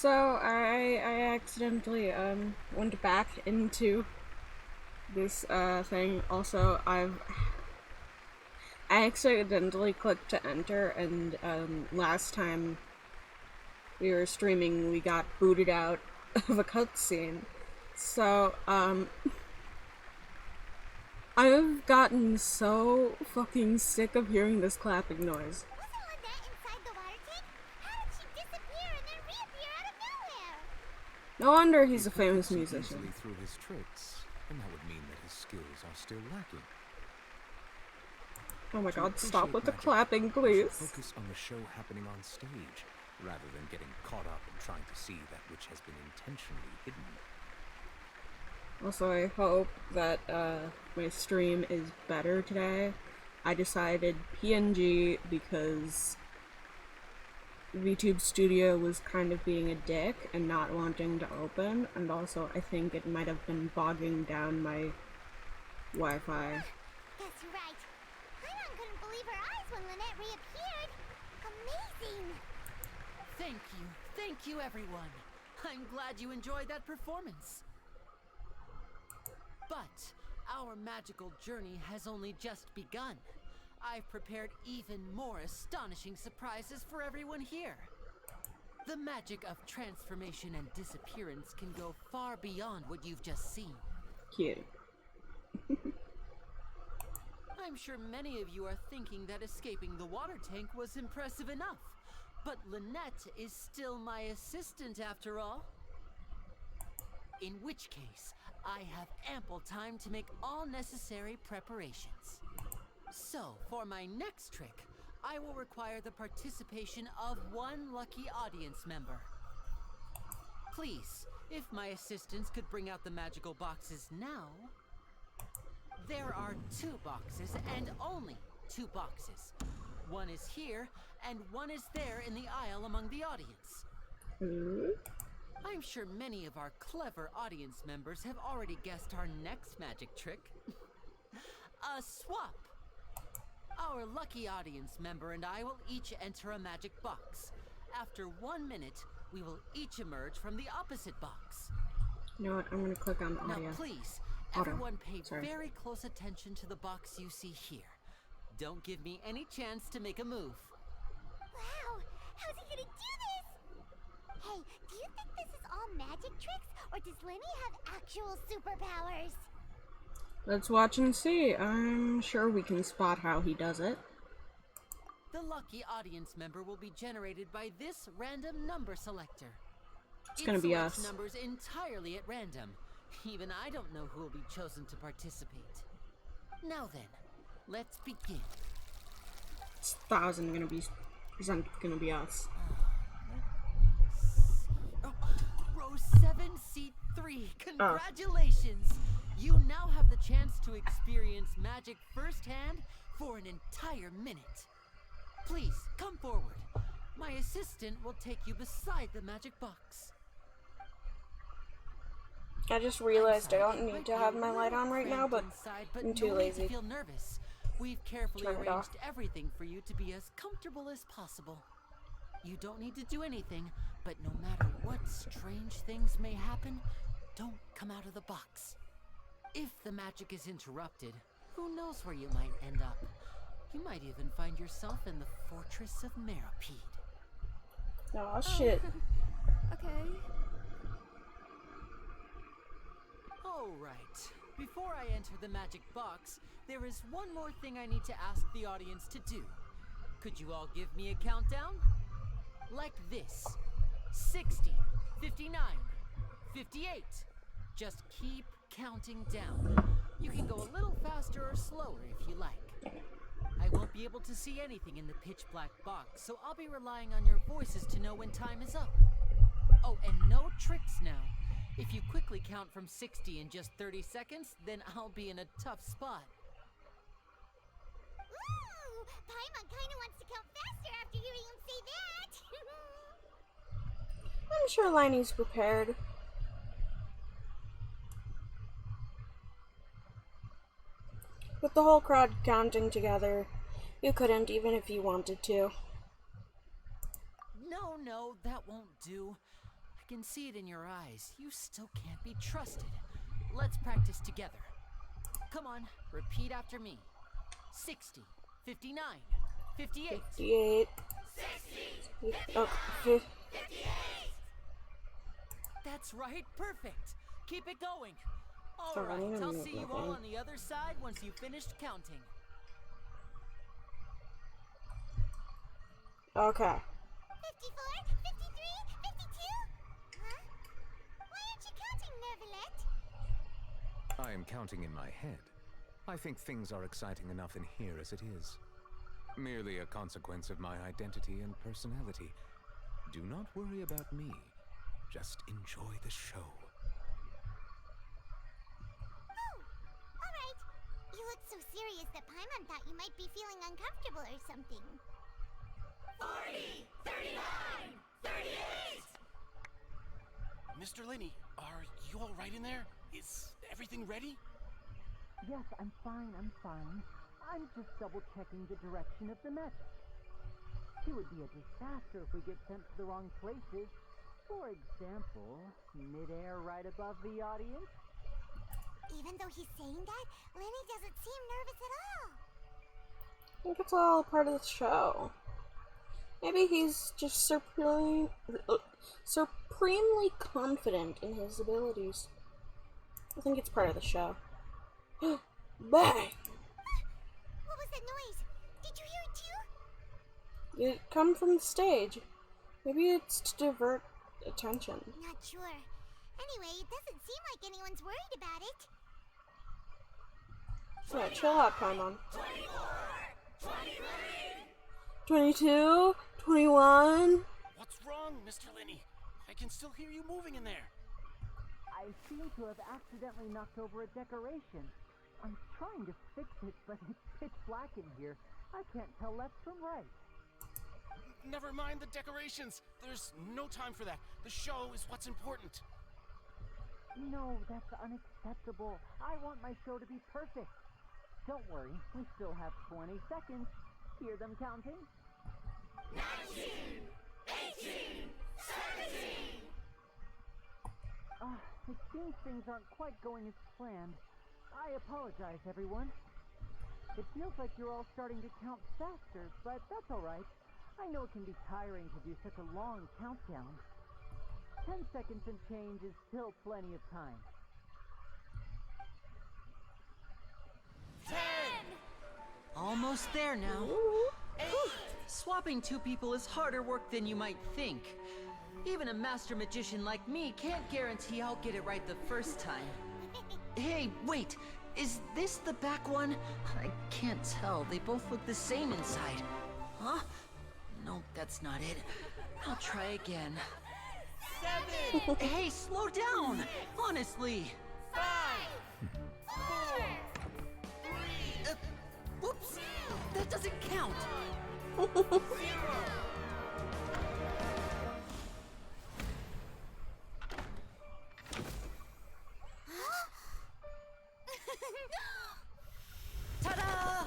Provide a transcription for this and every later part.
So I accidentally went back into this thing. Also, I accidentally clicked to enter, and last time we were streaming, we got booted out of a cutscene. So I've gotten so fucking sick of hearing this clapping noise. Wasn't Lynette inside the water tank? How did she disappear and then reappear out of nowhere? No wonder he's a If he could famous see musician. easily through his tricks, then that would mean that his skills are still lacking. Oh my To god, stop appreciate with the magic, clapping, we should please. focus on the show happening on stage, rather than getting caught up in trying to see that which has been intentionally hidden. Also, I hope that my stream is better today. I decided PNG because VTube Studio was kind of being a dick and not wanting to open, and also I think it might have been bogging down my Wi-Fi. That's right. Paimon couldn't believe her eyes when Lynette reappeared. Amazing! Thank you everyone. I'm glad you enjoyed that performance. But our magical journey has only just begun. I've prepared even more astonishing surprises for everyone here. The magic of transformation and disappearance can go far beyond what you've just seen. Cute. I'm sure many of you are thinking that escaping the water tank was impressive enough. But Lynette is still my assistant after all. In which case, I have ample time to make all necessary preparations. So, for my next trick, I will require the participation of one lucky audience member. Please, if my assistants could bring out the magical boxes now. There are 2 boxes, and only 2 boxes. One is here, and one is there in the aisle among the audience. I'm sure many of our clever audience members have already guessed our next magic trick. A swap! Our lucky audience member and I will each enter a magic box. After 1 minute, we will each emerge from the opposite box. You know what? I'm gonna click on audio. Now please, Auto. everyone pay Sorry. very close attention to the box you see here. Don't give me any chance to make a move. Wow! How's he gonna do this? Hey, do you think this is all magic tricks, or does Lenny have actual superpowers? Let's watch and see. I'm sure we can spot how he does it. The lucky audience member will be generated by this random number selector. It's gonna be selects us. numbers entirely at random. Even I don't know who will be chosen to participate. Now then, let's begin. It's 1,000 gonna be gonna be us. Oh, row 7, seat 3. Congratulations! You now have the chance to experience magic firsthand for an entire minute. Please, come forward. My assistant will take you beside the magic box. I just realized I I'm sorry, don't it need might to be have a my light little on right now, but cramped inside, but I'm too no need lazy. to feel nervous. We've carefully Turn it arranged off. everything for you to be as comfortable as possible. You don't need to do anything, but no matter what strange things may happen, don't come out of the box. If the magic is interrupted, who knows where you might end up? You might even find yourself in the Fortress of Meripede. Oh shit. Okay. Alright, before I enter the magic box, there is one more thing I need to ask the audience to do. Could you all give me a countdown? Like this. 60, 59, 58. Just keep counting down. You can go a little faster or slower if you like. I won't be able to see anything in the pitch black box, so I'll be relying on your voices to know when time is up. Oh, and no tricks now. If you quickly count from 60 in just 30 seconds, then I'll be in a tough spot. Ooh! Paimon kinda wants to count faster after hearing him say that! I'm sure Liney's prepared. With the whole crowd counting together, you couldn't even if you wanted to. No, that won't do. can see it in your eyes. You still can't be trusted. Let's practice together. Come on, repeat after me. 60, 59, 58. 58. 60! Oh, 58! That's right, perfect. Keep it going. All Sorry, right, I'm I'll not see you all on the other side once you've finished counting. okay. 54, 53, 52? Huh? Why aren't you counting, Nervalet? I am counting in my head. I think things are exciting enough in here as it is. Merely a consequence of my identity and personality. Do not worry about me. Just enjoy the show. Oh, alright. You look so serious that Paimon thought you might be feeling uncomfortable or something. 40, 39, 38! Mr. Linney, are you all right in there? Is everything ready? Yes, I'm fine, I'm fine. I'm just double-checking the direction of the magic. It would be a disaster if we get sent to the wrong places. For example, mid-air right above the audience. Even though he's saying that, Lenny doesn't seem nervous at all. I think it's all part of the show. Maybe he's just supremely confident in his abilities. I think it's part of the show. Bang! What was that noise? Did you hear it too? Did it come from the stage? Maybe it's to divert attention. Not sure. Anyway, it doesn't seem like anyone's worried about it. So chill out, Paimon. 24, 22, 21. What's wrong, Mr. Linney? I can still hear you moving in there. I seem to have accidentally knocked over a decoration. I'm trying to fix it, but it's pitch black in here. I can't tell left from right. Never mind the decorations. There's no time for that. The show is what's important. No, that's unacceptable. I want my show to be perfect. Don't worry, we still have 20 seconds. Hear them counting? 19, 18, 17. It seems things aren't quite going as planned. I apologize, everyone. It feels like you're all starting to count faster, but that's all right. I know it can be tiring to do such a long countdown. 10 seconds and change is still plenty of time. 10! Almost there now. Swapping two people is harder work than you might think. Even a master magician like me can't guarantee I'll get it right the first time. Hey, wait! Is this the back one? I can't tell. They both look the same inside. Huh? No, that's not it. I'll try again. 7! Hey, slow down! Honestly! 5, 4, 3, Whoops! That doesn't count! 0. Ta-da!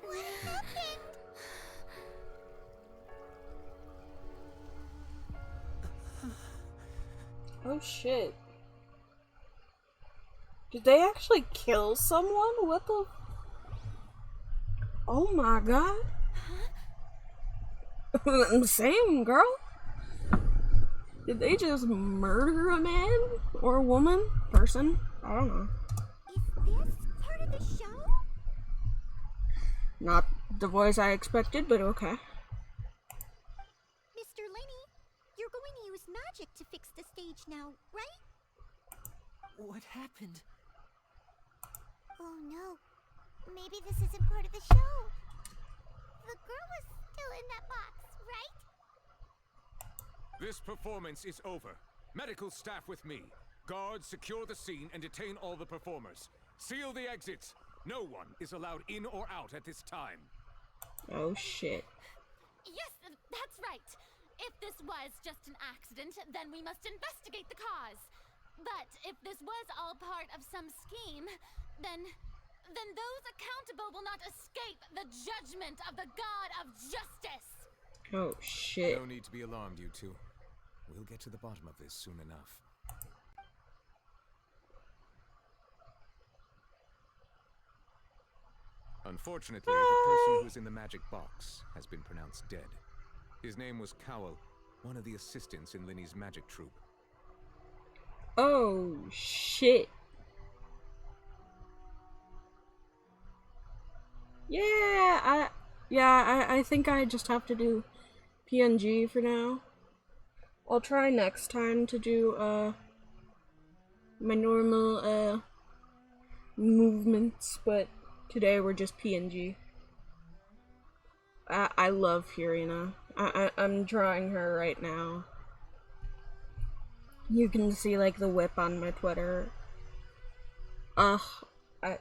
What happened? Oh shit. Did they actually kill someone? What the? Oh my god. Same girl. Did they just murder a man or a woman? Person? I don't know. Is this part of the show? Not the voice I expected, but okay. Mr. Linney, you're going to use magic to fix the stage now, right? What happened? Oh no. Maybe this isn't part of the show. The girl was still in that box, right? This performance is over. Medical staff with me. Guards, secure the scene and detain all the performers. Seal the exits. No one is allowed in or out at this time. Oh shit. Yes, that's right. If this was just an accident, then we must investigate the cause. But if this was all part of some scheme, then those accountable will not escape the judgment of the God of Justice. Oh shit. No need to be alarmed, you two. We'll get to the bottom of this soon enough. Unfortunately, the person who was in the magic box has been pronounced dead. His name was Cowell, one of the assistants in Linny's magic troupe. Oh shit. I think I just have to do PNG for now. I'll try next time to do my normal movements, but today we're just PNG. I love Furina. I'm drawing her right now. You can see like the whip on my Twitter. Ugh, I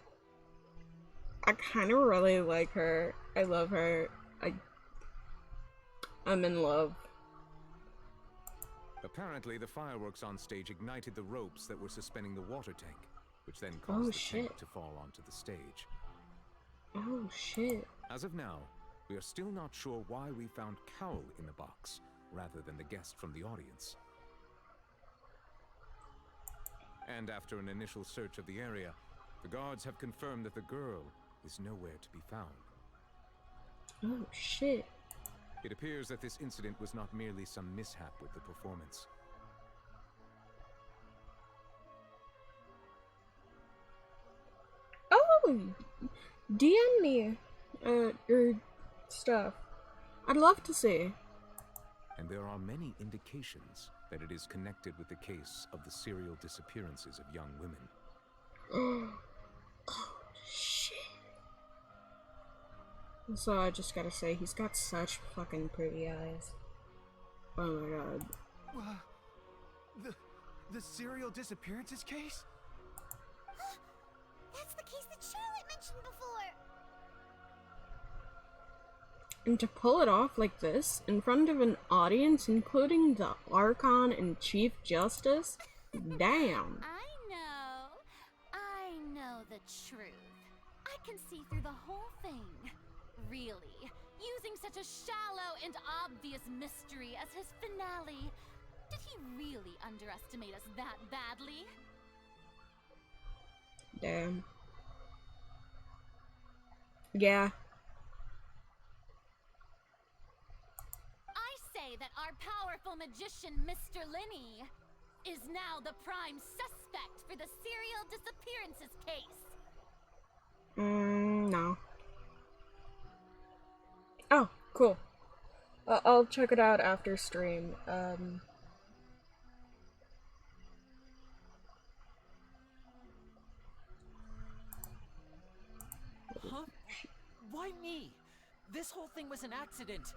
kind of really like her. I love her. I'm in love. Apparently, the fireworks on stage ignited the ropes that were suspending the water tank, which then caused the tank to fall onto the stage. Oh shit. As of now, we are still not sure why we found Cowell in the box, rather than the guest from the audience. And after an initial search of the area, the guards have confirmed that the girl is nowhere to be found. Oh shit. It appears that this incident was not merely some mishap with the performance. Oh! DM me your stuff. I'd love to see. And there are many indications that it is connected with the case of the serial disappearances of young women. Oh shit. So I just gotta say, he's got such fucking pretty eyes. Oh my god. The serial disappearances case? That's the case that Charlotte mentioned before. And to pull it off like this, in front of an audience, including the Archon and Chief Justice? Damn. I know the truth. I can see through the whole thing. Really, using such a shallow and obvious mystery as his finale. Did he really underestimate us that badly? Damn. Yeah. I say that our powerful magician, Mr. Linny, is now the prime suspect for the serial disappearances case. No. Oh, cool. I'll check it out after stream. Huh? Why me? This whole thing was an accident.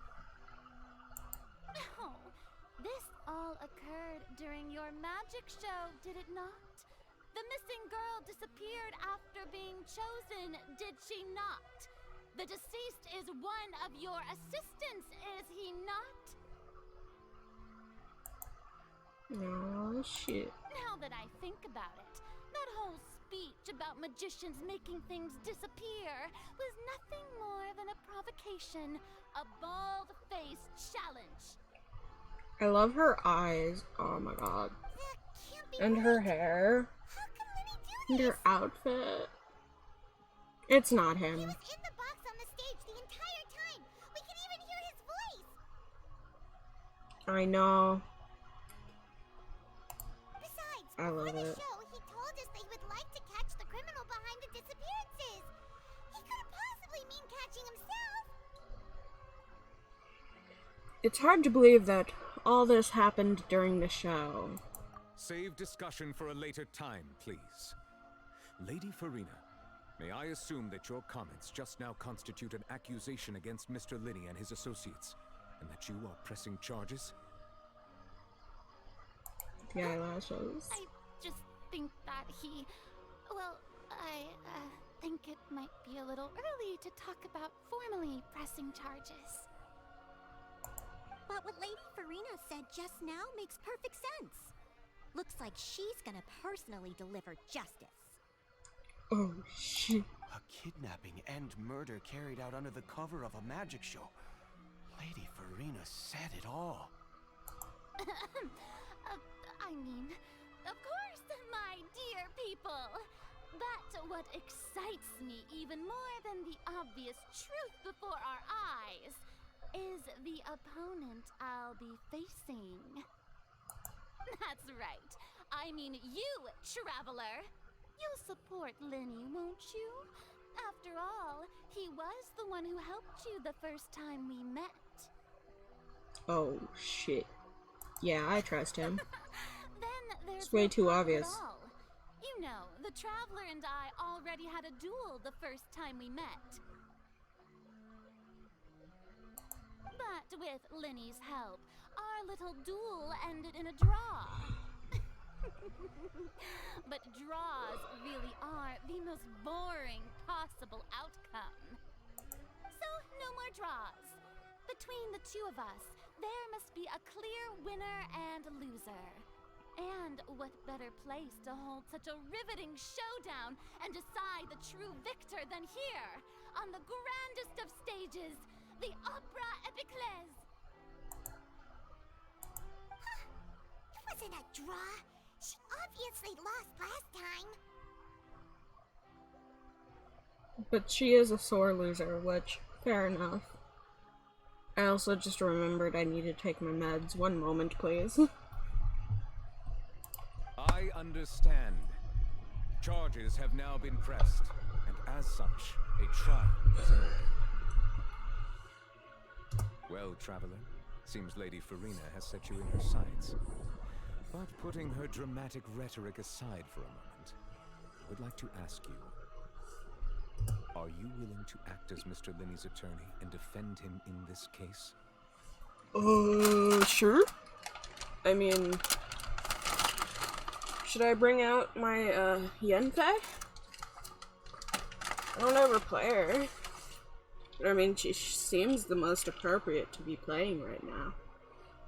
Oh, this all occurred during your magic show, did it not? The missing girl disappeared after being chosen, did she not? The deceased is one of your assistants, is he not? Oh, shit. Now that I think about it, that whole speech about magicians making things disappear was nothing more than a provocation, a bald-faced challenge. I love her eyes. Oh my god. That can't be And right. her hair. How can Linny do And this? her outfit. It's not He him. was in the box on the stage the entire time. We can even hear his voice. I know. Besides, I before love the it. show, he told us that he would like to catch the criminal behind the disappearances. He couldn't possibly mean catching himself. It's hard to believe that all this happened during the show. Save discussion for a later time, please. Lady Farina, may I assume that your comments just now constitute an accusation against Mr. Linny and his associates, and that you are pressing charges? the eyelashes. I just think that he... Well, I think it might be a little early to talk about formally pressing charges. But what Lady Farina said just now makes perfect sense. Looks like she's gonna personally deliver justice. Oh, shit. A kidnapping and murder carried out under the cover of a magic show. Lady Farina said it all. I mean, of course, my dear people. But what excites me even more than the obvious truth before our eyes is the opponent I'll be facing. That's right. I mean you, Traveler. You'll support Lenny, won't you? After all, he was the one who helped you the first time we met. Oh, shit. Yeah, I trust him. Then there's It's way no too problem obvious. at all. You know, the Traveler and I already had a duel the first time we met. But with Lenny's help, our little duel ended in a draw. But draws really are the most boring possible outcome. So, no more draws. Between the two of us, there must be a clear winner and loser. And what better place to hold such a riveting showdown and decide the true victor than here, on the grandest of stages, the Opera Epiclese. It wasn't a draw. She obviously lost last time. But she is a sore loser, which, fair enough. I also just remembered I need to take my meds. One moment, please. I understand. Charges have now been pressed, and as such, a trial is in order. Well, Traveler, seems Lady Farina has set you in her sights. But putting her dramatic rhetoric aside for a moment, I would like to ask you, are you willing to act as Mr. Linney's attorney and defend him in this case? Sure. I mean, should I bring out my, Yenfei? I don't ever play her. But I mean, she seems the most appropriate to be playing right now.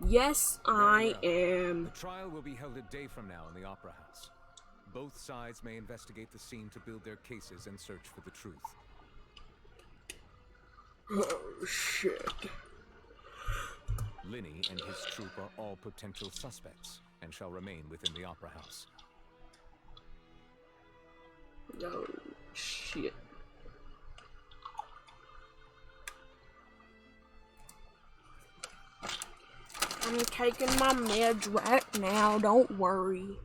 Yes, I am. The trial will be held a day from now in the Opera House. Both sides may investigate the scene to build their cases and search for the truth. Oh, shit. Linney and his troupe are all potential suspects and shall remain within the Opera House. Oh, shit. I'm taking my meds right now, don't worry.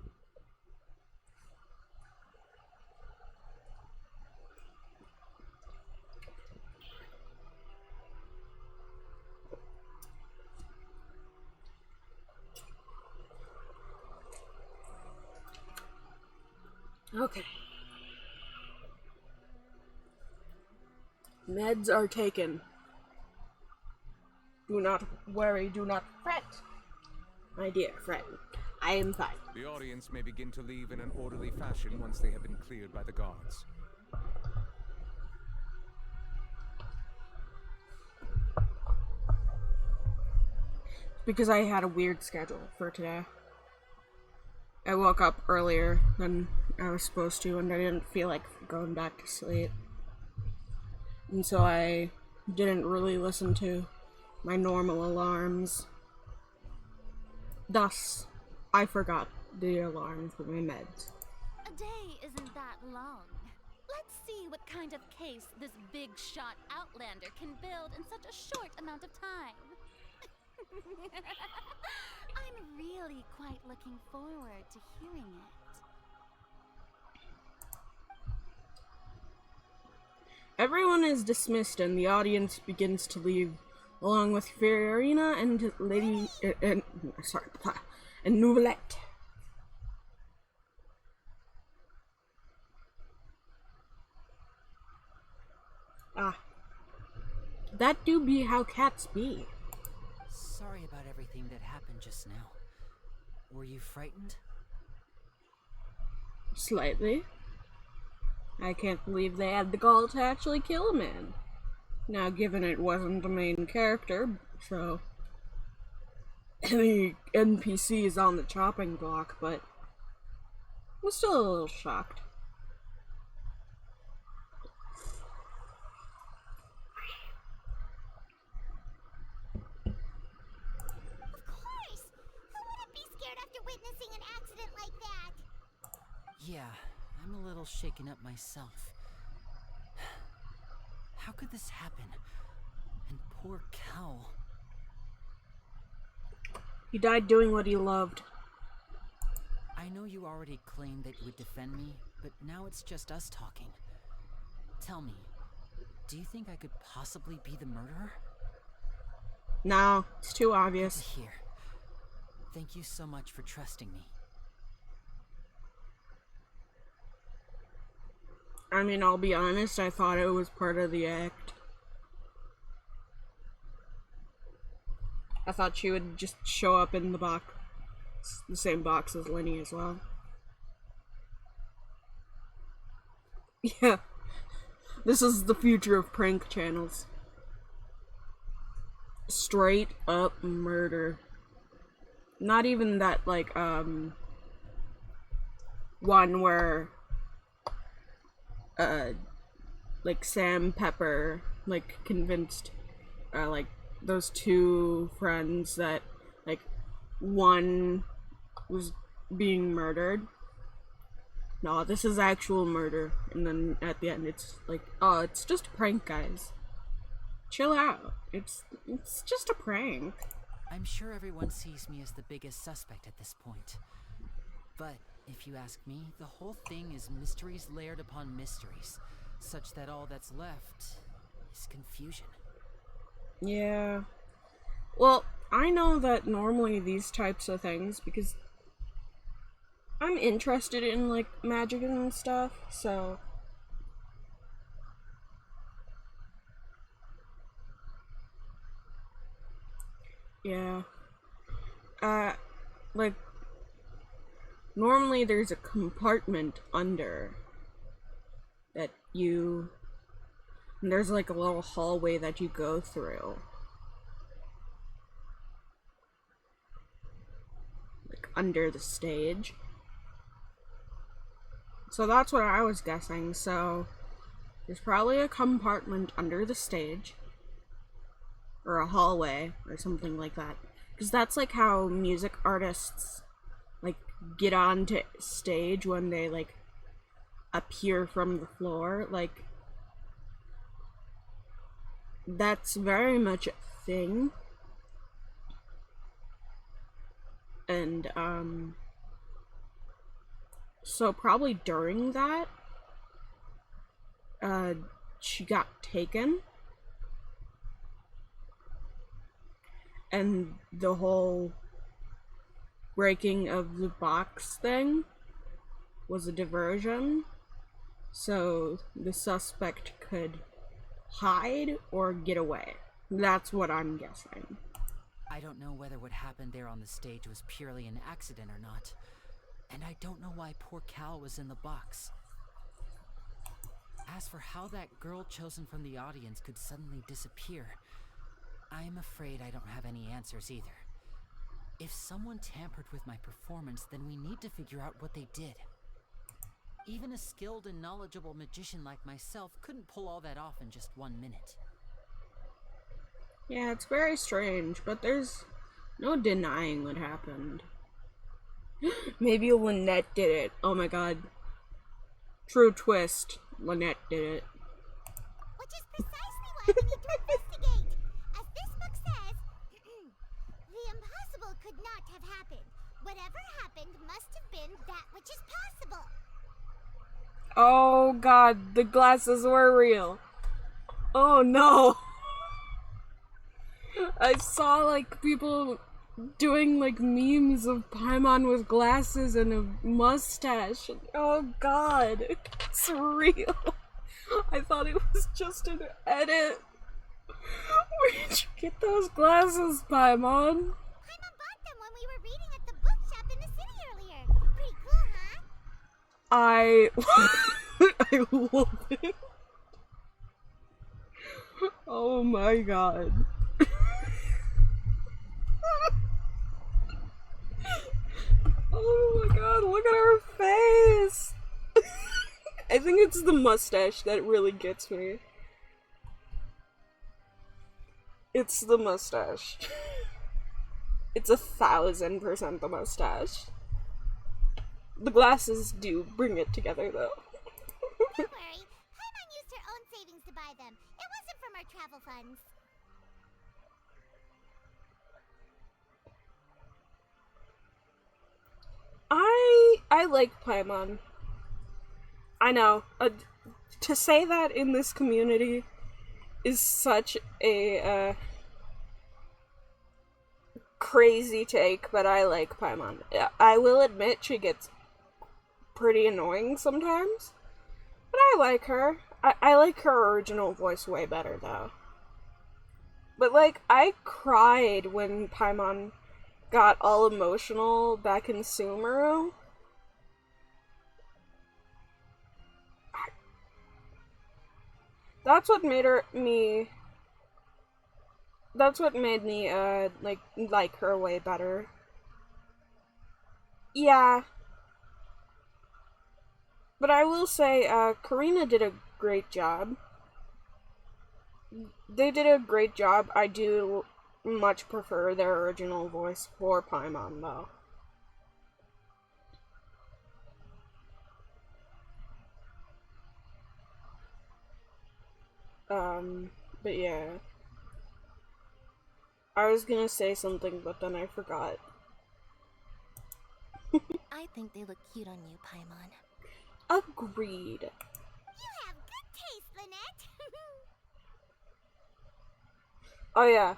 Okay. Meds are taken. Do not worry, do not fret. My dear friend, I am fine. The audience may begin to leave in an orderly fashion once they have been cleared by the guards. Because I had a weird schedule for today. I woke up earlier than I was supposed to, and I didn't feel like going back to sleep. And so I didn't really listen to my normal alarms. Thus, I forgot the alarm for my meds. A day isn't that long. Let's see what kind of case this big shot Outlander can build in such a short amount of time. I'm really quite looking forward to hearing it. Everyone is dismissed and the audience begins to leave, along with Fiorina and Lady... and Nouvellette. Ah. That do be how cats be. Sorry about everything that happened just now. Were you frightened? Slightly. I can't believe they had the gall to actually kill a man. Now, given it wasn't the main character, so the NPC is on the chopping block, but I'm still a little shocked. Of course! Who wouldn't be scared after witnessing an accident like that? Yeah, I'm a little shaken up myself. How could this happen? And poor Cal. He died doing what he loved. I know you already claimed that you would defend me, but now it's just us talking. Tell me, do you think I could possibly be the murderer? No, it's too obvious. Here. Thank you so much for trusting me. I mean, I'll be honest, I thought it was part of the act. I thought she would just show up in the box, the same box as Lenny as well. Yeah, this is the future of prank channels. Straight up murder. Not even that, like, one where, like, Sam Pepper, like, convinced, like, those two friends that, like, one was being murdered. No, this is actual murder. And then at the end, it's like, oh, it's just a prank, guys. Chill out. It's just a prank. I'm sure everyone sees me as the biggest suspect at this point. But if you ask me, the whole thing is mysteries layered upon mysteries, such that all that's left is confusion. Yeah. Well, I know that normally these types of things, because I'm interested in, like, magic and stuff, so yeah. Like, normally there's a compartment under that you, and there's like a little hallway that you go through. Like, under the stage. So that's what I was guessing, so there's probably a compartment under the stage. Or a hallway, or something like that. Because that's like how music artists, like, get onto stage when they, like, appear from the floor. Like, that's very much a thing. And, so probably during that, she got taken. And the whole breaking of the box thing was a diversion, so the suspect could hide or get away. That's what I'm guessing. I don't know whether what happened there on the stage was purely an accident or not, and I don't know why poor Cal was in the box. As for how that girl chosen from the audience could suddenly disappear, I'm afraid I don't have any answers either. If someone tampered with my performance, then we need to figure out what they did. Even a skilled and knowledgeable magician like myself couldn't pull all that off in just 1 minute. Yeah, it's very strange, but there's no denying what happened. Maybe Lynette did it. Oh my god. True twist. Lynette did it. Which is precisely why we need to investigate. As this book says, the impossible could not have happened. Whatever happened must have been that which is possible. Oh god, the glasses were real. Oh no. I saw, like, people doing, like, memes of Paimon with glasses and a mustache. Oh god, it's real. I thought it was just an edit. Where'd you get those glasses, Paimon? Paimon bought them when we were reading at the bookshop in the I I love it. Oh my god. Oh my god, look at her face! I think it's the mustache that really gets me. It's the mustache. It's 1000% the mustache. The glasses do bring it together though. Don't worry, Paimon used her own savings to buy them. It wasn't from our travel funds. I like Paimon. I know. To say that in this community is such a crazy take, but I like Paimon. I will admit she gets pretty annoying sometimes, but I like her. I like her original voice way better though. But like, I cried when Paimon got all emotional back in Sumeru. That's what made me. That's what made me like her way better. Yeah, but I will say, Karina did a great job. They did a great job. I do much prefer their original voice for Paimon though. But yeah. I was gonna say something, but then I forgot. I think they look cute on you, Paimon. Agreed. You have good taste, Lynette. Oh yeah.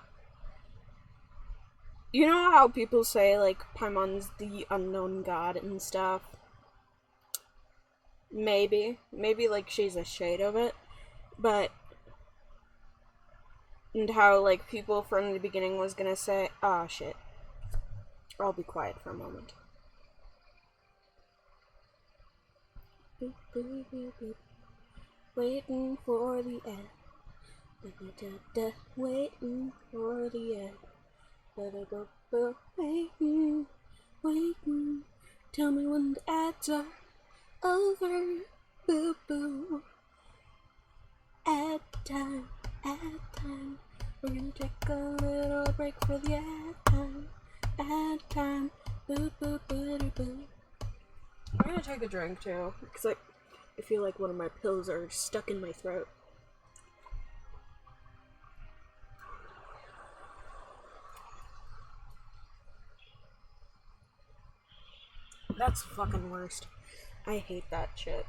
You know how people say, like, Paimon's the unknown god and stuff? Maybe, like, she's a shade of it, but... And how, like, people from the beginning was gonna say, ah, shit. I'll be quiet for a moment. Boop, boop, boop, boop. Waiting for the end. Da-da-da-da. Waiting for the end. Da-da-da-da. Waiting, waiting. Tell me when the ads are over. Boo boo. Ad time, ad time. We're gonna take a little break for the ad time. Ad time. Boo boo boo doo boo. I'm gonna take a drink too, because I feel like one of my pills are stuck in my throat. That's the fucking worst. I hate that shit.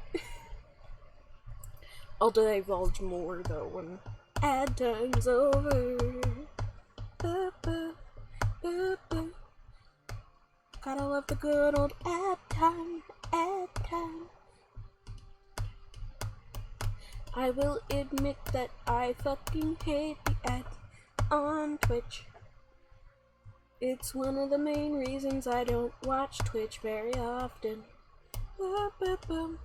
I'll divulge more though when ad time's over. Boop, boop, boop, boop. Gotta love the good old ad time, ad time. I will admit that I fucking hate the ads on Twitch. It's one of the main reasons I don't watch Twitch very often. Boop, boop, boop.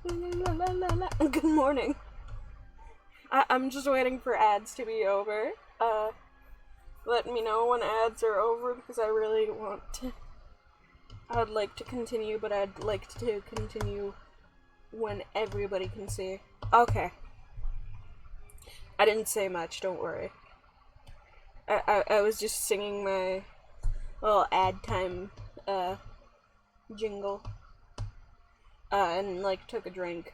La, la, la, la. Good morning. I'm just waiting for ads to be over. Let me know when ads are over because I really want to. I'd like to continue, but I'd like to continue when everybody can see. Okay. I didn't say much, don't worry. I was just singing my little ad time jingle. And like took a drink.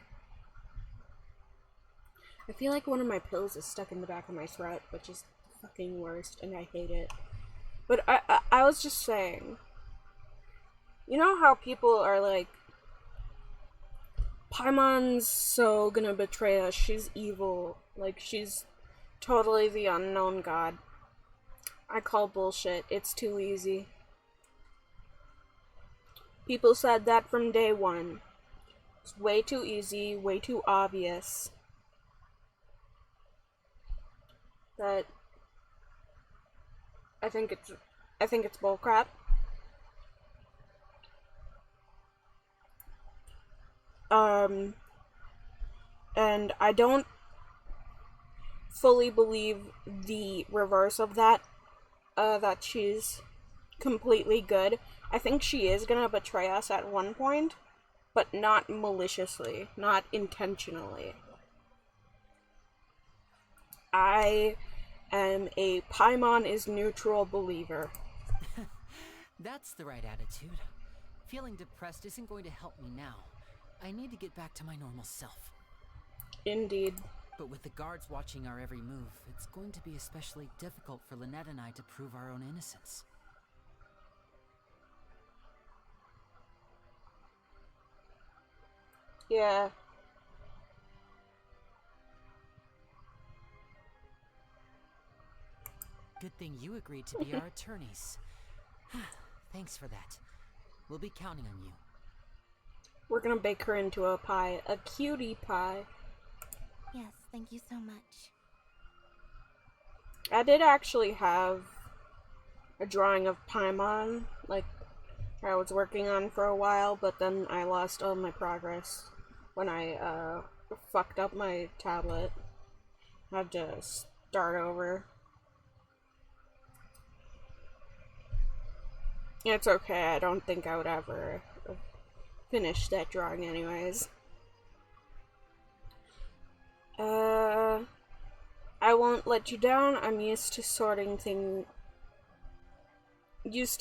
I feel like one of my pills is stuck in the back of my throat, which is the fucking worst, and I hate it. But I was just saying, you know how people are like, Paimon's so gonna betray us, she's evil, like she's totally the unknown god. I call bullshit, it's too easy. People said that from day one. It's way too easy, way too obvious. That I think it's bullcrap. And I don't fully believe the reverse of that, that she's completely good. I think she is gonna betray us at one point, but not maliciously, not intentionally. I am a Paimon is neutral believer. That's the right attitude. Feeling depressed isn't going to help me now. I need to get back to my normal self. Indeed. But with the guards watching our every move, it's going to be especially difficult for Lynette and I to prove our own innocence. Yeah. Good thing you agreed to be our attorneys. Thanks for that. We'll be counting on you. We're gonna bake her into a pie. A cutie pie. Yes, thank you so much. I did actually have a drawing of Paimon, like, I was working on for a while, but then I lost all my progress when I, fucked up my tablet. I had to start over. It's okay, I don't think I would ever finish that drawing anyways. I won't let you down. I'm used to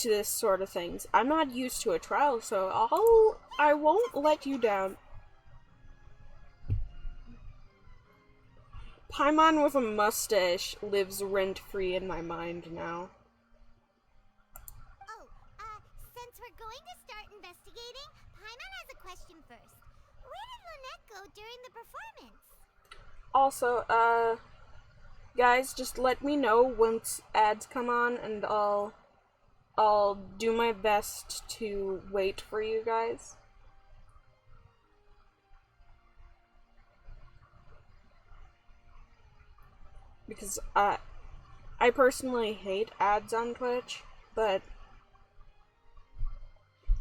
this sort of things. I'm not used to a trial, so I won't let you down. Paimon with a mustache lives rent-free in my mind now. Oh, since we're going to start investigating, Paimon has a question first. Where did Lynette go during the performance? Also, guys, just let me know once ads come on, and I'll do my best to wait for you guys. Because I personally hate ads on Twitch, but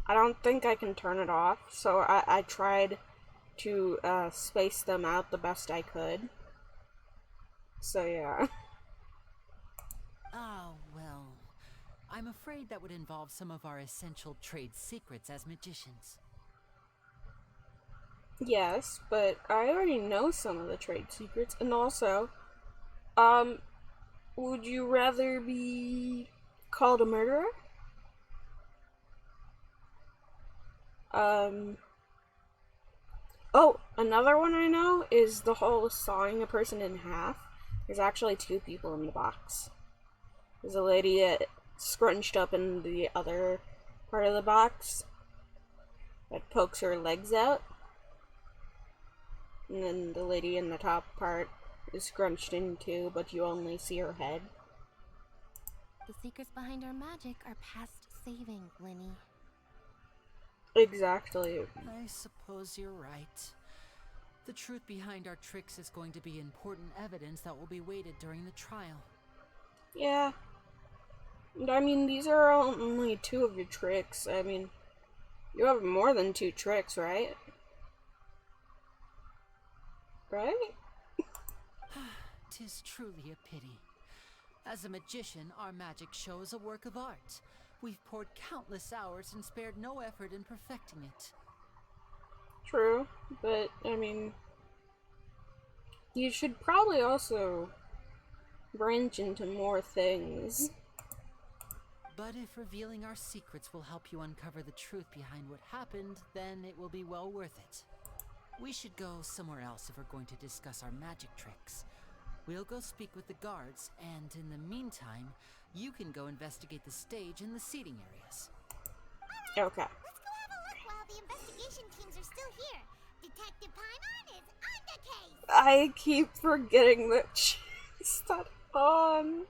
I don't think I can turn it off, so I tried to space them out the best I could. So yeah. Oh, well. I'm afraid that would involve some of our essential trade secrets as magicians. Yes, but I already know some of the trade secrets, and also, would you rather be called a murderer? Oh, another one I know is the whole sawing a person in half. There's actually two people in the box. There's a lady scrunched up in the other part of the box that pokes her legs out. And then the lady in the top part is scrunched in too, but you only see her head. The secrets behind our magic are past saving, Linny. Exactly. I suppose you're right. The truth behind our tricks is going to be important evidence that will be weighted during the trial. Yeah. And I mean, these are only two of your tricks. I mean, you have more than two tricks, right? Right? 'Tis truly a pity. As a magician, our magic show is a work of art. We've poured countless hours and spared no effort in perfecting it. True, but I mean, you should probably also branch into more things. But if revealing our secrets will help you uncover the truth behind what happened, then it will be well worth it. We should go somewhere else if we're going to discuss our magic tricks. We'll go speak with the guards, and in the meantime, you can go investigate the stage and the seating areas. Okay. Let's go have a look while the investigation teams are still here. Detective Paimon is on the case. I keep forgetting that she's not on.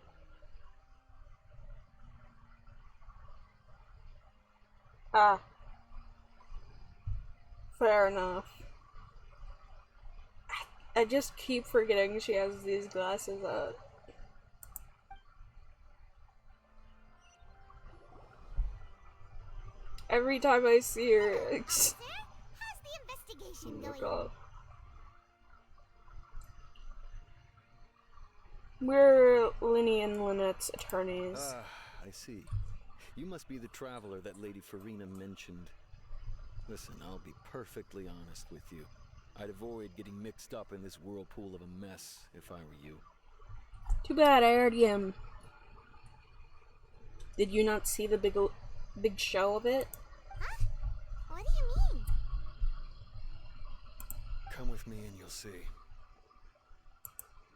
Ah. Fair enough. I just keep forgetting she has these glasses on. Every time I see her, Officer, how's the investigation Oh my going god. on. We're Linny and Lynette's attorneys. Ah, I see. You must be the traveler that Lady Farina mentioned. Listen, I'll be perfectly honest with you. I'd avoid getting mixed up in this whirlpool of a mess if I were you. Too bad, I already am. Did you not see the big show of it? Huh? What do you mean? Come with me and you'll see.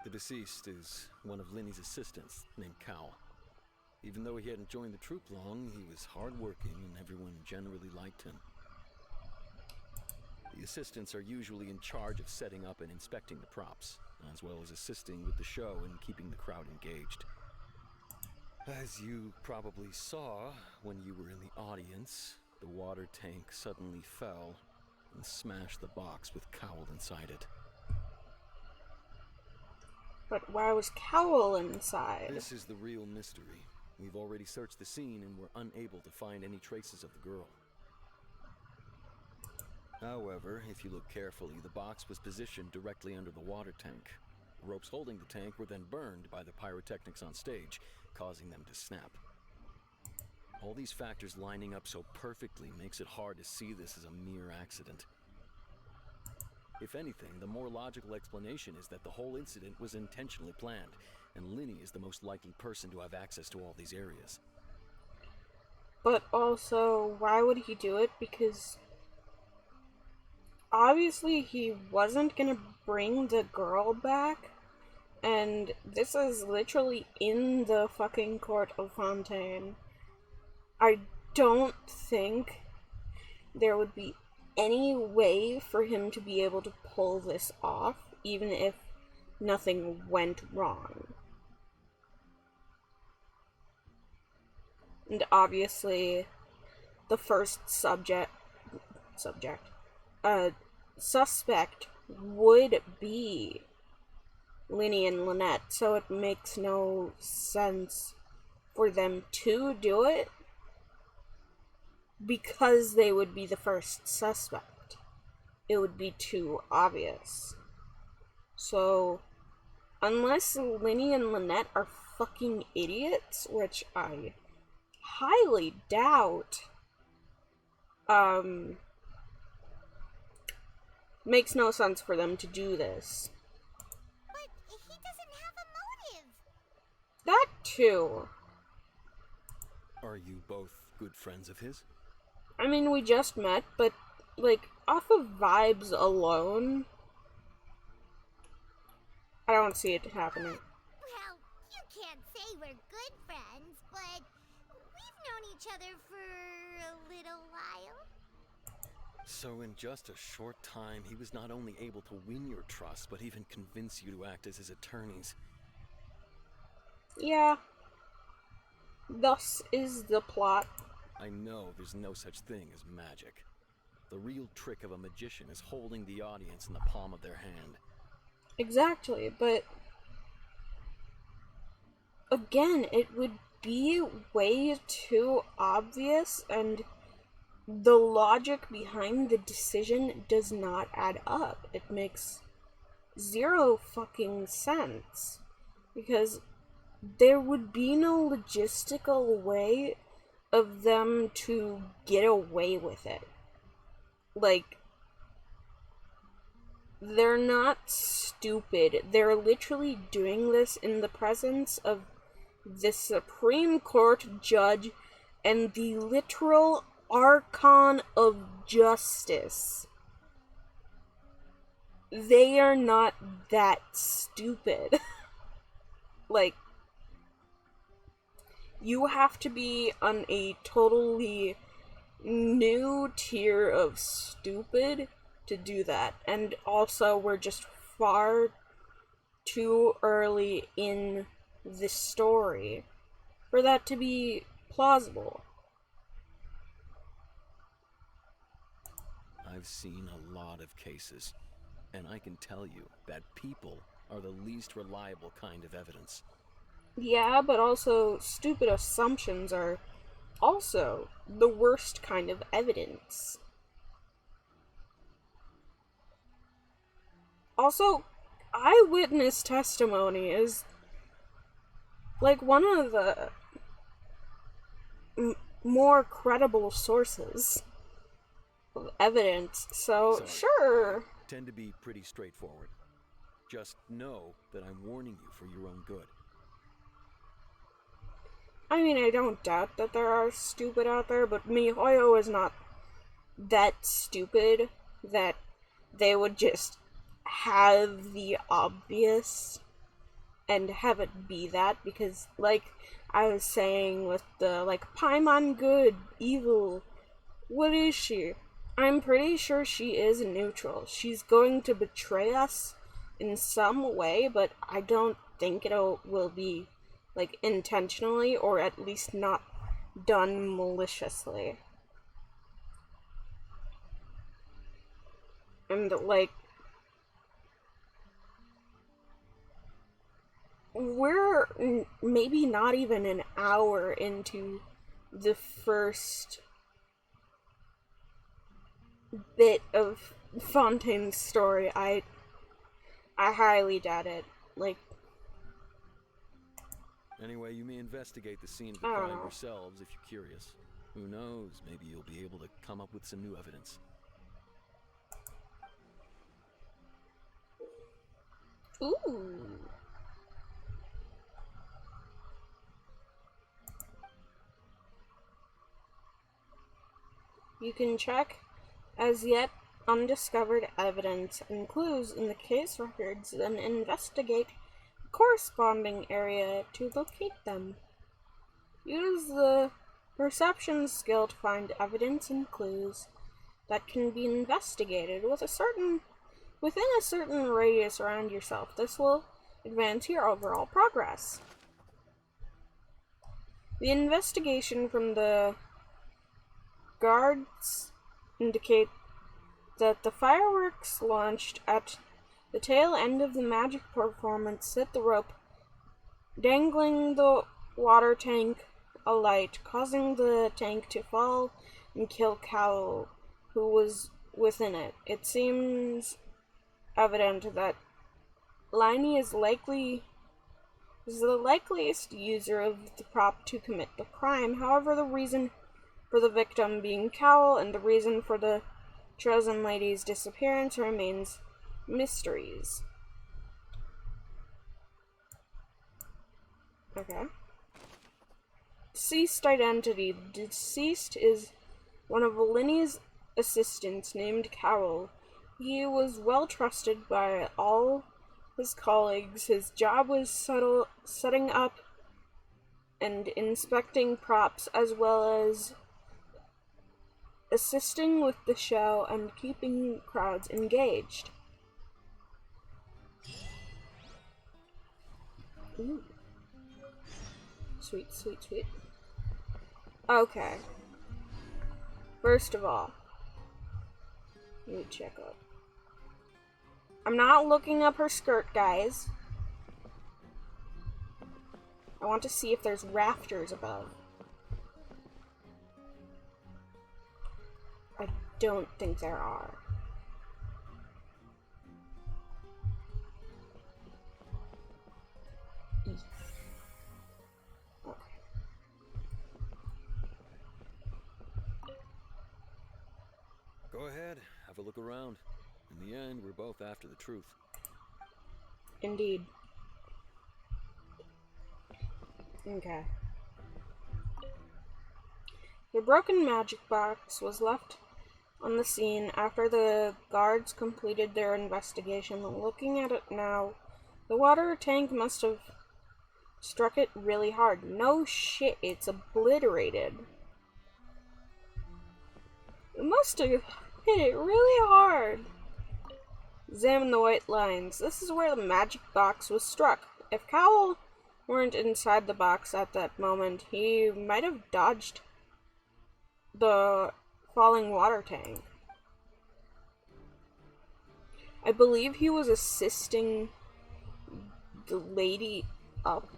The deceased is one of Linny's assistants, named Cal. Even though he hadn't joined the troop long, he was hardworking and everyone generally liked him. The assistants are usually in charge of setting up and inspecting the props, as well as assisting with the show and keeping the crowd engaged. As you probably saw when you were in the audience, the water tank suddenly fell and smashed the box with Cowl inside it. But why was Cowl inside? This is the real mystery. We've already searched the scene and were unable to find any traces of the girl. However, if you look carefully, the box was positioned directly under the water tank. The ropes holding the tank were then burned by the pyrotechnics on stage, causing them to snap. All these factors lining up so perfectly makes it hard to see this as a mere accident. If anything, the more logical explanation is that the whole incident was intentionally planned, and Linny is the most likely person to have access to all these areas. But also, why would he do it? Because obviously he wasn't gonna bring the girl back, and this is literally in the fucking court of Fontain. I don't think there would be any way for him to be able to pull this off, even if nothing went wrong. And obviously, the first suspect would be Linny and Lynette, so it makes no sense for them to do it because they would be the first suspect. It would be too obvious. So, unless Linny and Lynette are fucking idiots, which I highly doubt, makes no sense for them to do this. But he doesn't have a motive. That too. Are you both good friends of his? I mean, we just met, but, like, off of vibes alone, I don't see it happening. Well, you can't say we're good friends, but we've known each other for a little while. So in just a short time, he was not only able to win your trust, but even convince you to act as his attorneys. Yeah. Thus is the plot. I know there's no such thing as magic. The real trick of a magician is holding the audience in the palm of their hand. Exactly, but again, it would be way too obvious, and the logic behind the decision does not add up. It makes zero fucking sense, because there would be no logistical way of them to get away with it. Like, they're not stupid. They're literally doing this in the presence of the Supreme Court judge and the literal archon of justice. They are not that stupid. Like, you have to be on a totally new tier of stupid to do that. And also, we're just far too early in the story for that to be plausible. I've seen a lot of cases, and I can tell you that people are the least reliable kind of evidence. Yeah, but also stupid assumptions are also the worst kind of evidence. Also, eyewitness testimony is like one of the more credible sources of evidence. So, Sorry. sure. Tend to be pretty straightforward. Just know that I'm warning you for your own good. I mean, I don't doubt that there are stupid out there, but MiHoYo is not that stupid that they would just have the obvious and have it be that, because, like I was saying with the, like, Paimon good, evil, what is she? I'm pretty sure she is neutral. She's going to betray us in some way, but I don't think will be, like, intentionally, or at least not done maliciously. And, like, we're maybe not even an hour into the first bit of Fontain's story. I highly doubt it. Like, Anyway, you may investigate the scene of the I don't crime know. yourselves if you're curious. Who knows, maybe you'll be able to come up with some new evidence. Ooh. You can check as yet undiscovered evidence and clues in the case records, then investigate the corresponding area to locate them. Use the perception skill to find evidence and clues that can be investigated within a certain radius around yourself. This will advance your overall progress. The investigation from the guards indicate that the fireworks launched at the tail end of the magic performance hit the rope dangling the water tank alight, causing the tank to fall and kill Cowl, who was within it. It seems evident that Liney is the likeliest user of the prop to commit the crime. However, the reason for the victim being Cowl and the reason for the chosen lady's disappearance remains mysteries. Okay. Deceased identity. The deceased is one of Liney's assistants named Cowl. He was well trusted by all his colleagues. His job was setting up and inspecting props, as well as assisting with the show and keeping crowds engaged. Ooh. Sweet, sweet, sweet. Okay. First of all, let me check up. I'm not looking up her skirt, guys. I want to see if there's rafters above. I don't think there are. Okay. Go ahead, have a look around. In the end, we're both after the truth. Indeed. Okay. The broken magic box was left on the scene after the guards completed their investigation. Looking at it now, the water tank must have struck it really hard. No shit, it's obliterated. It must have hit it really hard. Examine the white lines. This is where the magic box was struck. If Cowl weren't inside the box at that moment, he might have dodged the falling water tank. I believe he was assisting the lady up,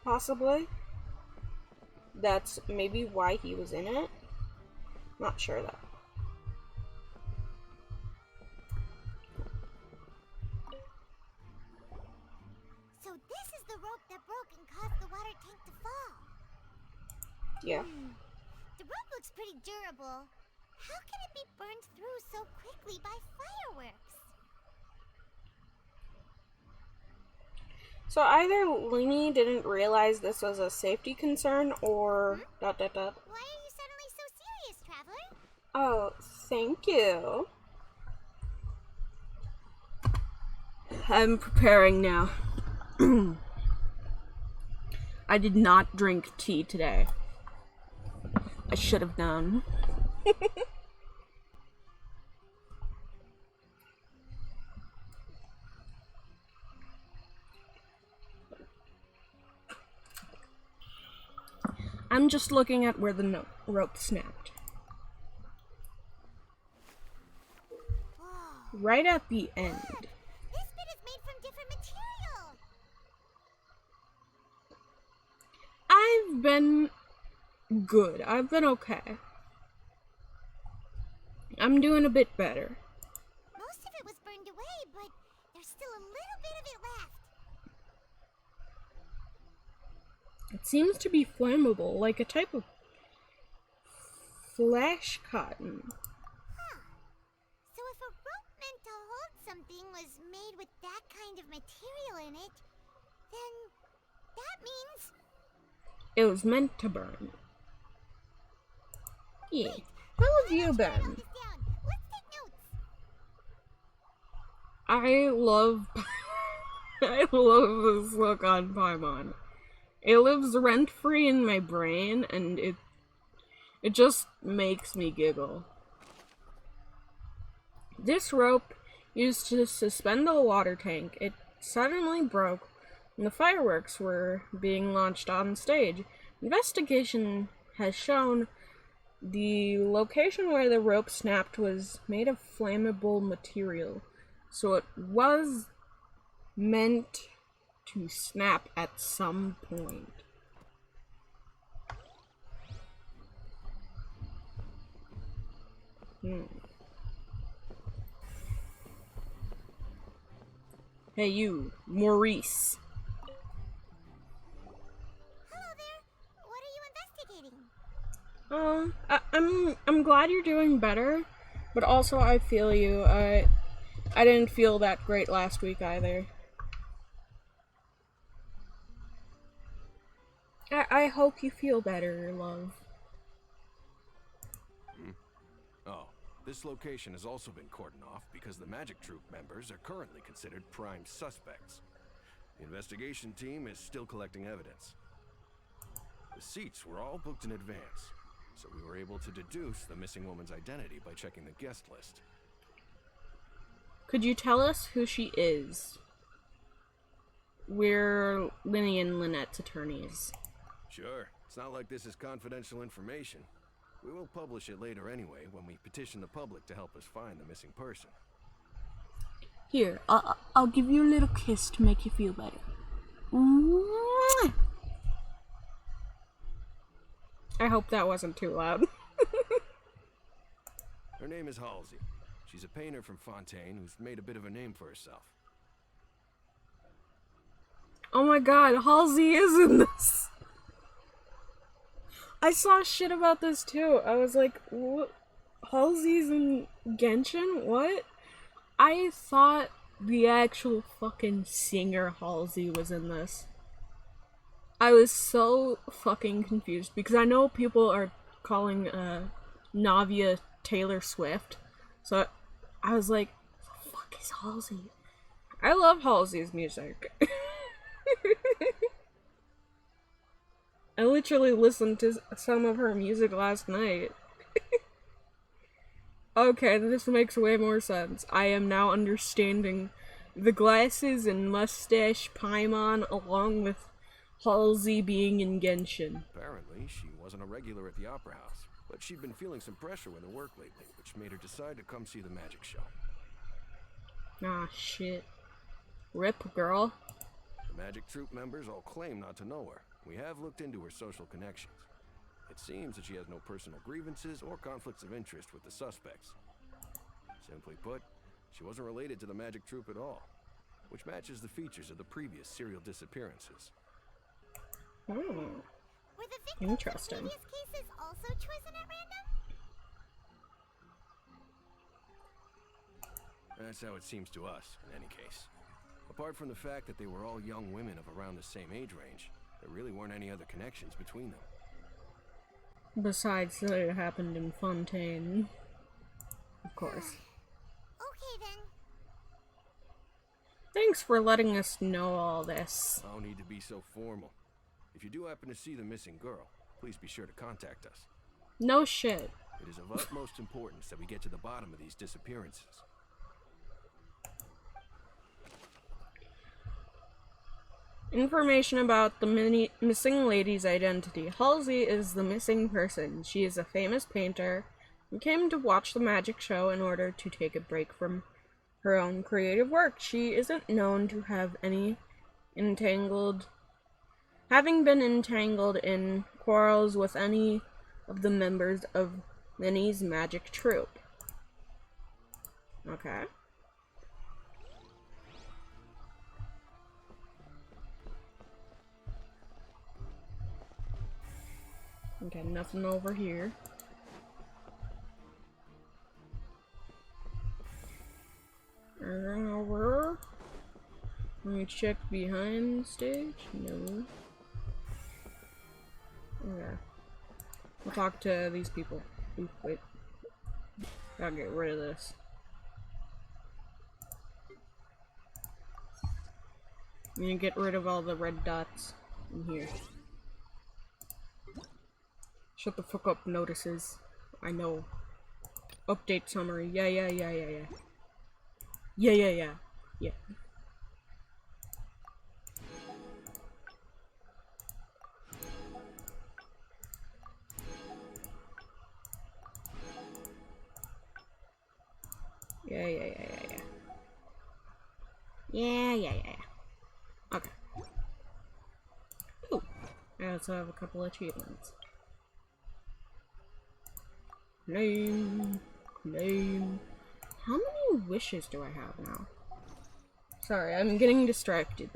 possibly. That's maybe why he was in it. Not sure though. water tank to fall. Yeah. The rope looks pretty durable. How can it be burned through so quickly by fireworks? So either Lenny didn't realize this was a safety concern, or dot dot dot. Why are you suddenly so serious, Traveler? Oh, thank you. I'm preparing now. I did not drink tea today. I should have known. I'm just looking at where the rope snapped. Whoa. Right at the end. This bit is made from different material. I've been good. I've been okay. I'm doing a bit better. Most of it was burned away, but there's still a little bit of it left. It seems to be flammable, like a type of flash cotton. Huh. So if a rope meant to hold something was made with that kind of material in it, then that means... It was meant to burn. Yeah. How have you been? Let's take notes. I love I love this look on Paimon. It lives rent-free in my brain, and it just makes me giggle. This rope used to suspend the water tank. It suddenly broke when the fireworks were being launched on stage. Investigation has shown the location where the rope snapped was made of flammable material, so it was meant to snap at some point. Hey you, Maurice. Hello there. What are you investigating? I'm glad you're doing better, but also I feel you. I didn't feel that great last week either. I hope you feel better, love. Oh, this location has also been cordoned off because the Magic Troop members are currently considered prime suspects. The investigation team is still collecting evidence. The seats were all booked in advance, so we were able to deduce the missing woman's identity by checking the guest list. Could you tell us who she is? We're Linny and Lynette's attorneys. Sure, it's not like this is confidential information. We will publish it later anyway when we petition the public to help us find the missing person. Here, I'll give you a little kiss to make you feel better. Mwah! I hope that wasn't too loud. Her name is Halsey. She's a painter from Fontain who's made a bit of a name for herself. Oh my god, Halsey is in this! I saw shit about this too. I was like, what? Halsey's in Genshin? What? I thought the actual fucking singer Halsey was in this. I was so fucking confused because I know people are calling Navia Taylor Swift. So I was like, what the fuck is Halsey? I love Halsey's music. I literally listened to some of her music last night. Okay, this makes way more sense. I am now understanding the glasses and mustache Paimon along with Halsey being in Genshin. Apparently, she wasn't a regular at the Opera House, but she'd been feeling some pressure with her work lately, which made her decide to come see the magic show. Ah, shit. Rip, girl. The Magic Troop members all claim not to know her. We have looked into her social connections. It seems that she has no personal grievances or conflicts of interest with the suspects. Simply put, she wasn't related to the Magic Troop at all, which matches the features of the previous serial disappearances. Hmm. Were the victims Interesting. of previous cases also chosen at random? That's how it seems to us, in any case. Apart from the fact that they were all young women of around the same age range, there really weren't any other connections between them. Besides that it happened in Fontain. Of course. Okay then. Thanks for letting us know all this. No need to be so formal. If you do happen to see the missing girl, please be sure to contact us. No shit. It is of utmost importance that we get to the bottom of these disappearances. Information about the missing lady's identity. Halsey is the missing person. She is a famous painter and came to watch the magic show in order to take a break from her own creative work. She isn't known to have having been entangled in quarrels with any of the members of Linny's magic troupe. Okay. Okay, nothing over here. Over. Let me check behind stage. No. Okay. We'll talk to these people. Ooh, wait. Gotta get rid of this. I'm gonna get rid of all the red dots in here. Shut the fuck up, notices. I know. Update summary. Yeah. Yeah. Yeah. Okay. Ooh. I also have a couple achievements. Name. How many wishes do I have now? Sorry, I'm getting distracted.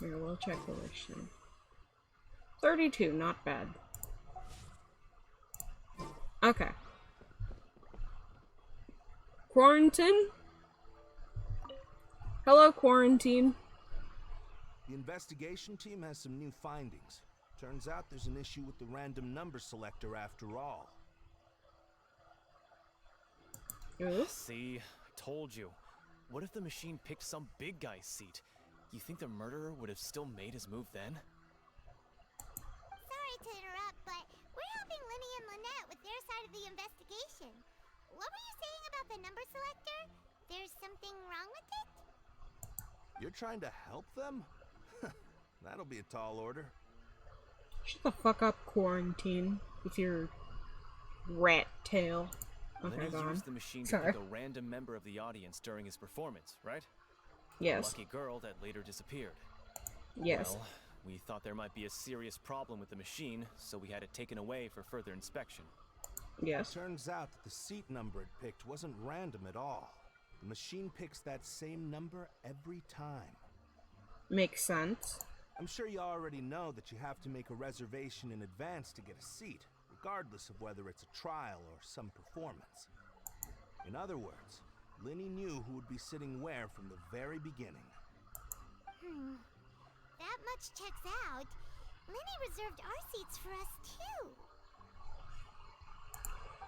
Here, we'll check the wish then. 32, not bad. Okay. Quarantine? Hello, Quarantine. The investigation team has some new findings. Turns out there's an issue with the random number selector after all. See, I told you. What if the machine picked some big guy's seat? You think the murderer would have still made his move then? Sorry to interrupt, but we're helping Linny and Lynette with their side of the investigation. What were you saying about the number selector? There's something wrong with it? You're trying to help them? That'll be a tall order. Shut the fuck up, Quarantine, with your rat tail. Okay, Linny go on. used the machine to Sorry. pick a random member of the audience during his performance, right? Yes. A lucky girl that later disappeared. Yes. Well, we thought there might be a serious problem with the machine, so we had it taken away for further inspection. Yes. Turns out that the seat number it picked wasn't random at all. The machine picks that same number every time. Makes sense. I'm sure you already know that you have to make a reservation in advance to get a seat, regardless of whether it's a trial or some performance. In other words, Linny knew who would be sitting where from the very beginning. That much checks out. Linny reserved our seats for us too.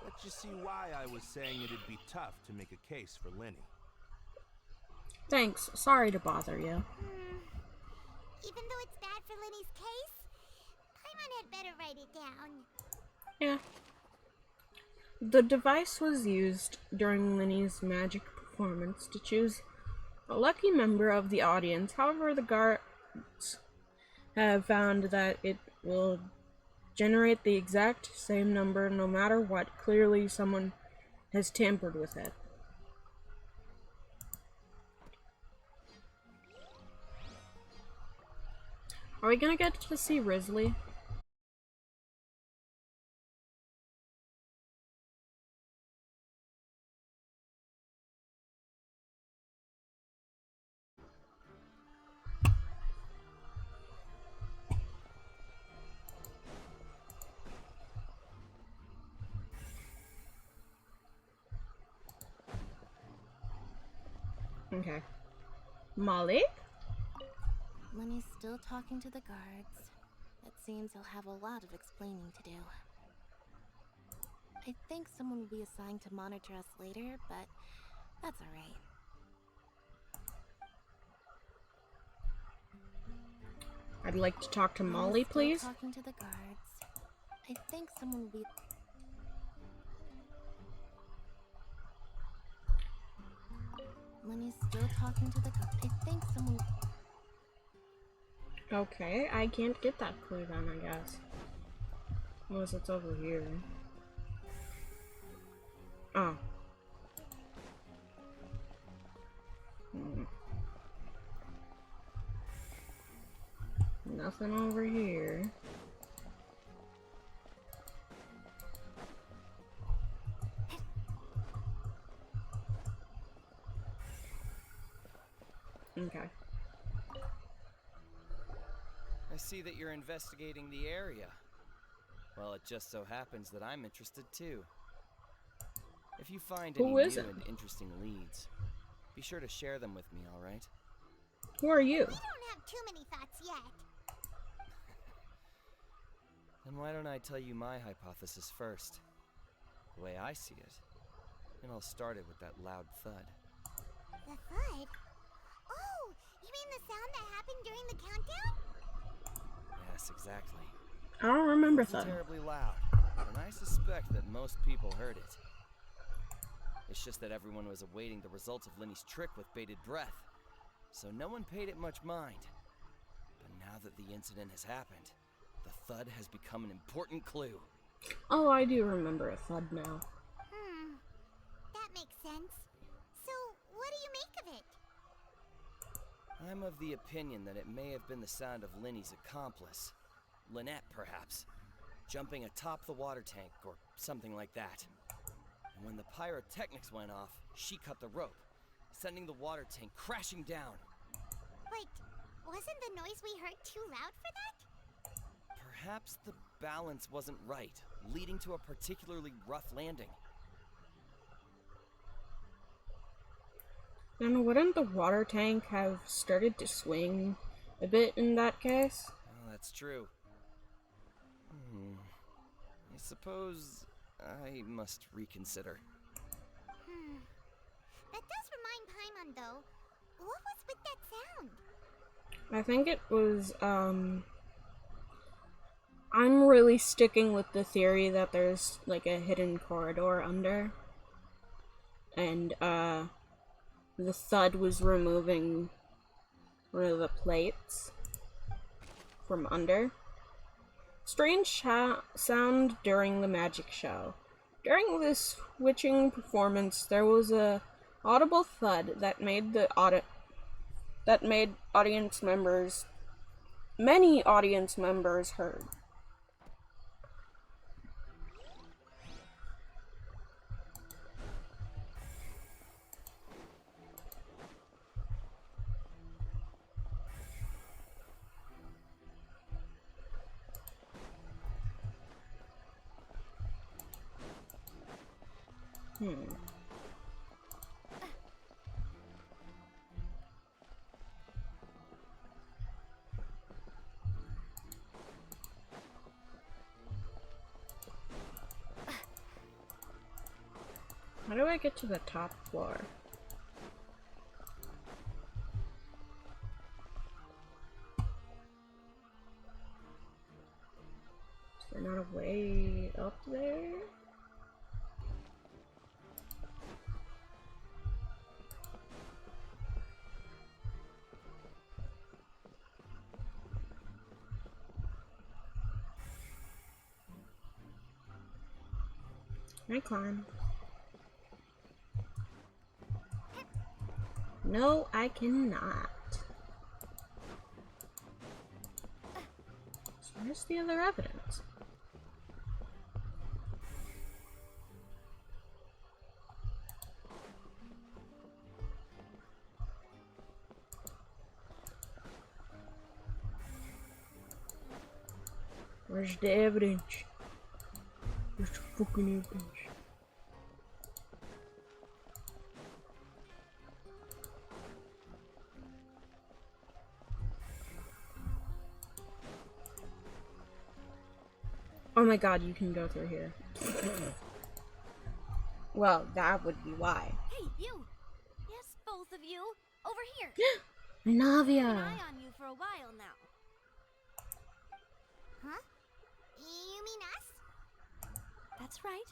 But you see why I was saying it'd be tough to make a case for Linny. Thanks. Sorry to bother you. Even though it's bad for Linny's case, Paimon had better write it down. Yeah. The device was used during Linny's magic performance to choose a lucky member of the audience. However, the guards have found that it will generate the exact same number no matter what. Clearly, someone has tampered with it. Are we gonna get to see Risley? Okay. Molly? Lenny's still talking to the guards. It seems he'll have a lot of explaining to do. I think someone will be assigned to monitor us later, but that's alright. I'd like to talk to Molly, Lenny's still please. talking to the guards. I think someone will be... Lenny's still talking to the guards. I think someone... Okay, I can't get that clue then, I guess. Unless it's over here. Oh. Nothing over here. Okay. I see that you're investigating the area. Well, it just so happens that I'm interested too. If you find any Who new is it? and interesting leads, be sure to share them with me, alright? Who are you? We don't have too many thoughts yet. Then why don't I tell you my hypothesis first? The way I see it. And I'll start it with that loud thud. The thud? Oh, you mean the sound that happened during the countdown? Yes, exactly. I don't remember It wasn't that. terribly loud, and I suspect that most people heard it. It's just that everyone was awaiting the results of Lenny's trick with bated breath, so no one paid it much mind. But now that the incident has happened, the thud has become an important clue. Oh, I do remember a thud now. That makes sense. So, what do you make of it? I'm of the opinion that it may have been the sound of Lenny's accomplice, Lynette perhaps, jumping atop the water tank or something like that. And when the pyrotechnics went off, she cut the rope, sending the water tank crashing down. But wasn't the noise we heard too loud for that? Perhaps the balance wasn't right, leading to a particularly rough landing. Then wouldn't the water tank have started to swing a bit in that case? Well, that's true. I suppose I must reconsider. That does remind Paimon, though. What was with that sound? I think it was, I'm really sticking with the theory that there's, like, a hidden corridor under. And, the thud was removing one of the plates from under. Strange sound during the magic show. During this switching performance, there was a audible thud that made many audience members heard. How do I get to the top floor? Is there not a way up there? Can I climb? No, I cannot. So where's the other evidence? Where's the evidence? Where's the fucking evidence? Oh my god, you can go through here. Well, that would be why. Hey, you! Yes, both of you! Over here! Navia! I've had an eye on you for a while now. Huh? You mean us? That's right.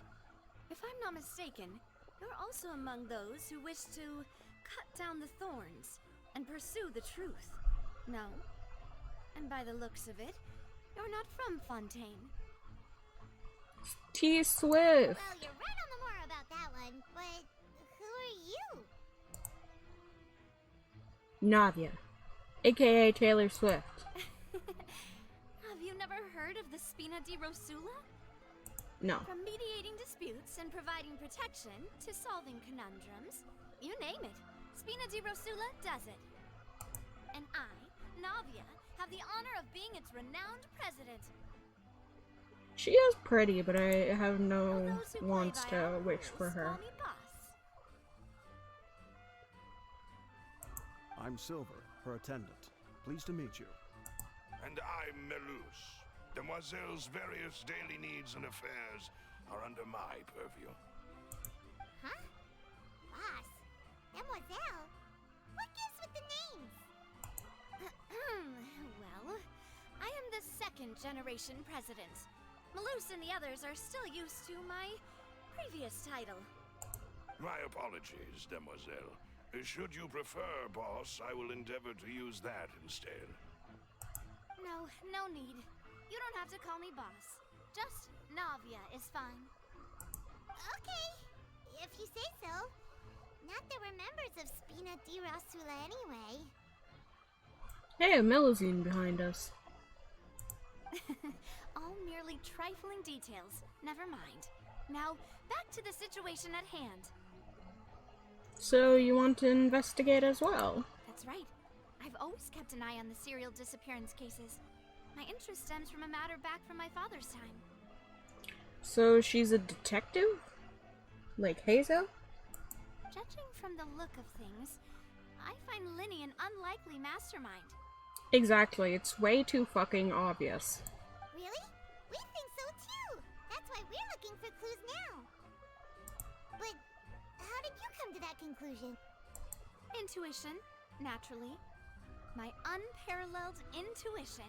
If I'm not mistaken, you're also among those who wish to cut down the thorns and pursue the truth. No? And by the looks of it, you're not from Fontaine. T Swift! Well, you're right on the more about that one, but who are you? Navia, aka Taylor Swift. Have you never heard of the Spina di Rosula? No. From mediating disputes and providing protection to solving conundrums, you name it, Spina di Rosula does it. And I, Navia, have the honor of being its renowned president. She is pretty, but I have no Those who play wants by to our wish rules for her. call me boss. I'm Silver, her attendant. Pleased to meet you. And I'm Melus. Demoiselle's various daily needs and affairs are under my purview. Huh? Boss? Demoiselle? What gives with the names? Well, I am the second generation president. Melus and the others are still used to my previous title. My apologies, Demoiselle. Should you prefer, boss, I will endeavor to use that instead. No need. You don't have to call me boss. Just Navia is fine. Okay, if you say so. Not that we're members of Spina di Rosula anyway. Hey, a Melusine behind us. All merely trifling details. Never mind. Now, back to the situation at hand. So you want to investigate as well? That's right. I've always kept an eye on the serial disappearance cases. My interest stems from a matter back from my father's time. So she's a detective? Like Hazel? Judging from the look of things, I find Linny an unlikely mastermind. Exactly, it's way too fucking obvious. Really? We think so too. That's why we're looking for clues now. But how did you come to that conclusion? Intuition, naturally. My unparalleled intuition.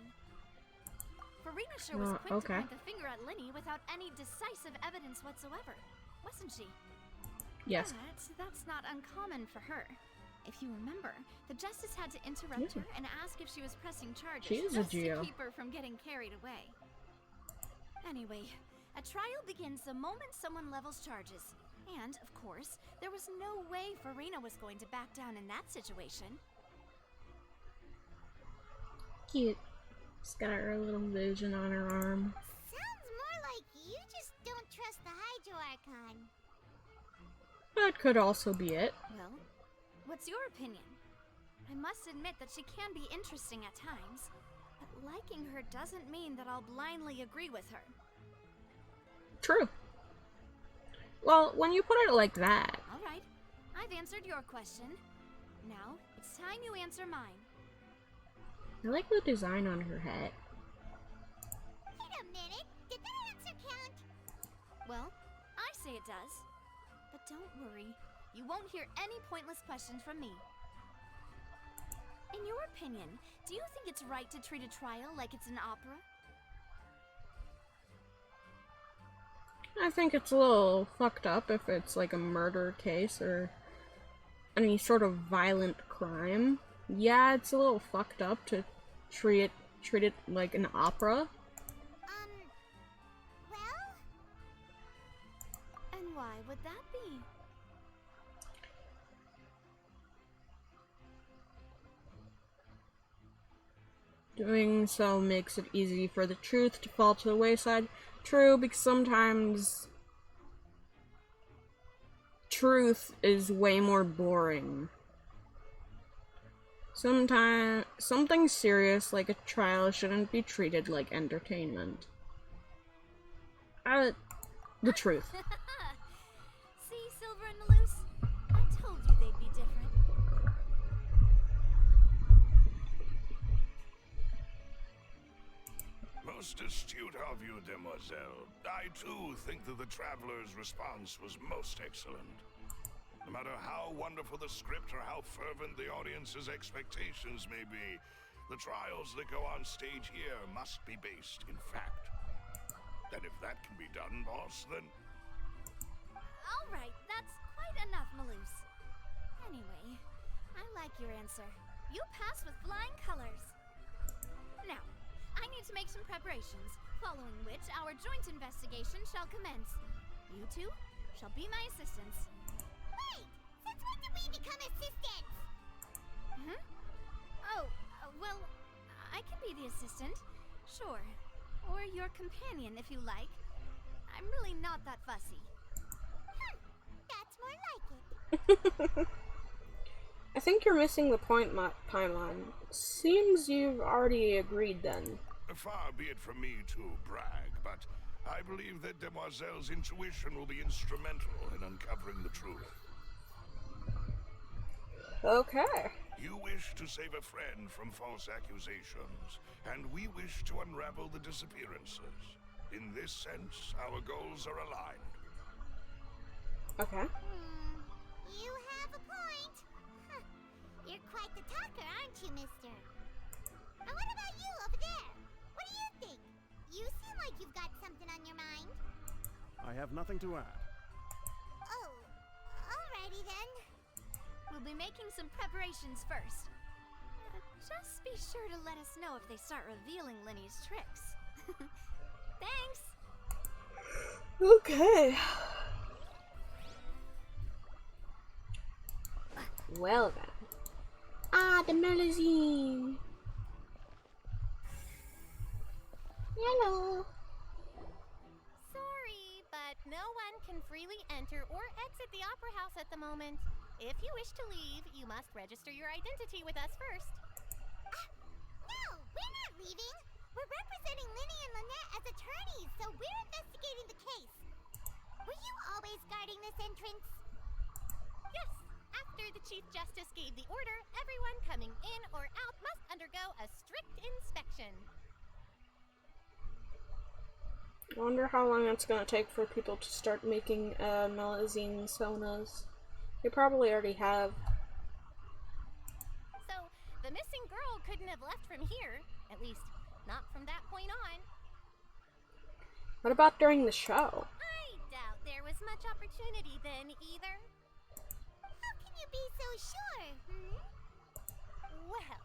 Farina sure was quick to point the finger at Linny without any decisive evidence whatsoever, wasn't she? Yes. But that's not uncommon for her. If you remember, the justice had to interrupt her and ask if she was pressing charges She is just a Geo. to keep her from getting carried away. Anyway, a trial begins the moment someone levels charges. And, of course, there was no way Farina was going to back down in that situation. Cute. She's got her little vision on her arm. Sounds more like you just don't trust the Hydro-Archon. That could also be it. Well, what's your opinion? I must admit that she can be interesting at times, but liking her doesn't mean that I'll blindly agree with her. True. Well, when you put it like that. Alright, I've answered your question. Now, it's time you answer mine. I like the design on her head. Wait a minute, did that answer count? Well, I say it does. But don't worry, you won't hear any pointless questions from me. In your opinion, do you think it's right to treat a trial like it's an opera? I think it's a little fucked up if it's like a murder case or any sort of violent crime. Yeah, it's a little fucked up to treat it like an opera. Well? And why would that be? Doing so makes it easy for the truth to fall to the wayside. True, because sometimes truth is way more boring. Sometimes something serious like a trial shouldn't be treated like entertainment. The truth. See, Silver and Melus? I told you they'd be different. Most Most astute of you, demoiselle. I too think that the traveler's response was most excellent. No matter how wonderful the script or how fervent the audience's expectations may be, the trials that go on stage here must be based in fact. And if that can be done, boss, then... Alright, that's quite enough, Maloose. Anyway, I like your answer. You pass with flying colors. Now, I need to make some preparations, following which our joint investigation shall commence. You two shall be my assistants. Wait! Since when did we become assistants? Oh, well, I can be the assistant. Sure. Or your companion, if you like. I'm really not that fussy. That's more like it. I think you're missing the point, Paimon. Seems you've already agreed then. Far be it from me to brag, but I believe that Demoiselle's intuition will be instrumental in uncovering the truth. Okay. You wish to save a friend from false accusations, and we wish to unravel the disappearances. In this sense, our goals are aligned. Okay. You have a point. Huh. You're quite the talker, aren't you, mister? And what about you over there? What do you think? You seem like you've got something on your mind. I have nothing to add. Oh, alrighty then. We'll be making some preparations first. Just be sure to let us know if they start revealing Linny's tricks. Thanks! Okay. Well then. Ah, the melusine. Hello. Sorry, but no one can freely enter or exit the Opera House at the moment. If you wish to leave, you must register your identity with us first. No, we're not leaving. We're representing Linny and Lynette as attorneys, so we're investigating the case. Were you always guarding this entrance? Yes. After the Chief Justice gave the order, everyone coming in or out must undergo a strict inspection. I wonder how long it's gonna take for people to start making melusine sonas. They probably already have. So, the missing girl couldn't have left from here. At least, not from that point on. What about during the show? I doubt there was much opportunity then, either. How can you be so sure, Well,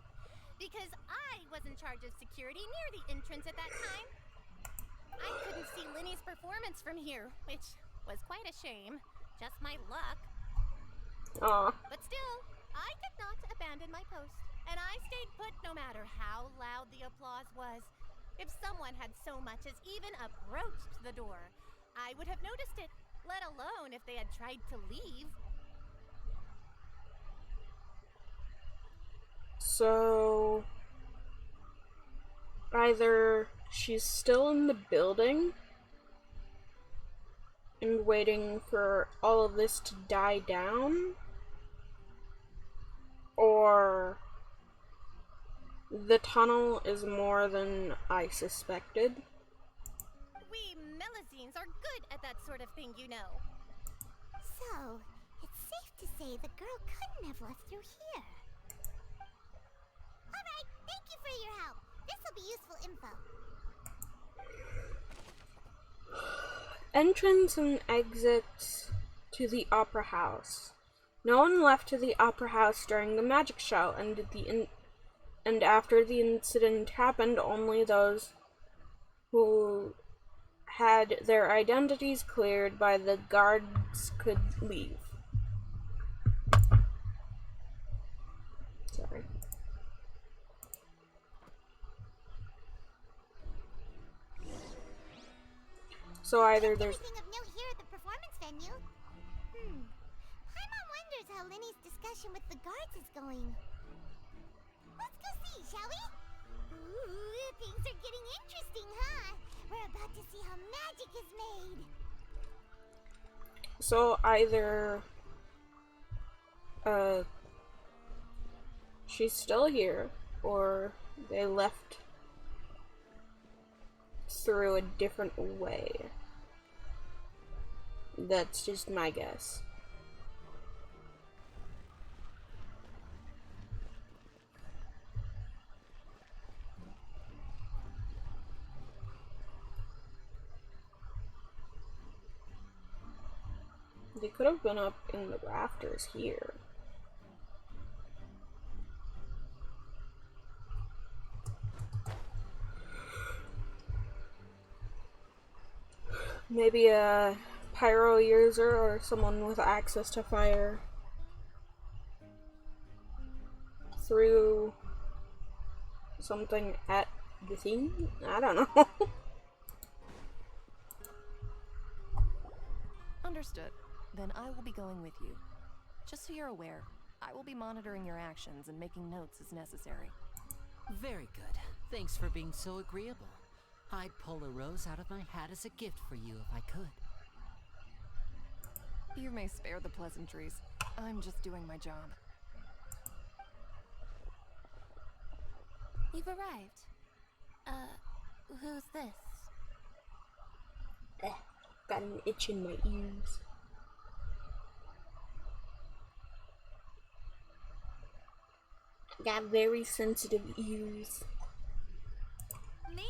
because I was in charge of security near the entrance at that time. I couldn't see Linny's performance from here, which was quite a shame. Just my luck. Aw. But still, I did not abandon my post, and I stayed put no matter how loud the applause was. If someone had so much as even approached the door, I would have noticed it, let alone if they had tried to leave. So either she's still in the building and waiting for all of this to die down, or the tunnel is more than I suspected. We melusines are good at that sort of thing, you know. So, it's safe to say the girl couldn't have left through here. Alright, thank you for your help. This'll be useful info. Entrance and exits to the Opera House. No one left to the Opera House during the magic show, and after the incident happened, only those who had their identities cleared by the guards could leave. Sorry. So either there's Everything of note here at the performance venue. Paimon wonders how Linny's discussion with the guards is going. Let's go see, shall we? Ooh, things are getting interesting, huh? We're about to see how magic is made. So either she's still here, or they left through a different way. That's just my guess. They could have been up in the rafters here. Maybe a pyro user or someone with access to fire threw something at the thing? I don't know. Understood. Then I will be going with you. Just so you're aware, I will be monitoring your actions and making notes as necessary. Very good. Thanks for being so agreeable. I'd pull a rose out of my hat as a gift for you if I could. You may spare the pleasantries. I'm just doing my job. You've arrived. Who's this? Got an itch in my ears. Got very sensitive ears. Me?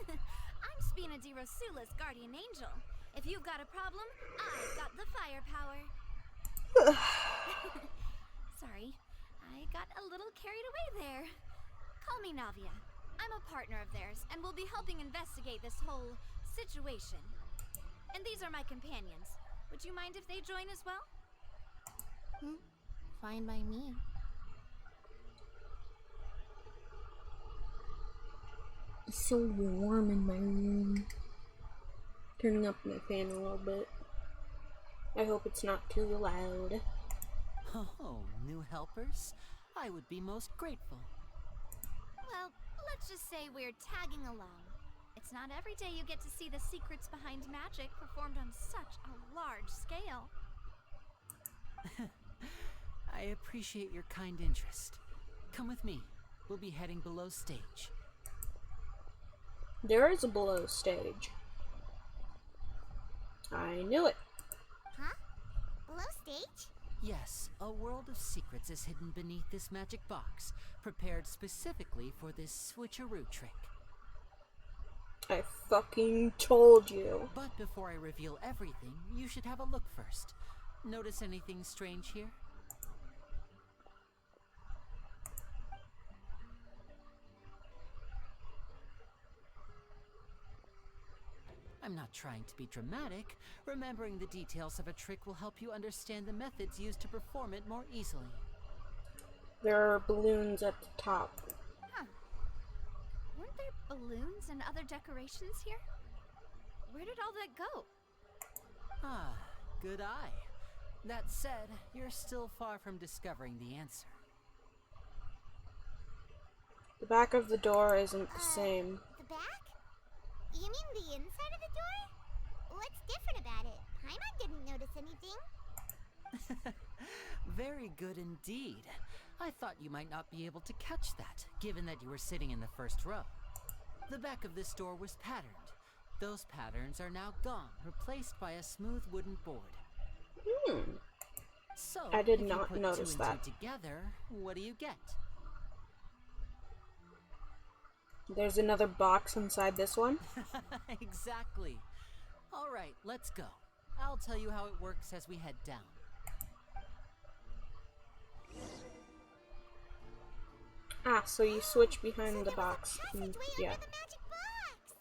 I'm Spina di Rosula's guardian angel. If you've got a problem, I've got the firepower. Sorry, I got a little carried away there. Call me Navia. I'm a partner of theirs, and will be helping investigate this whole situation. And these are my companions. Would you mind if they join as well? Fine by me. It's so warm in my room. Turning up my fan a little bit. I hope it's not too loud. Oh, new helpers? I would be most grateful. Well, let's just say we're tagging along. It's not every day you get to see the secrets behind magic performed on such a large scale. I appreciate your kind interest. Come with me. We'll be heading below stage. There is a below stage. I knew it. Huh? Below stage? Yes, a world of secrets is hidden beneath this magic box, prepared specifically for this switcheroo trick. I fucking told you. But before I reveal everything, you should have a look first. Notice anything strange here? I'm not trying to be dramatic. Remembering the details of a trick will help you understand the methods used to perform it more easily. There are balloons at the top. Huh. Weren't there balloons and other decorations here? Where did all that go? Ah, good eye. That said, you're still far from discovering the answer. The back of the door isn't the same. The back? You mean the inside of the door? What's different about it? Paimon didn't notice anything. Very good indeed. I thought you might not be able to catch that, given that you were sitting in the first row. The back of this door was patterned. Those patterns are now gone, replaced by a smooth wooden board. So, I did if not you put notice two and that. two together, what do you get? There's another box inside this one. Exactly. All right, let's go. I'll tell you how it works as we head down. Ah, so you switch behind the box. Yeah. Under the magic box.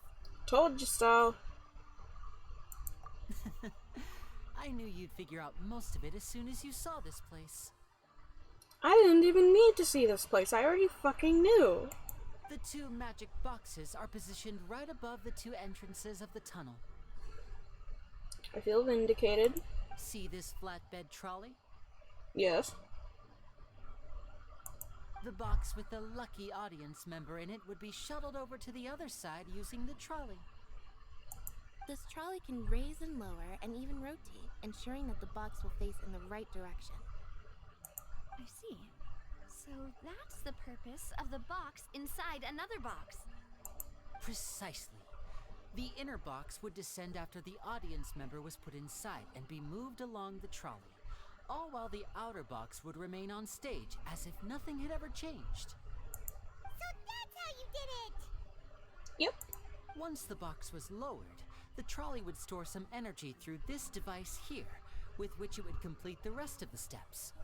Told you so. I knew you'd figure out most of it as soon as you saw this place. I didn't even need to see this place. I already fucking knew. The two magic boxes are positioned right above the two entrances of the tunnel. I feel vindicated. See this flatbed trolley? Yes. The box with the lucky audience member in it would be shuttled over to the other side using the trolley. This trolley can raise and lower and even rotate, ensuring that the box will face in the right direction. I see. So that's the purpose of the box inside another box. Precisely. The inner box would descend after the audience member was put inside and be moved along the trolley, all while the outer box would remain on stage as if nothing had ever changed. So that's how you did it! Yep. Once the box was lowered, the trolley would store some energy through this device here, with which it would complete the rest of the steps.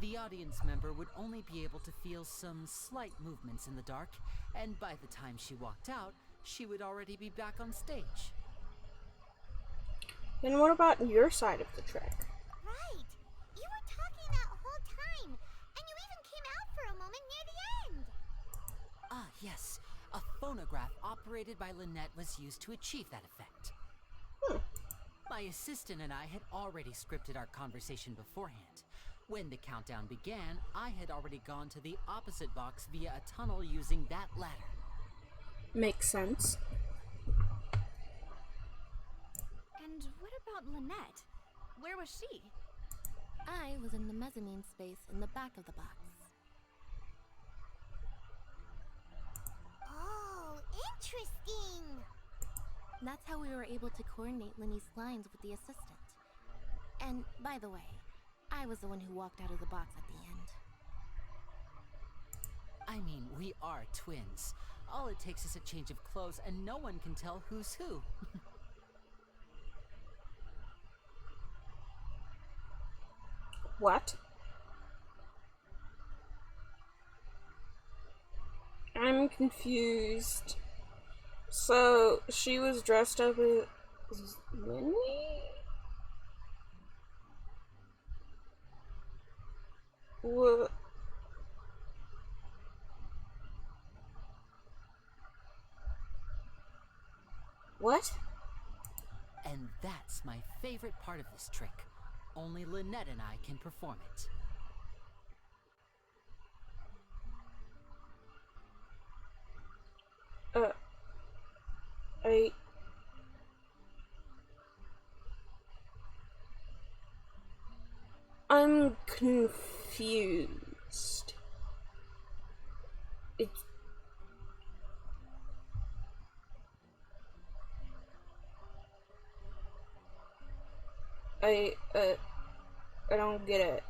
The audience member would only be able to feel some slight movements in the dark, and by the time she walked out, she would already be back on stage. And what about your side of the trick? Right! You were talking that whole time, and you even came out for a moment near the end! Ah, yes. A phonograph operated by Lynette was used to achieve that effect. My assistant and I had already scripted our conversation beforehand. When the countdown began, I had already gone to the opposite box via a tunnel using that ladder. Makes sense. And what about Lynette? Where was she? I was in the mezzanine space in the back of the box. Oh, interesting! That's how we were able to coordinate Linny's lines with the assistant. And, by the way, I was the one who walked out of the box at the end. I mean, we are twins. All it takes is a change of clothes and no one can tell who's who. What? I'm confused. So, she was dressed up as Linny? What? What? And that's my favorite part of this trick. Only Lynette and I can perform it. I'm confused. It's... I don't get it.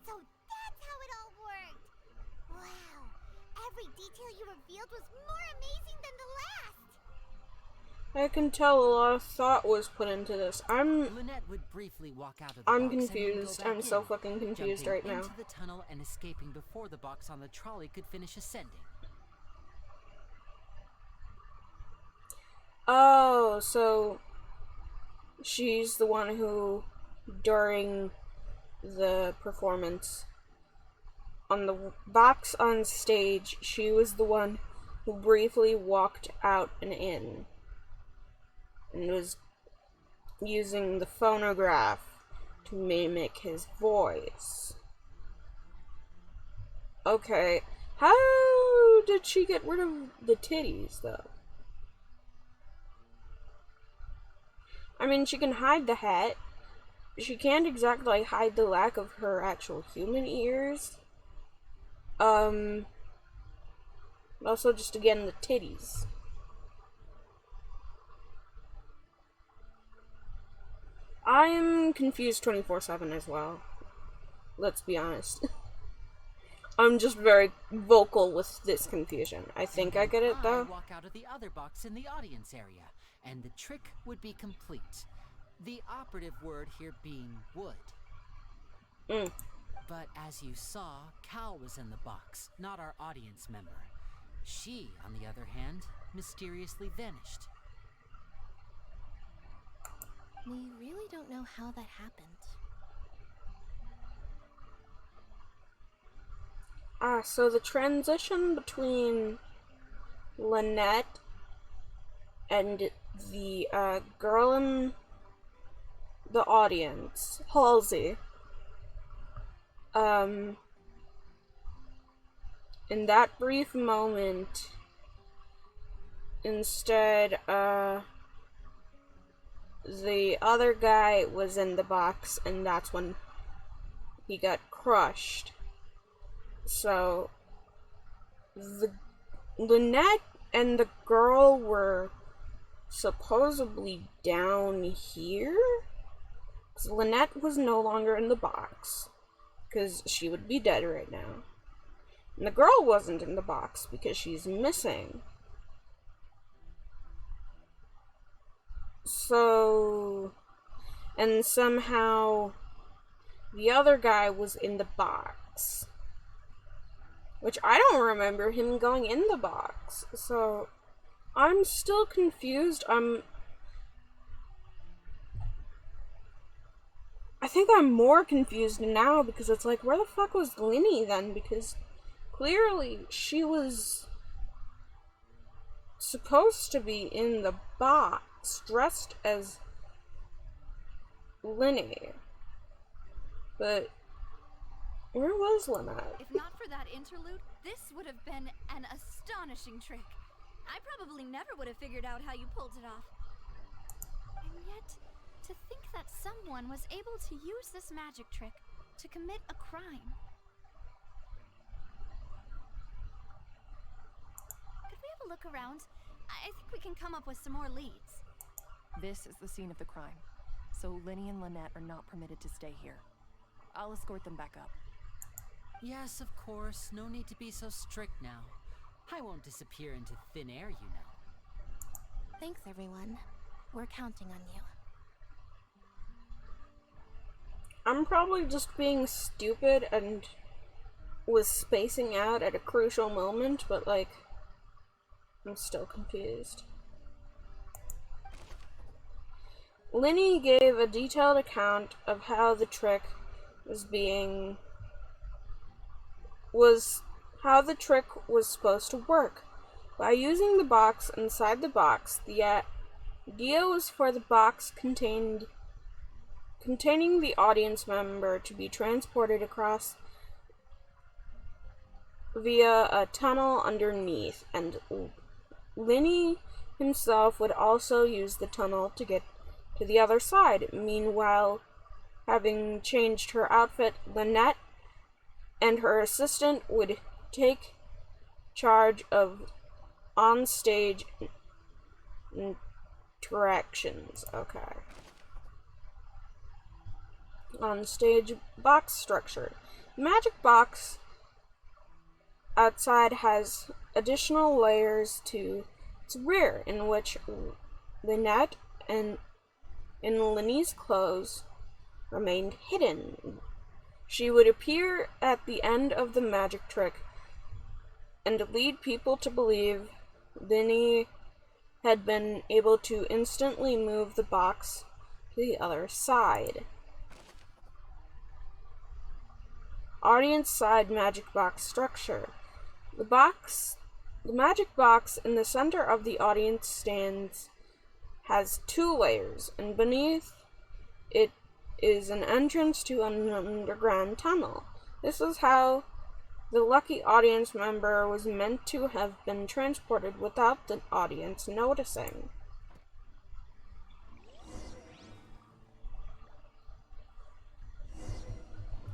So that's how it all worked! Wow, every detail you revealed was more amazing than the last! I can tell a lot of thought was put into this. Lynette would briefly walk out of the I'm box confused. and then go back I'm so in, fucking confused jumping right now. into the tunnel and escaping before the box on the trolley could finish ascending. Oh, so she's the one who, during the performance on the box on stage, she was the one who briefly walked out and in and was using the phonograph to mimic his voice. Okay, how did she get rid of the titties, though? I mean, she can hide the hat. She can't exactly hide the lack of her actual human ears. Also, just again, the titties. I am confused 24/7 as well. Let's be honest. I'm just very vocal with this confusion. I think I get it, though. I walk out of the other box in the audience area, and the trick would be complete. The operative word here being would. But as you saw, Cal was in the box, not our audience member. She, on the other hand, mysteriously vanished. We really don't know how that happened. So the transition between Lynette and the girl in the audience, Halsey, in that brief moment, instead, the other guy was in the box, and that's when he got crushed. So, Lynette and the girl were supposedly down here? Because Lynette was no longer in the box, because she would be dead right now. And the girl wasn't in the box because she's missing. So, and somehow the other guy was in the box, which I don't remember him going in the box. So I'm still confused. I think I'm more confused now because it's like, where the fuck was Linny then? Because clearly she was supposed to be in the box dressed as Linny. But where was Lynette? If not for that interlude, this would have been an astonishing trick. I probably never would have figured out how you pulled it off. And yet, to think that someone was able to use this magic trick to commit a crime. Could we have a look around? I think we can come up with some more leads. This is the scene of the crime, so Linny and Lynette are not permitted to stay here. I'll escort them back up. Yes, of course. No need to be so strict now. I won't disappear into thin air, you know. Thanks, everyone. We're counting on you. I'm probably just being stupid and was spacing out at a crucial moment, but like, I'm still confused. Linny gave a detailed account of how the trick how the trick was supposed to work. By using the box inside the box, the idea was for the box containing the audience member to be transported across via a tunnel underneath, and Linny himself would also use the tunnel to get to the other side. Meanwhile, having changed her outfit, Lynette and her assistant would take charge of on-stage interactions. Okay. On-stage box structure. The magic box outside has additional layers to its rear, in which Lynette and in Linny's clothes remained hidden. She would appear at the end of the magic trick and lead people to believe Linny had been able to instantly move the box to the other side. Audience side magic box structure. The magic box in the center of the audience stands has 2 layers, and beneath it is an entrance to an underground tunnel. This is how the lucky audience member was meant to have been transported without the audience noticing.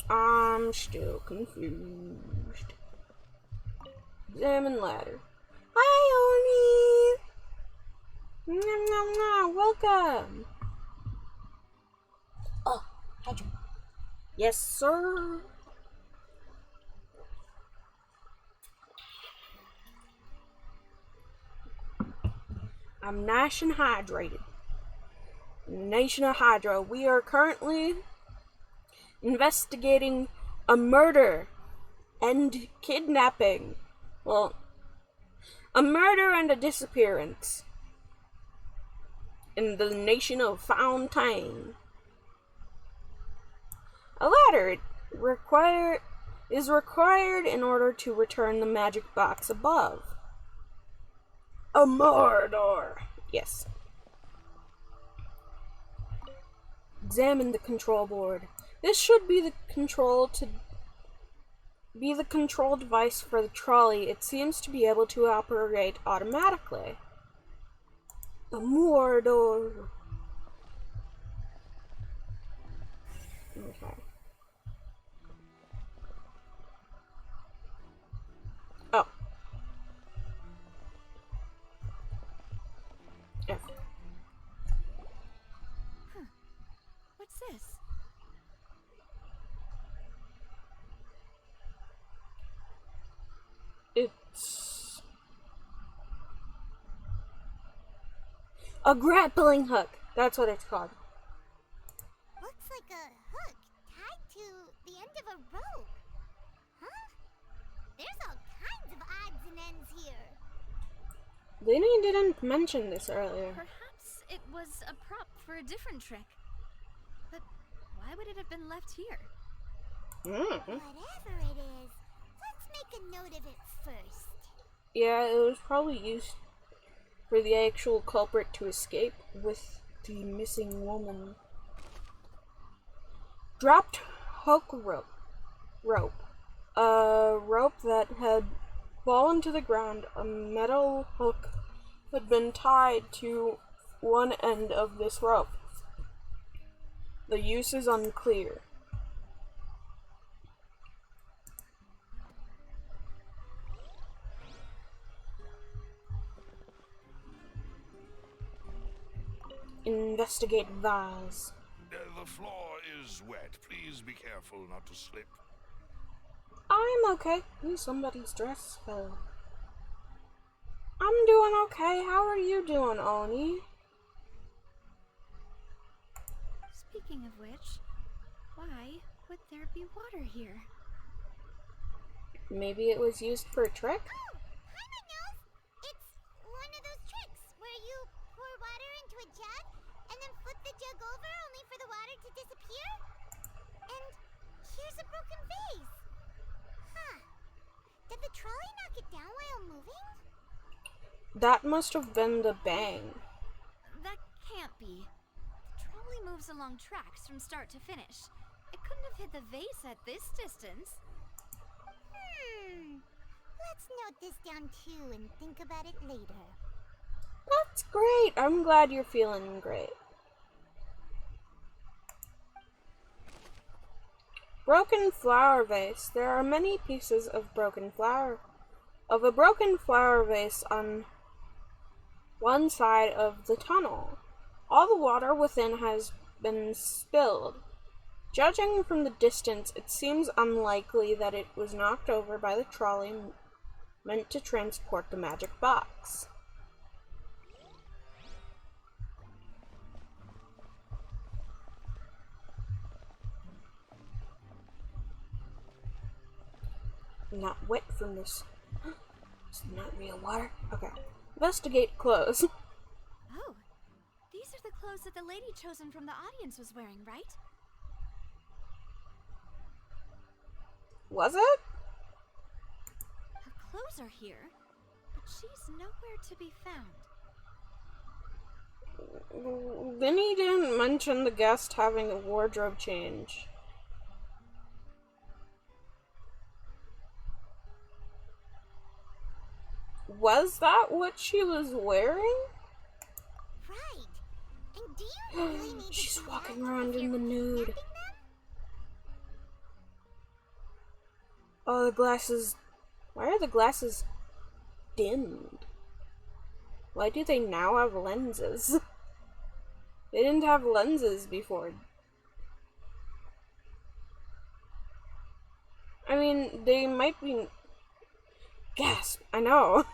I'm still confused. Examine ladder. Hi, Oni! Nom nom nom, welcome! Oh, Hydra. Yes, sir. I'm nice and hydrated. Nation of Hydra, we are currently investigating a murder and kidnapping. Well, a murder and a disappearance in the nation of Fontain. A ladder is required in order to return the magic box above. A Mordor. Yes. Examine the control board. This should be the control device for the trolley. It seems to be able to operate automatically. A Mordor. Okay. Oh. A grappling hook. That's what it's called. Looks like a hook tied to the end of a rope. Huh? There's all kinds of odds and ends here. Lenny didn't mention this earlier. Perhaps it was a prop for a different trick. But why would it have been left here? Whatever it is, let's make a note of it first. Yeah, it was probably used for the actual culprit to escape with the missing woman. Dropped hook rope. A rope that had fallen to the ground. A metal hook had been tied to one end of this rope. The use is unclear. Investigate vase. The floor is wet. Please be careful not to slip. I'm okay. Ooh, somebody's dress fell. I'm doing okay. How are you doing, Oni? Speaking of which, why would there be water here? Maybe it was used for a trick? Oh, Paimon knows! It's one of those tricks where you pour water into a jug and then flip the jug over only for the water to disappear. And here's a broken vase. Huh. Did the trolley knock it down while moving? That must have been the bang. That can't be. The trolley moves along tracks from start to finish. It couldn't have hit the vase at this distance. Let's note this down too and think about it later. That's great. I'm glad you're feeling great. Broken flower vase. There are many pieces of a broken flower vase on one side of the tunnel. All the water within has been spilled. Judging from the distance, it seems unlikely that it was knocked over by the trolley meant to transport the magic box. I'm not wet from this. It's not real water. Okay. Investigate clothes. Oh, these are the clothes that the lady chosen from the audience was wearing, right? Was it? Her clothes are here, but she's nowhere to be found. Vinny didn't mention the guest having a wardrobe change. Was that what she was wearing? Right. And do you really need She's to walking around in the nude. Oh, the glasses. Why are the glasses dimmed? Why do they now have lenses? They didn't have lenses before. I mean, they might be... Gasp, I know.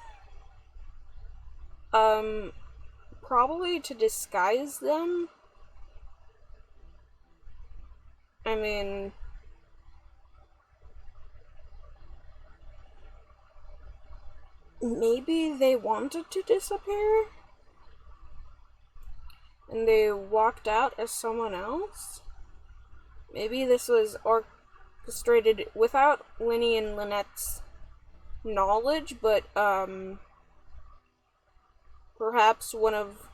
Probably to disguise them. I mean... Maybe they wanted to disappear? And they walked out as someone else? Maybe this was orchestrated without Linny and Lynette's knowledge, but, perhaps one of...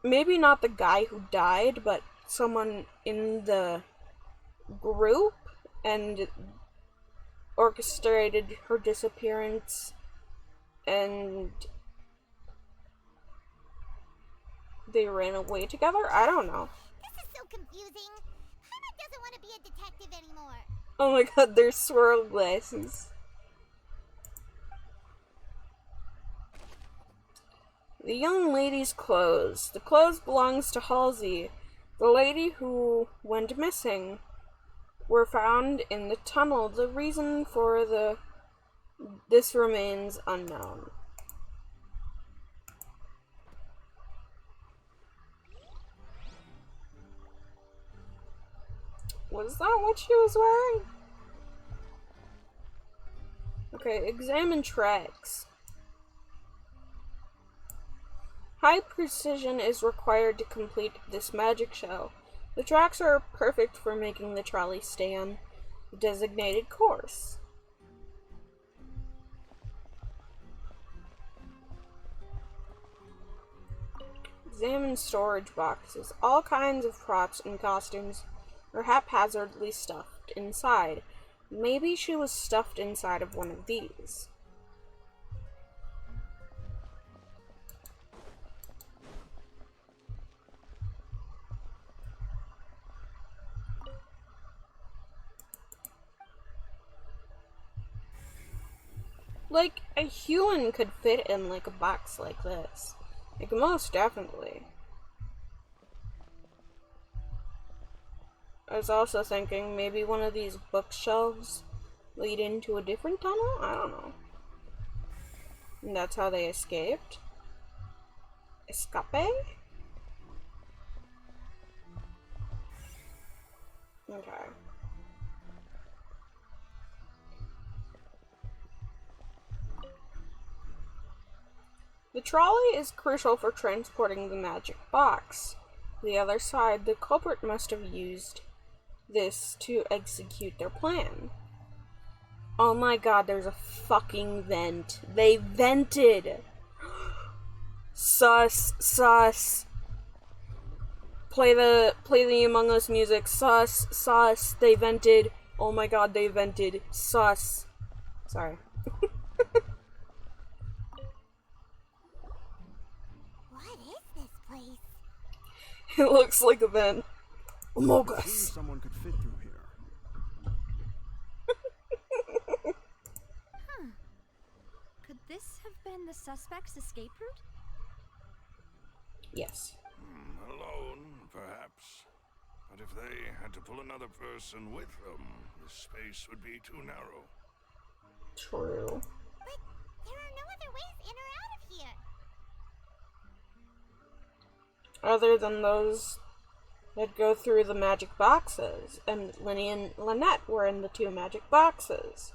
Maybe not the guy who died, but someone in the group, and orchestrated her disappearance, and they ran away together? I don't know. This is so confusing. Paimon doesn't want to be a detective anymore. Oh my god, they're swirl glasses. The young lady's clothes. The clothes belongs to Halsey, the lady who went missing. Were found in the tunnel. The reason for the This remains unknown. Was that what she was wearing? Okay, examine tracks. High precision is required to complete this magic show. The tracks are perfect for making the trolley stay on the designated course. Examine storage boxes. All kinds of props and costumes are haphazardly stuffed inside. Maybe she was stuffed inside of one of these. Like, a human could fit in, like, a box like this. Like, most definitely. I was also thinking maybe one of these bookshelves lead into a different tunnel? I don't know. And that's how they escaped? Escape? Okay. The trolley is crucial for transporting the magic box. The other side, the culprit must have used this to execute their plan. Oh my god, there's a fucking vent. They vented! Sus, sus. Play the Among Us music. Sus, sus. They vented. Oh my god, they vented. Sus. Sorry. What is this place? It looks like a vent. Among Us. Someone could fit through here. Huh. Could this have been the suspect's escape route? Yes. Alone, perhaps. But if they had to pull another person with them, the space would be too narrow. True. But there are no other ways in or out of here. Other than those that go through the magic boxes. And Lenny and Lynette were in the 2 magic boxes.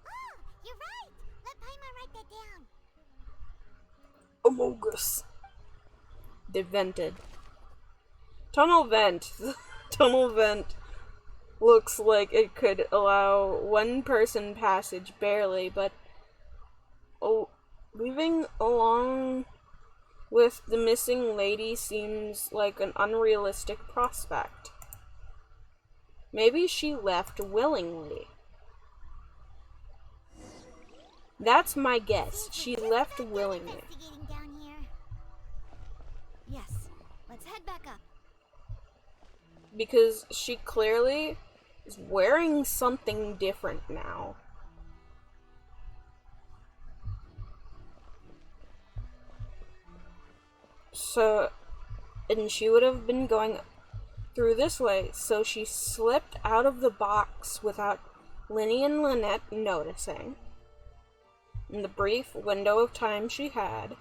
Oh, you're right. Let Paimon write that down. Among Us. They vented. Tunnel vent. Tunnel vent looks like it could allow 1 person passage barely, but leaving along with the missing lady seems like an unrealistic prospect. Maybe she left willingly. That's my guess. She left willingly. Investigating down here. Yes. Let's head back up. Because she clearly is wearing something different now. So, and she would have been going through this way, so she slipped out of the box without Lenny and Lynette noticing. In the brief window of time she had,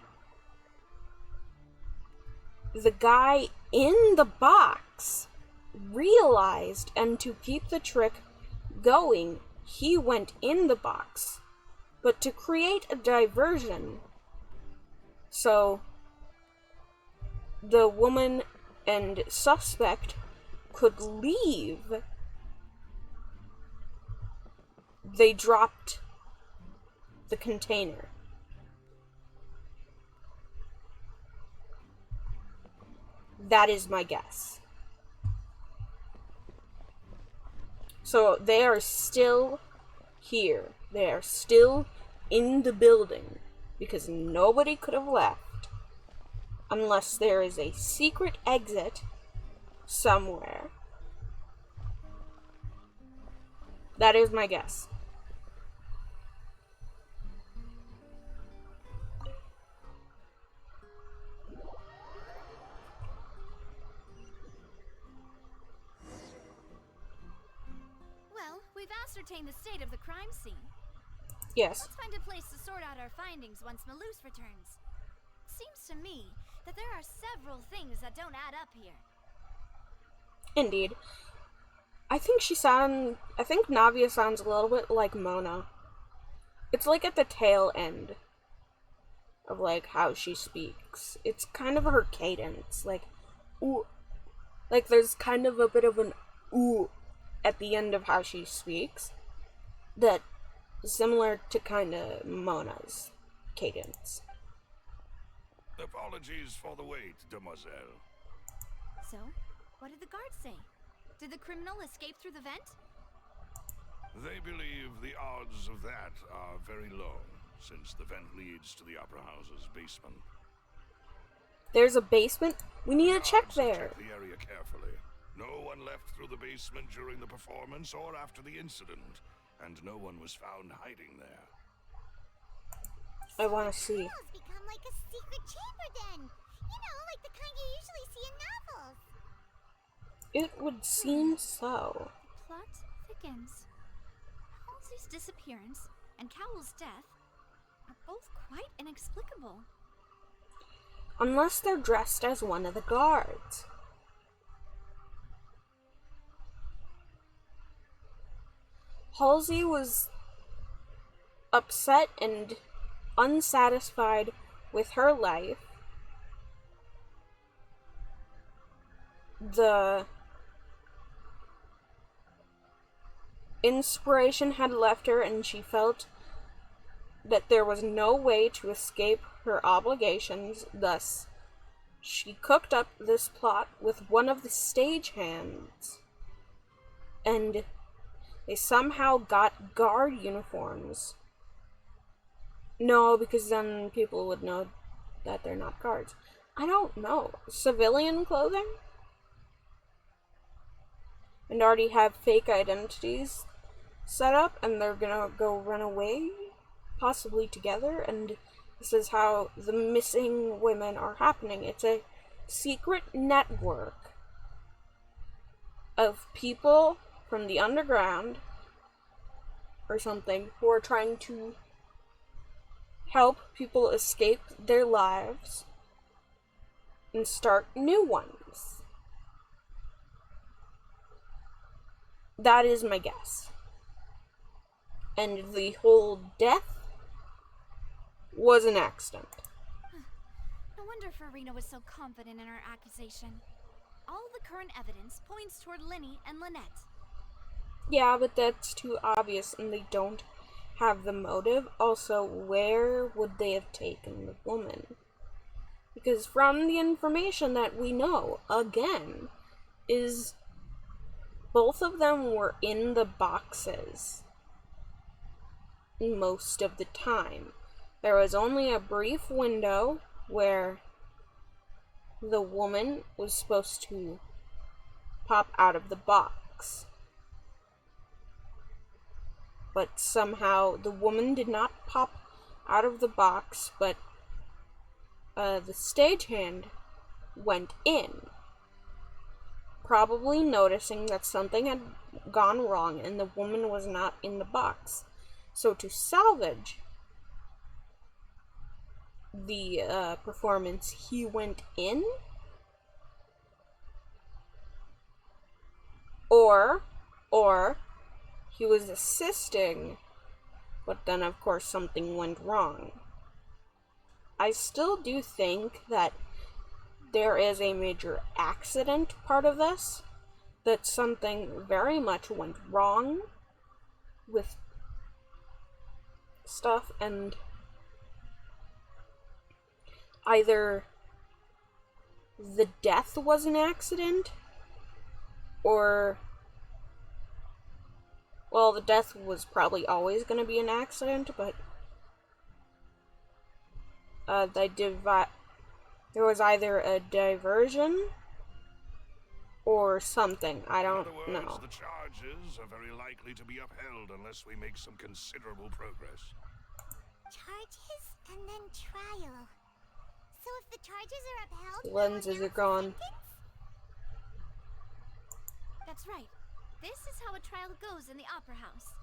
the guy in the box realized, and to keep the trick going, he went in the box. But to create a diversion, so the woman and suspect could leave, they dropped the container. That is my guess. So they are still here. They are still in the building because nobody could have left unless there is a secret exit somewhere. That is my guess. Well, we've ascertain the state of the crime scene. Yes. Let's find a place to sort out our findings once Malus returns. Seems to me that there are several things that don't add up here. Indeed. I think Navia sounds a little bit like Mona. It's like at the tail end of like how she speaks. It's kind of her cadence, like ooh, like there's kind of a bit of an ooh at the end of how she speaks that is similar to kind of Mona's cadence. Apologies for the wait, demoiselle. So, what did the guards say? Did the criminal escape through the vent? They believe the odds of that are very low, since the vent leads to the Opera House's basement. There's a basement? We need to check there. Check the area carefully. No one left through the basement during the performance or after the incident, and no one was found hiding there. I want to see. Tunnels become like a secret chamber then. You know, like the kind you usually see in novels. It would seem so. The plot thickens. Halsey's disappearance and Cowell's death are both quite inexplicable. Unless they're dressed as one of the guards. Halsey was upset and unsatisfied with her life. The inspiration had left her, and she felt that there was no way to escape her obligations. Thus, she cooked up this plot with one of the stagehands, and they somehow got guard uniforms. No, because then people would know that they're not guards. I don't know. Civilian clothing? And already have fake identities set up, and they're gonna go run away, possibly together, and this is how the missing women are happening. It's a secret network of people from the underground or something who are trying to help people escape their lives and start new ones. That is my guess. And the whole death was an accident. No wonder Farina was so confident in her accusation. All the current evidence points toward Linny and Lynette. Yeah, but that's too obvious, and they don't have the motive. Also, where would they have taken the woman? Because from the information that we know, again, is both of them were in the boxes most of the time. There was only a brief window where the woman was supposed to pop out of the box. But somehow the woman did not pop out of the box, but the stagehand went in, probably noticing that something had gone wrong and the woman was not in the box. So to salvage the performance, he went in, or he was assisting, but then of course something went wrong. I still do think that there is a major accident part of this, that something very much went wrong with stuff, and either the death was an accident, or, well, the death was probably always going to be an accident, but there was either a diversion or something. I don't know. In other words, the charges are very likely to be upheld unless we make some considerable progress. Charges and then trial. So if the charges are upheld, Lenses are gone. That's right. This is how a trial goes in the Opera House.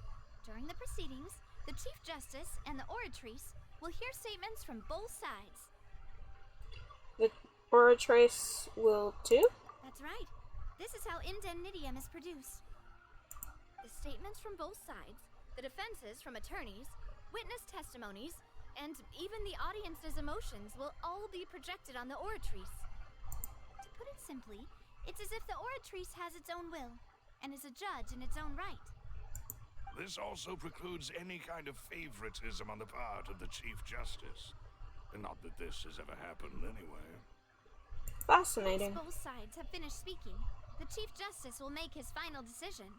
During the proceedings, the Chief Justice and the oratrice will hear statements from both sides. The oratrice will too? That's right. This is how indemnitium is produced. The statements from both sides, the defenses from attorneys, witness testimonies, and even the audience's emotions will all be projected on the oratrice. To put it simply, it's as if the oratrice has its own will, and is a judge in its own right. This also precludes any kind of favoritism on the part of the Chief Justice. And not that this has ever happened anyway. Fascinating. Once both sides have finished speaking, the Chief Justice will make his final decision.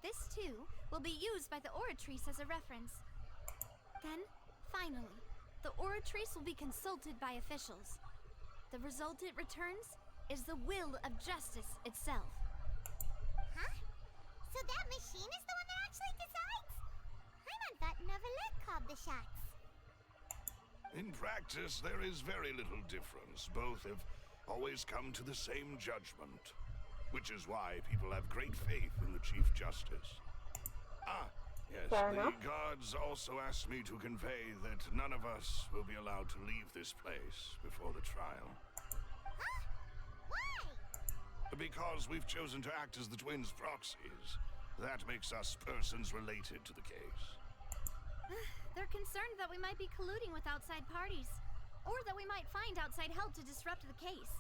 This, too, will be used by the oratrice as a reference. Then, finally, the oratrice will be consulted by officials. The result it returns is the will of justice itself. Huh? So that machine is the one that actually decides? Paimon thought Novelet called the shots. In practice, there is very little difference. Both have always come to the same judgment, which is why people have great faith in the Chief Justice. Ah, yes, Fair the enough. guards also asked me to convey that none of us will be allowed to leave this place before the trial. Huh? Why? Because we've chosen to act as the twins' proxies. That makes us persons related to the case. They're concerned that we might be colluding with outside parties, or that we might find outside help to disrupt the case.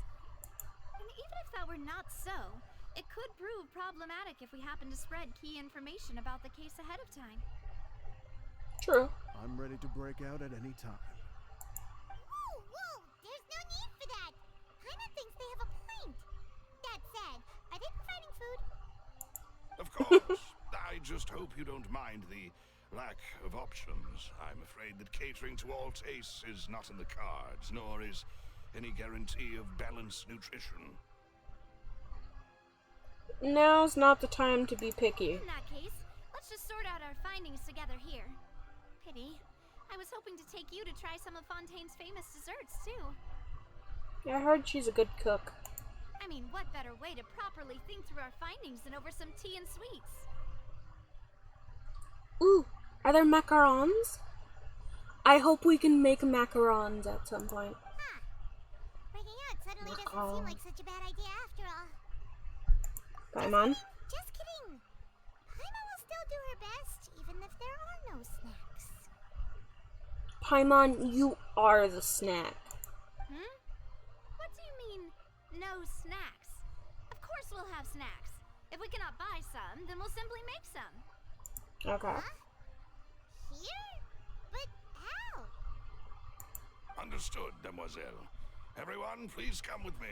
And even if that were not so, it could prove problematic if we happen to spread key information about the case ahead of time. True. I'm ready to break out at any time. Whoa, whoa! There's no need for that! Paimon thinks they have a point. That said, are they providing food? Of course. I just hope you don't mind the lack of options. I'm afraid that catering to all tastes is not in the cards, nor is any guarantee of balanced nutrition. Now's not the time to be picky. In that case, let's just sort out our findings together here. Pity. I was hoping to take you to try some of Fontaine's famous desserts, too. I heard she's a good cook. I mean, what better way to properly think through our findings than over some tea and sweets? Ooh, are there macarons? I hope we can make macarons at some point. Huh. Breaking out suddenly doesn't seem like such a bad idea after all. Paimon? Just kidding. Paimon will still do her best, even if there are no snacks. Paimon, you are the snack. What do you mean, no snacks? Of course we'll have snacks. If we cannot buy some, then we'll simply make some. Okay. Huh? Here? But how? Understood, demoiselle. Everyone, please come with me.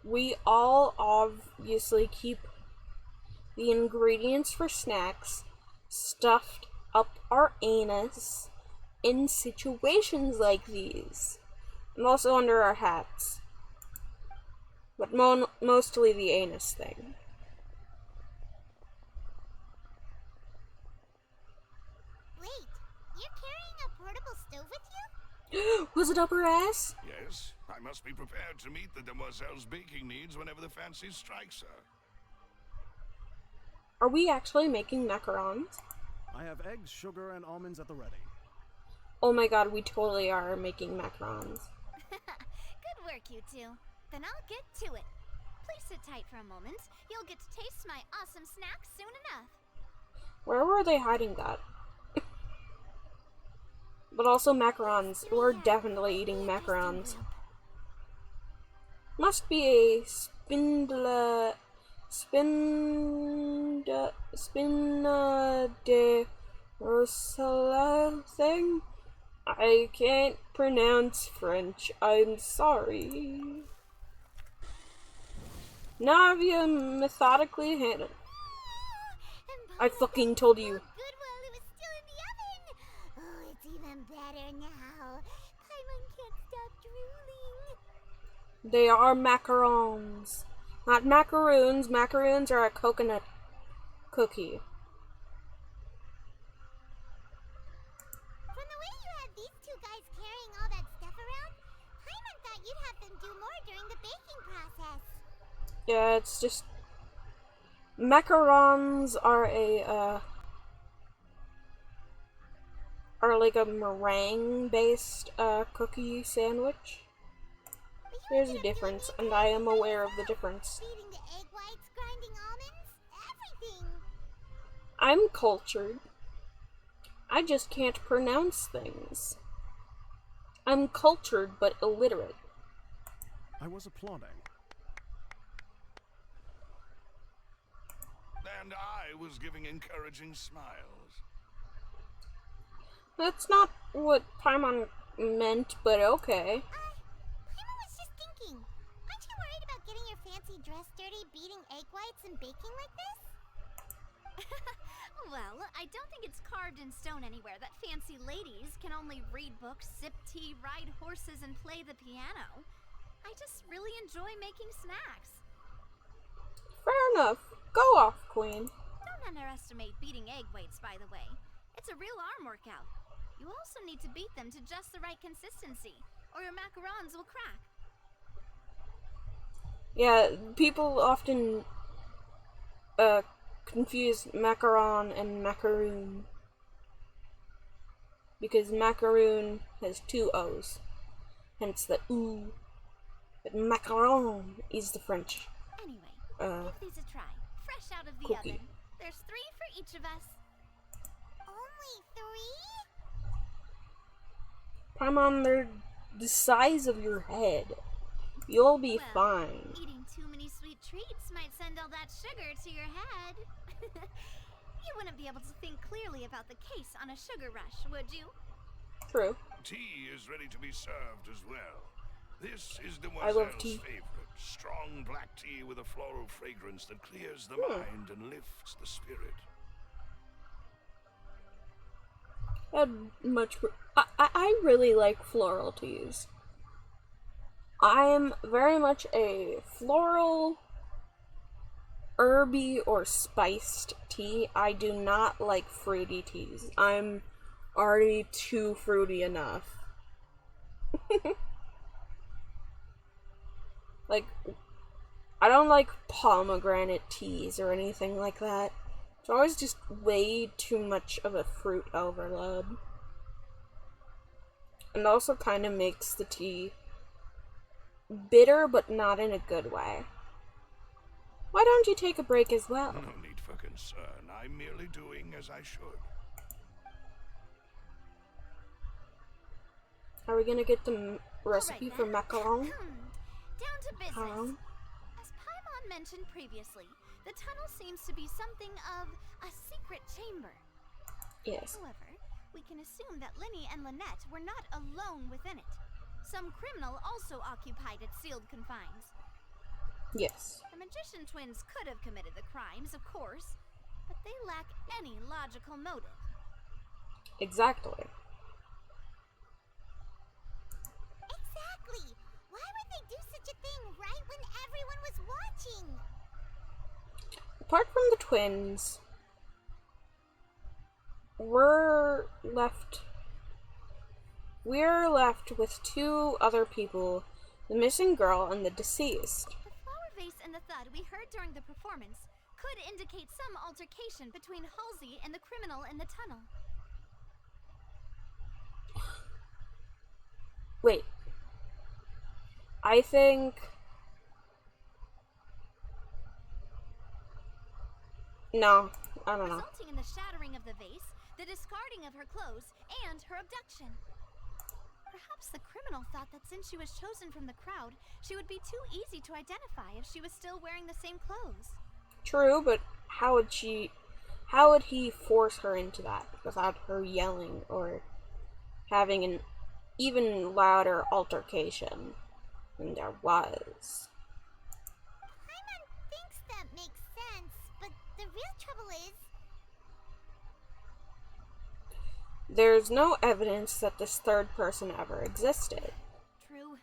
We all obviously keep the ingredients for snacks stuffed up our anus in situations like these. And also under our hats. But mostly the anus thing. Wait, you're carrying a portable stove with you? Was it up her ass? Yes, I must be prepared to meet the demoiselle's baking needs whenever the fancy strikes her. Are we actually making macarons? I have eggs, sugar, and almonds at the ready. Oh my god, we totally are making macarons. Good work, you two. Then I'll get to it. Please sit tight for a moment. You'll get to taste my awesome snack soon enough. Where were they hiding that? But also macarons. We're definitely eating macarons. Must be a spina de Rosella thing? I can't pronounce French. I'm sorry. Navia methodically handled. I fucking told you. Good while it was still in the oven. Oh, it's even better now. Paimon can't stop drooling. They are macarons. Not macaroons. Macaroons are a coconut cookie. From the way you had these two guys carrying all that stuff around, Paimon thought you'd have them do more during the baking process. Yeah, it's just Macarons are like a meringue-based cookie sandwich. There's a difference, and I am aware of the difference. Beating the egg whites, grinding almonds, everything. I'm cultured. I just can't pronounce things. I'm cultured but illiterate. I was applauding. And I was giving encouraging smiles. That's not what Paimon meant, but okay. Paimon was just thinking. Aren't you worried about getting your fancy dress dirty, beating egg whites and baking like this? Well, I don't think it's carved in stone anywhere that fancy ladies can only read books, sip tea, ride horses, and play the piano. I just really enjoy making snacks. Fair enough. Go off, Queen. Don't underestimate beating egg whites, by the way. It's a real arm workout. You also need to beat them to just the right consistency, or your macarons will crack. Yeah, people often confuse macaron and macaroon. Because macaroon has two O's. Hence the ooh. But macaron is the French. Anyway, give these a try. Fresh out of the Cookie. oven. There's 3 for each of us. Only 3? Paimon, they're the size of your head. You'll be fine. Eating too many sweet treats might send all that sugar to your head. You wouldn't be able to think clearly about the case on a sugar rush, would you? True. Tea is ready to be served as well. This is I love Demoiselle's tea. favorite. Strong black tea with a floral fragrance that clears the mind and lifts the spirit. I really like floral teas. I'm very much a floral, herby, or spiced tea. I do not like fruity teas. I'm already too fruity enough. Like, I don't like pomegranate teas or anything like that. It's always just way too much of a fruit overload. And also kind of makes the tea bitter, but not in a good way. Why don't you take a break as well? No need for concern. I'm merely doing as I should. Are we gonna get the recipe for macaron? Down to business. As Paimon mentioned previously, the tunnel seems to be something of a secret chamber. Yes. However, we can assume that Linny and Lynette were not alone within it. Some criminal also occupied its sealed confines. Yes. The magician twins could have committed the crimes, of course, but they lack any logical motive. Exactly. Exactly! Why would they do such a thing right when everyone was watching? Apart from the twins, we're left with 2 other people, the missing girl and the deceased. The flower vase and the thud we heard during the performance could indicate some altercation between Halsey and the criminal in the tunnel. Wait. I think... No, I don't know. Resulting in the shattering of the vase, the discarding of her clothes, and her abduction. Perhaps the criminal thought that since she was chosen from the crowd, she would be too easy to identify if she was still wearing the same clothes. True, but how would he force her into that without her yelling or having an even louder altercation than there was? Paimon thinks that makes sense, but the real trouble is... There's no evidence that this third person ever existed. True.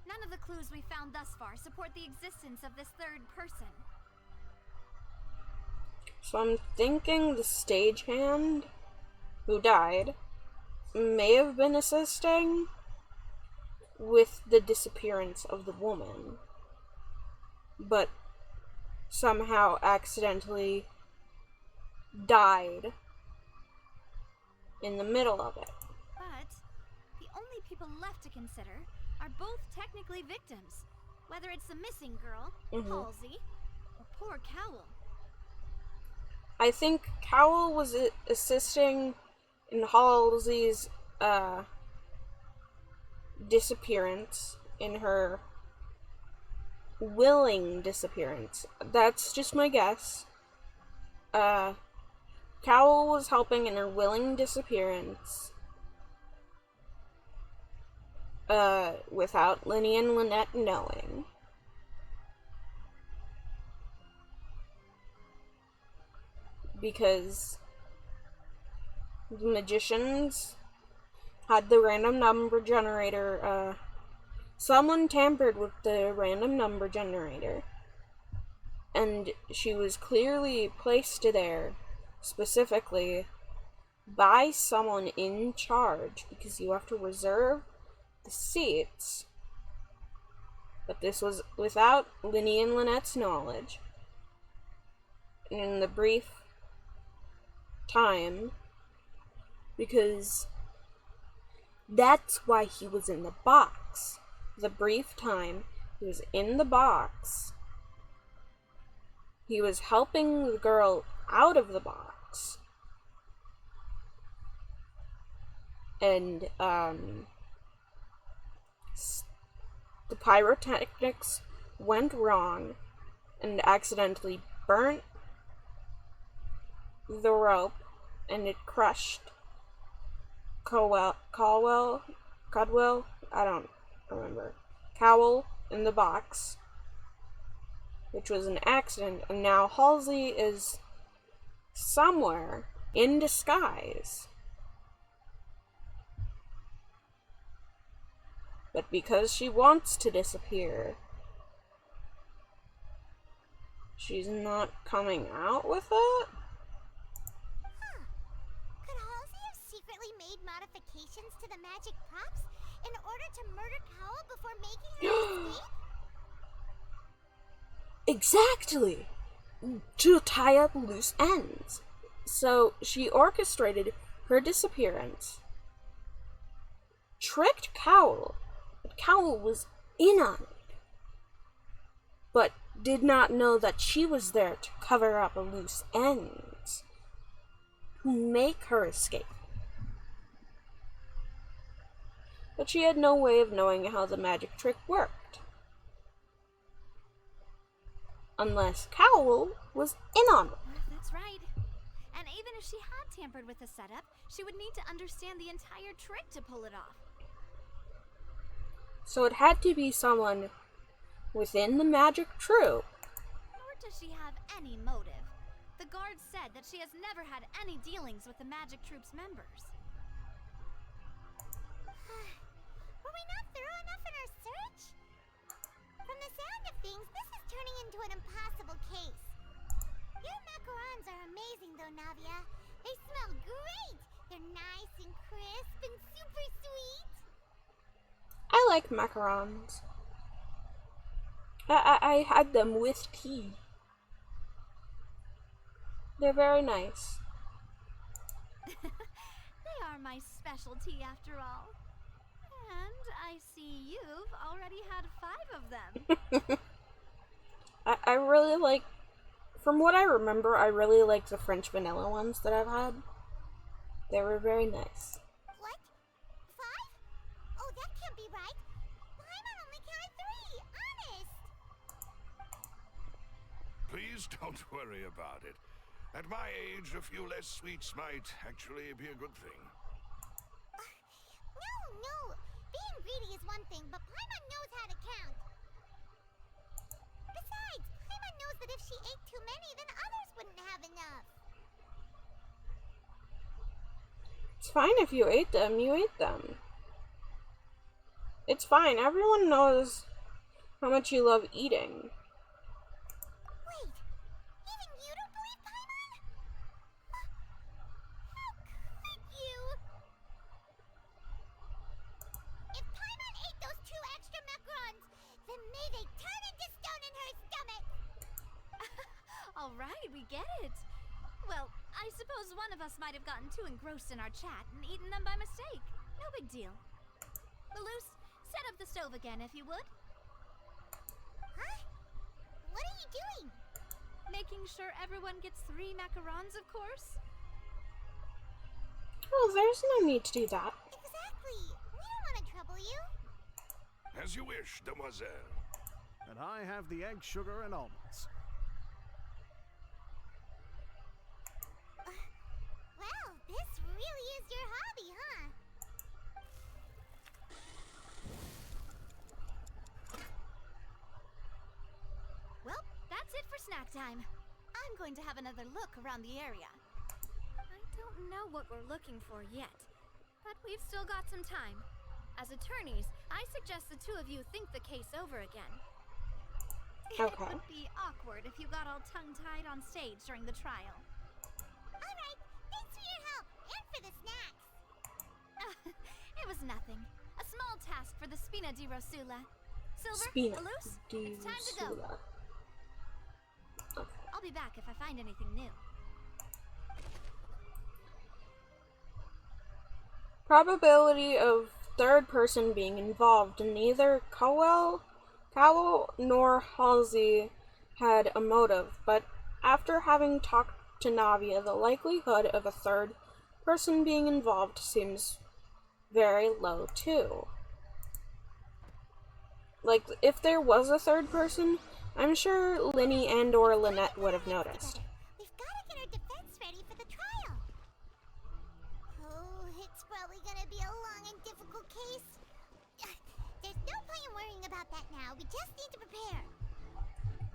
None of the clues we found thus far support the existence of this third person. So I'm thinking the stagehand who died may have been assisting with the disappearance of the woman. But somehow accidentally died in the middle of it. But the only people left to consider are both technically victims, whether it's the missing girl, Halsey, or poor Cowell. I think Cowell was assisting in Halsey's disappearance, in her willing disappearance. That's just my guess. Cowell was helping in her willing disappearance, without Linny and Lynette knowing. Because the magicians had the random number generator, someone tampered with the random number generator, and she was clearly placed there specifically by someone in charge, because you have to reserve the seats. But this was without Linny and Lynette's knowledge. In the brief time, because that's why he was in the box. The brief time he was in the box, he was helping the girl out of the box. And, the pyrotechnics went wrong and accidentally burnt the rope, and it crushed Caldwell, I don't remember, Cowell in the box, which was an accident, and now Halsey is somewhere in disguise. But because she wants to disappear, she's not coming out with it? Could Halsey have secretly made modifications to the magic props in order to murder Cowell before making her escape? Exactly! To tie up loose ends. So she orchestrated her disappearance, tricked Cowell, but Cowell was in on it, but did not know that she was there to cover up loose ends, to make her escape. But she had no way of knowing how the magic trick worked, unless Cowell was in on it. That's right. And even if she had tampered with the setup, she would need to understand the entire trick to pull it off. So it had to be someone within the magic troupe. Nor does she have any motive. The guard said that she has never had any dealings with the magic troupe's members. Were we not thorough enough in our search? From the sound of things, this is turning into an impossible case. Your macarons are amazing though, Navia. They smell great! They're nice and crisp and super sweet! I like macarons. I had them with tea. They're very nice. They are my specialty after all. And I see you've already had 5 of them. I really like, from what I remember, I really like the French vanilla ones that I've had. They were very nice. What? 5? Oh, that can't be right. Paimon only counted 3, honest. Please don't worry about it. At my age, a few less sweets might actually be a good thing. No. Being greedy is one thing, but Paimon knows how to count. Besides, Paimon knows that if she ate too many, then others wouldn't have enough. It's fine if you ate them, you ate them. It's fine, everyone knows how much you love eating. Wait, even you don't believe Paimon? How could you? If Paimon ate those 2 extra macarons, then may they turn into stone in her stomach! Well, I suppose one of us might have gotten too engrossed in our chat and eaten them by mistake. No big deal. Lelouch, set up the stove again, if you would. Huh? What are you doing? Making sure everyone gets 3 macarons, of course. Oh, there's no need to do that. Exactly. We don't want to trouble you. As you wish, demoiselle. And I have the egg, sugar, and almonds. Well, this really is your hobby, huh? Well, that's it for snack time. I'm going to have another look around the area. I don't know what we're looking for yet, but we've still got some time. As attorneys, I suggest the two of you think the case over again. Okay. It would be awkward if you got all tongue-tied on stage during the trial. All right. Thanks for your help and for the snacks. It was nothing. A small task for the Spina di Rosula. Silver, Spina Lelouch, di it's time to go. Rosula. I'll be back if I find anything new. Probability of third person being involved. Neither Cowell nor Halsey had a motive, but after having talked to Navia, the likelihood of a third person being involved seems very low too. Like, if there was a third person, I'm sure Linny and or Lynette would have noticed. We've got to get our defense ready for the trial. Oh, it's probably gonna be a long and difficult case. There's no point in worrying about that now. We just need to prepare.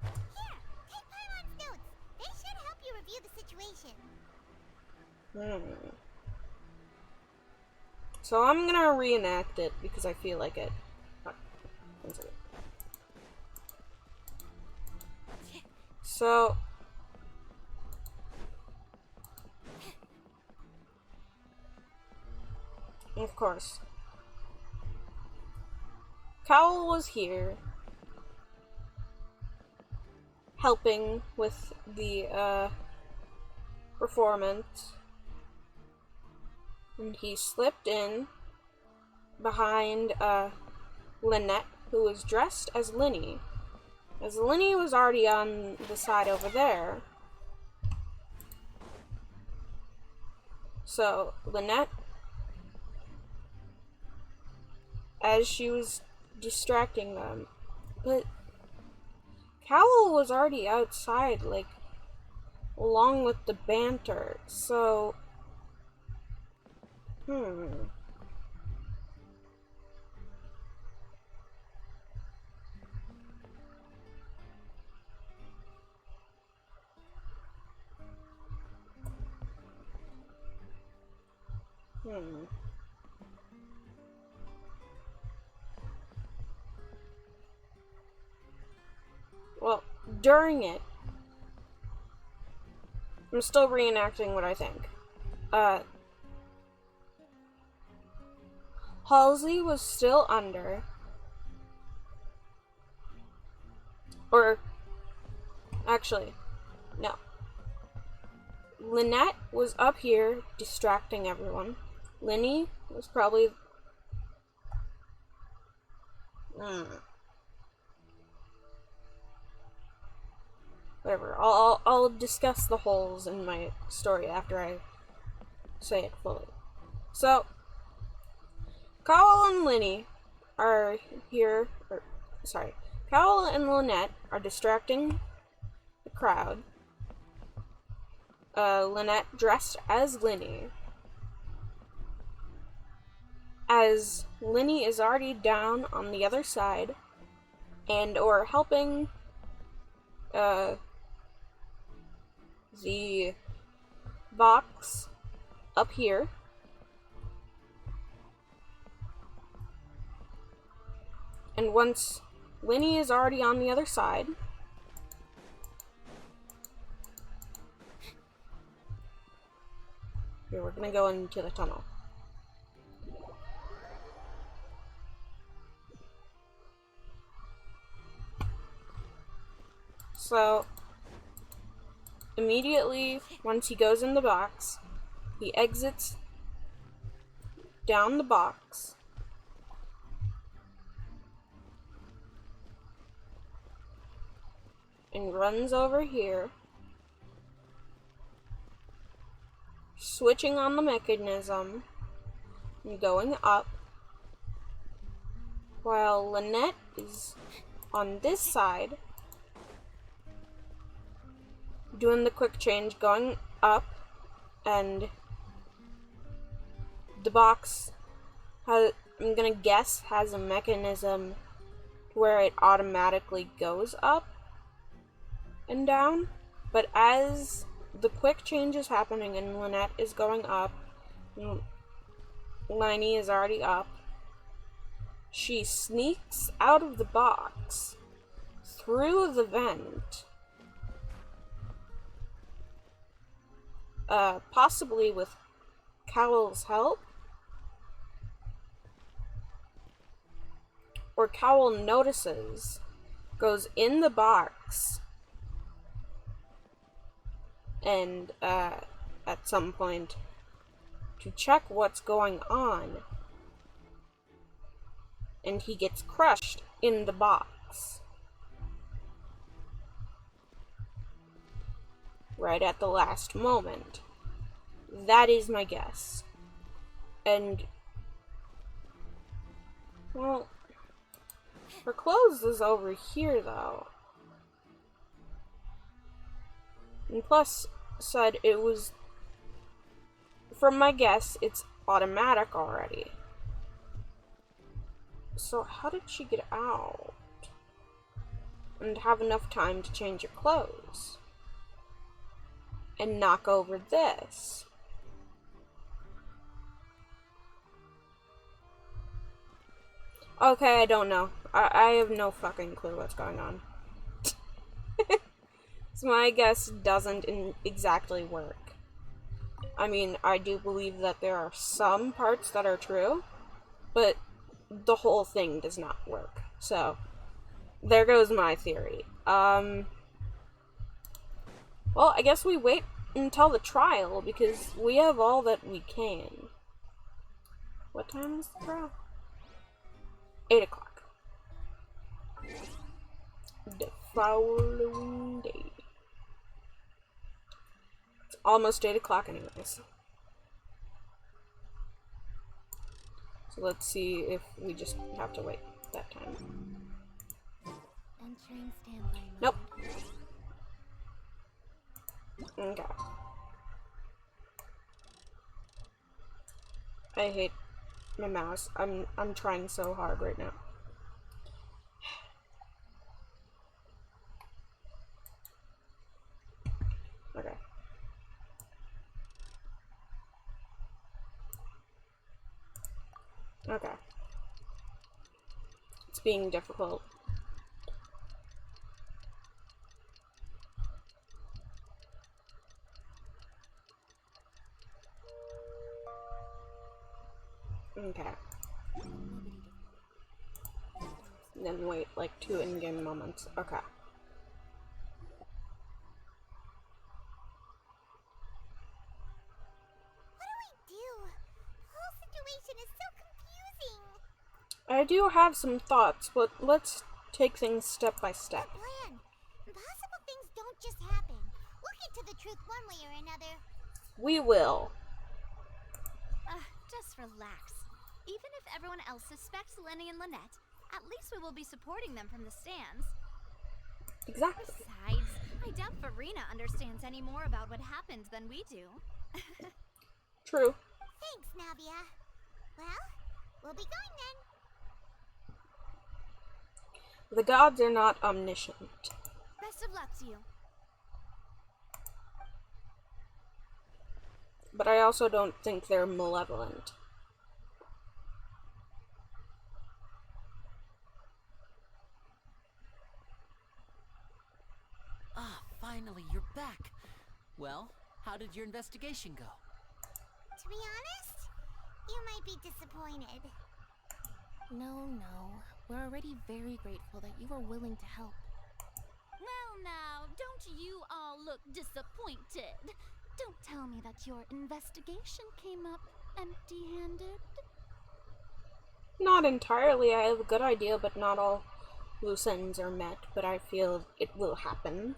Here, take Paimon's notes. They should help you review the situation. So I'm gonna reenact it because I feel like it. One second. So of course, Cowell was here helping with the performance, and he slipped in behind Lynette, who was dressed as Linny, as Linny was already on the side over there. So Lynette, as she was distracting them, but Cowell was already outside, like, along with the banter, so Well, during it, I'm still reenacting what I think. Halsey was still under, or actually, no. Lynette was up here distracting everyone. Linny was probably whatever. I'll discuss the holes in my story after I say it fully. So Cowell and Linny are here, Cowell and Lynette are distracting the crowd. Lynette dressed as Linny. As Linny is already down on the other side, and or helping the box up here. And once Linny is already on the other side, here, we're gonna go into the tunnel. So immediately, once he goes in the box, he exits down the box. And runs over here, switching on the mechanism and going up, while Lynette is on this side doing the quick change, going up, and the box has, I'm gonna guess, has a mechanism where it automatically goes up and down. But as the quick change is happening and Lynette is going up, and Liney is already up, she sneaks out of the box through the vent, possibly with Cowell's help, or Cowell notices, goes in the box, and at some point to check what's going on, and he gets crushed in the box right at the last moment. That is my guess. And, well, her clothes is over here though. And plus said it was, from my guess, it's automatic already. So how did she get out and have enough time to change her clothes and knock over this? Okay, I don't know. I have no fucking clue what's going on. So my guess doesn't exactly work. I mean, I do believe that there are some parts that are true, but the whole thing does not work. So, there goes my theory. Well, I guess we wait until the trial, because we have all that we can. What time is the trial? 8 o'clock. The following day. It's almost 8 o'clock anyways. So let's see if we just have to wait that time. Entering standby mode. Nope. Okay. I hate my mouse. I'm trying so hard right now. Okay. Okay. It's being difficult. Okay. Then wait like 2 in-game moments. Okay. I do have some thoughts, but let's take things step by step. Plan. Impossible things don't just happen. We'll get to the truth one way or another. We will. Just relax. Even if everyone else suspects Lenny and Lynette, at least we will be supporting them from the stands. Exactly. Besides, I doubt Farina understands any more about what happened than we do. True. Thanks, Navia. Well, we'll be going then. The gods are not omniscient. Best of luck to you. But I also don't think they're malevolent. Ah, finally, you're back. Well, how did your investigation go? To be honest, you might be disappointed. No. We're already very grateful that you were willing to help. Well now, don't you all look disappointed. Don't tell me that your investigation came up empty-handed. Not entirely. I have a good idea, but not all loose ends are met. But I feel it will happen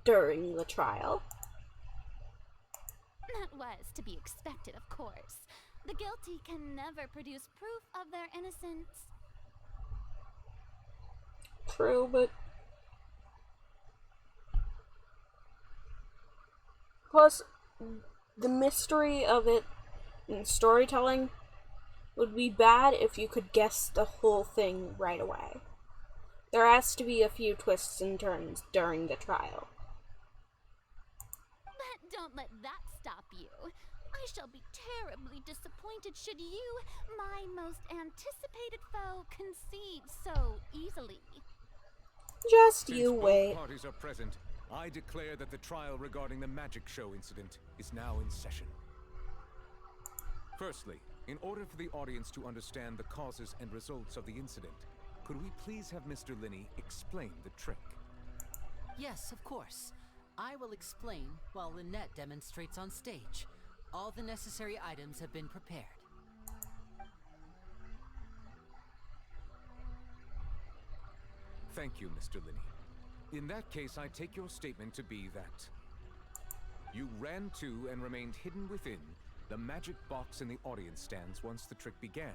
during the trial. That was to be expected, of course. The guilty can never produce proof of their innocence. True, but plus the mystery of it and storytelling would be bad if you could guess the whole thing right away. There has to be a few twists and turns during the trial. But don't let that stop you. I shall be terribly disappointed should you, my most anticipated foe, concede so easily. Just Since you both wait. parties are present, I declare that the trial regarding the magic show incident is now in session. Firstly, in order for the audience to understand the causes and results of the incident, could we please have Mr. Linney explain the trick? Yes, of course. I will explain while Lynette demonstrates on stage. All the necessary items have been prepared. Thank you, Mr. Linney. In that case, I take your statement to be that you ran to and remained hidden within the magic box in the audience stands once the trick began,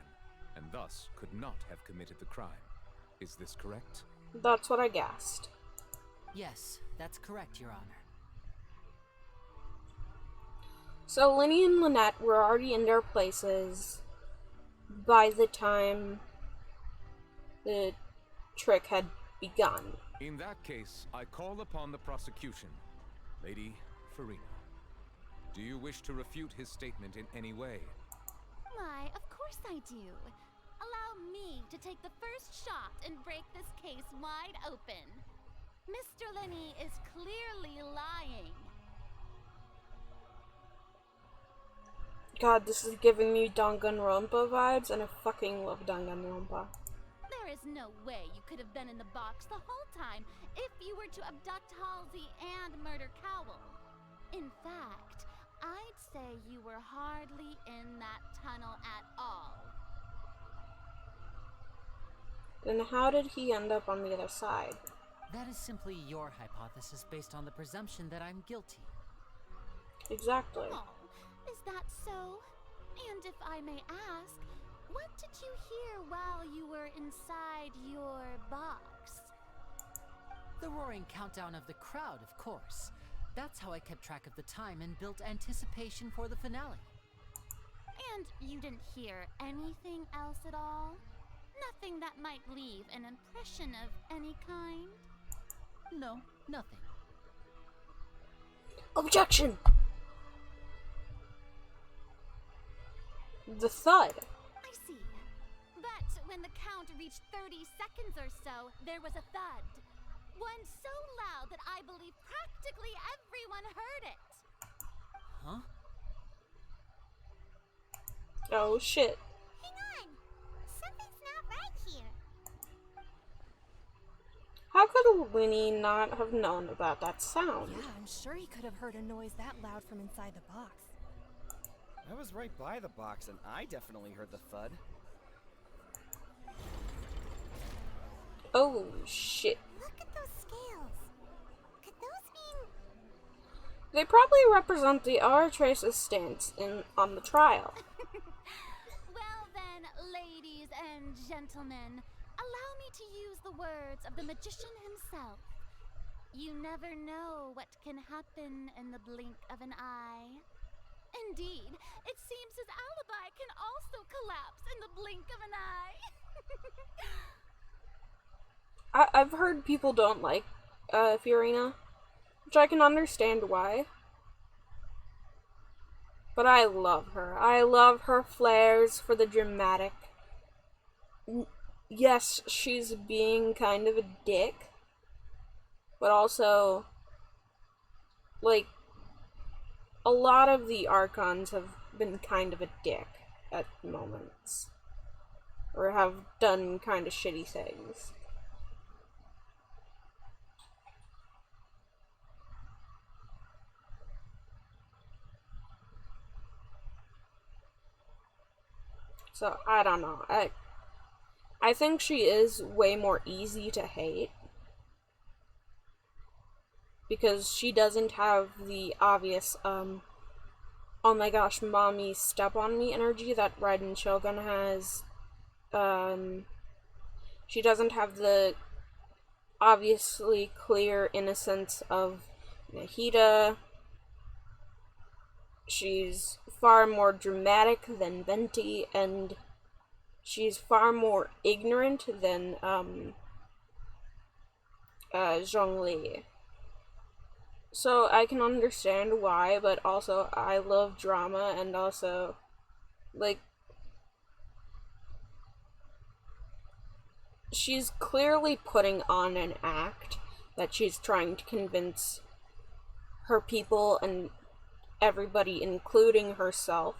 and thus could not have committed the crime. Is this correct? That's what I guessed. Yes, that's correct, Your Honor. So Linny and Lynette were already in their places by the time the trick had begun. In that case, I call upon the prosecution. Lady Farina, do you wish to refute his statement in any way? Why, of course I do. Allow me to take the first shot and break this case wide open. Mr. Linney is clearly lying. God, this is giving me Danganronpa vibes, and I fucking love Danganronpa. There is no way you could have been in the box the whole time if you were to abduct Halsey and murder Cowell. In fact, I'd say you were hardly in that tunnel at all. Then how did he end up on the other side? That is simply your hypothesis based on the presumption that I'm guilty. Exactly. Oh, is that so? And if I may ask, what did you hear while you were inside your box? The roaring countdown of the crowd, of course. That's how I kept track of the time and built anticipation for the finale. And you didn't hear anything else at all? Nothing that might leave an impression of any kind? No, nothing. Objection! The thud. I see. But when the count reached 30 seconds or so, there was a thud. One so loud that I believe practically everyone heard it. Huh? Oh shit. Hang on. Something's not right here. How could Winnie not have known about that sound? Yeah, I'm sure he could have heard a noise that loud from inside the box. I was right by the box, and I definitely heard the thud. Oh shit. Look at those scales. Could those mean... They probably represent the Aratrace's stance on the trial. Well then, ladies and gentlemen, allow me to use the words of the magician himself. You never know what can happen in the blink of an eye. Indeed, it seems his alibi can also collapse in the blink of an eye. I've heard people don't like Fiorina, which I can understand why. But I love her. I love her flares for the dramatic. Yes, she's being kind of a dick, but also, like, a lot of the Archons have been kind of a dick at moments, or have done kind of shitty things. So, I don't know. I think she is way more easy to hate. Because she doesn't have the obvious, oh my gosh, mommy, step on me energy that Raiden Shogun has. She doesn't have the obviously clear innocence of Nahida. She's far more dramatic than Venti, and she's far more ignorant than, Zhongli. So I can understand why, but also I love drama, and also, like, she's clearly putting on an act that she's trying to convince her people and everybody, including herself.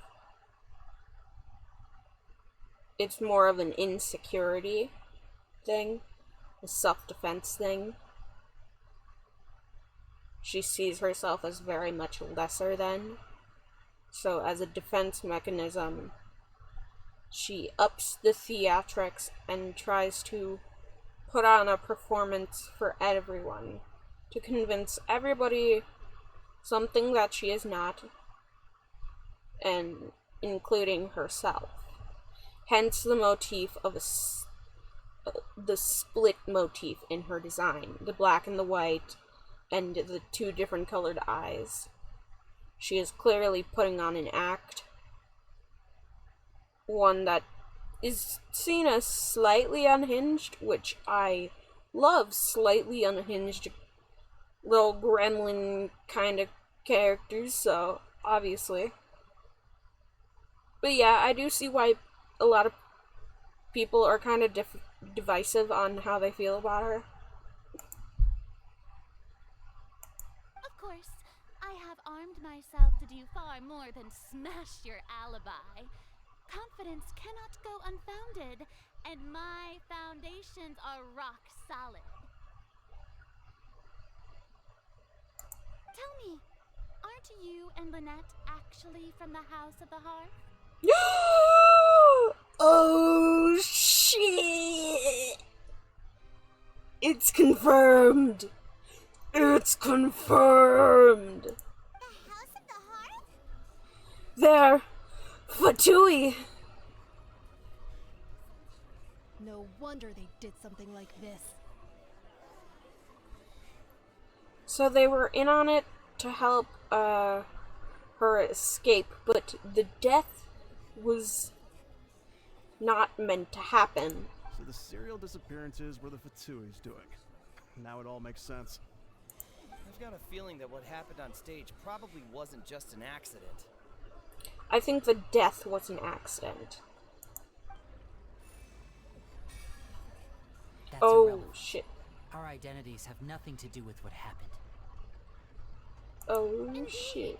It's more of an insecurity thing, a self-defense thing. She sees herself as very much lesser than. So as a defense mechanism, she ups the theatrics and tries to put on a performance for everyone, to convince everybody something that she is not, and including herself. Hence the motif of the split motif in her design, the black and the white, and the two different colored eyes. She is clearly putting on an act, one that is seen as slightly unhinged, which I love slightly unhinged little gremlin kind of characters, so obviously. But yeah, I do see why a lot of people are kind of divisive on how they feel about her. Of course, I have armed myself to do far more than smash your alibi. Confidence cannot go unfounded, and my foundations are rock solid. Tell me, aren't you and Lynette actually from the House of the Hearth? Oh shit! It's confirmed! It's confirmed! The House of the Hearth? There! Fatui! No wonder they did something like this. So they were in on it to help, her escape, but the death was not meant to happen. So the serial disappearances were the Fatui's doing. Now it all makes sense. I've got a feeling that what happened on stage probably wasn't just an accident. I think the death was an accident. That's oh, irrelevant. Shit. Our identities have nothing to do with what happened. Oh, Indeed. shit.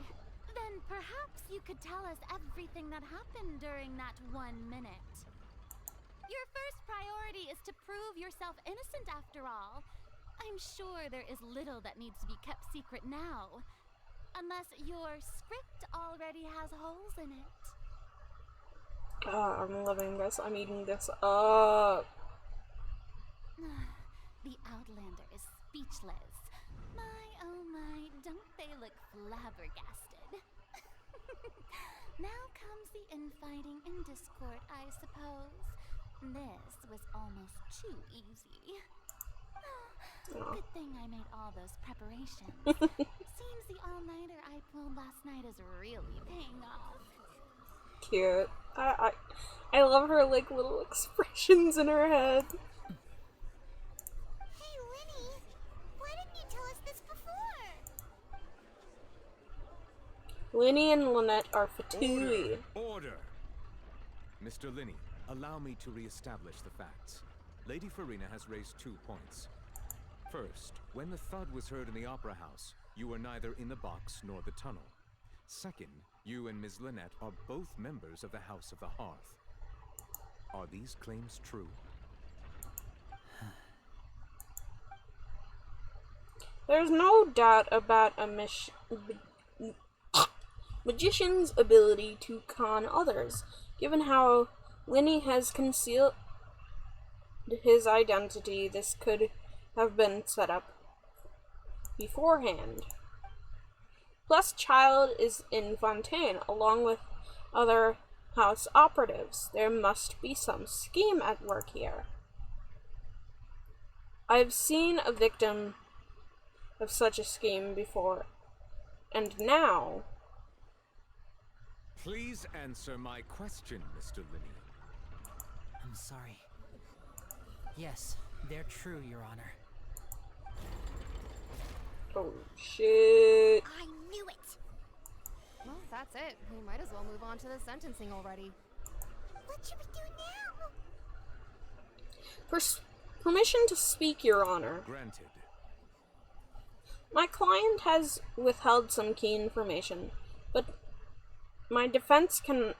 Then perhaps you could tell us everything that happened during that 1 minute. Your first priority is to prove yourself innocent after all. I'm sure there is little that needs to be kept secret now. Unless your script already has holes in it. I'm loving this. I'm eating this up. The Outlander is speechless. My, oh my, don't they look flabbergasted? Now comes the infighting and discord, I suppose. This was almost too easy. Good thing I made all those preparations. Seems the all-nighter I pulled last night is really paying off. Cute. I love her, like, little expressions in her head. Hey, Linny, why didn't you tell us this before? Linny and Lynette are Fatui. Order! Mr. Linny, allow me to re-establish the facts. Lady Farina has raised 2 points. First, when the thud was heard in the Opera House, you were neither in the box nor the tunnel. Second, you and Ms. Lynette are both members of the House of the Hearth. Are these claims true? There's no doubt about a magician's ability to con others, given how Linny has concealed his identity. This could have been set up beforehand. Plus, Child is in Fontain along with other house operatives. There must be some scheme at work here. I've seen a victim of such a scheme before, and now... Please answer my question, Mr. Linney. I'm sorry. Yes, they're true, Your Honor. Oh, shit. I knew it! Well, that's it. We might as well move on to the sentencing already. What should we do now? Permission to speak, Your Honor. Granted. My client has withheld some key information, but my defense can...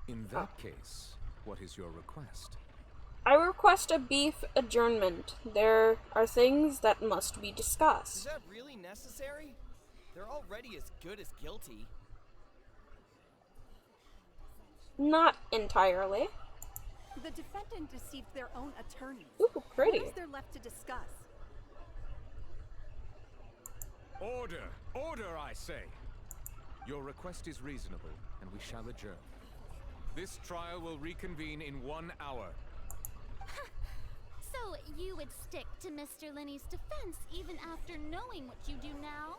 In that case, what is your request? I request a brief adjournment. There are things that must be Is discussed. that really necessary? They're already as good as guilty. Not entirely. The defendant deceived their own attorneys. Ooh, pretty. What is there left to discuss? Order! Order, I say! Your request is reasonable, and we shall adjourn. This trial will reconvene in 1 hour. So you would stick to Mr. Linney's defense even after knowing what you do now?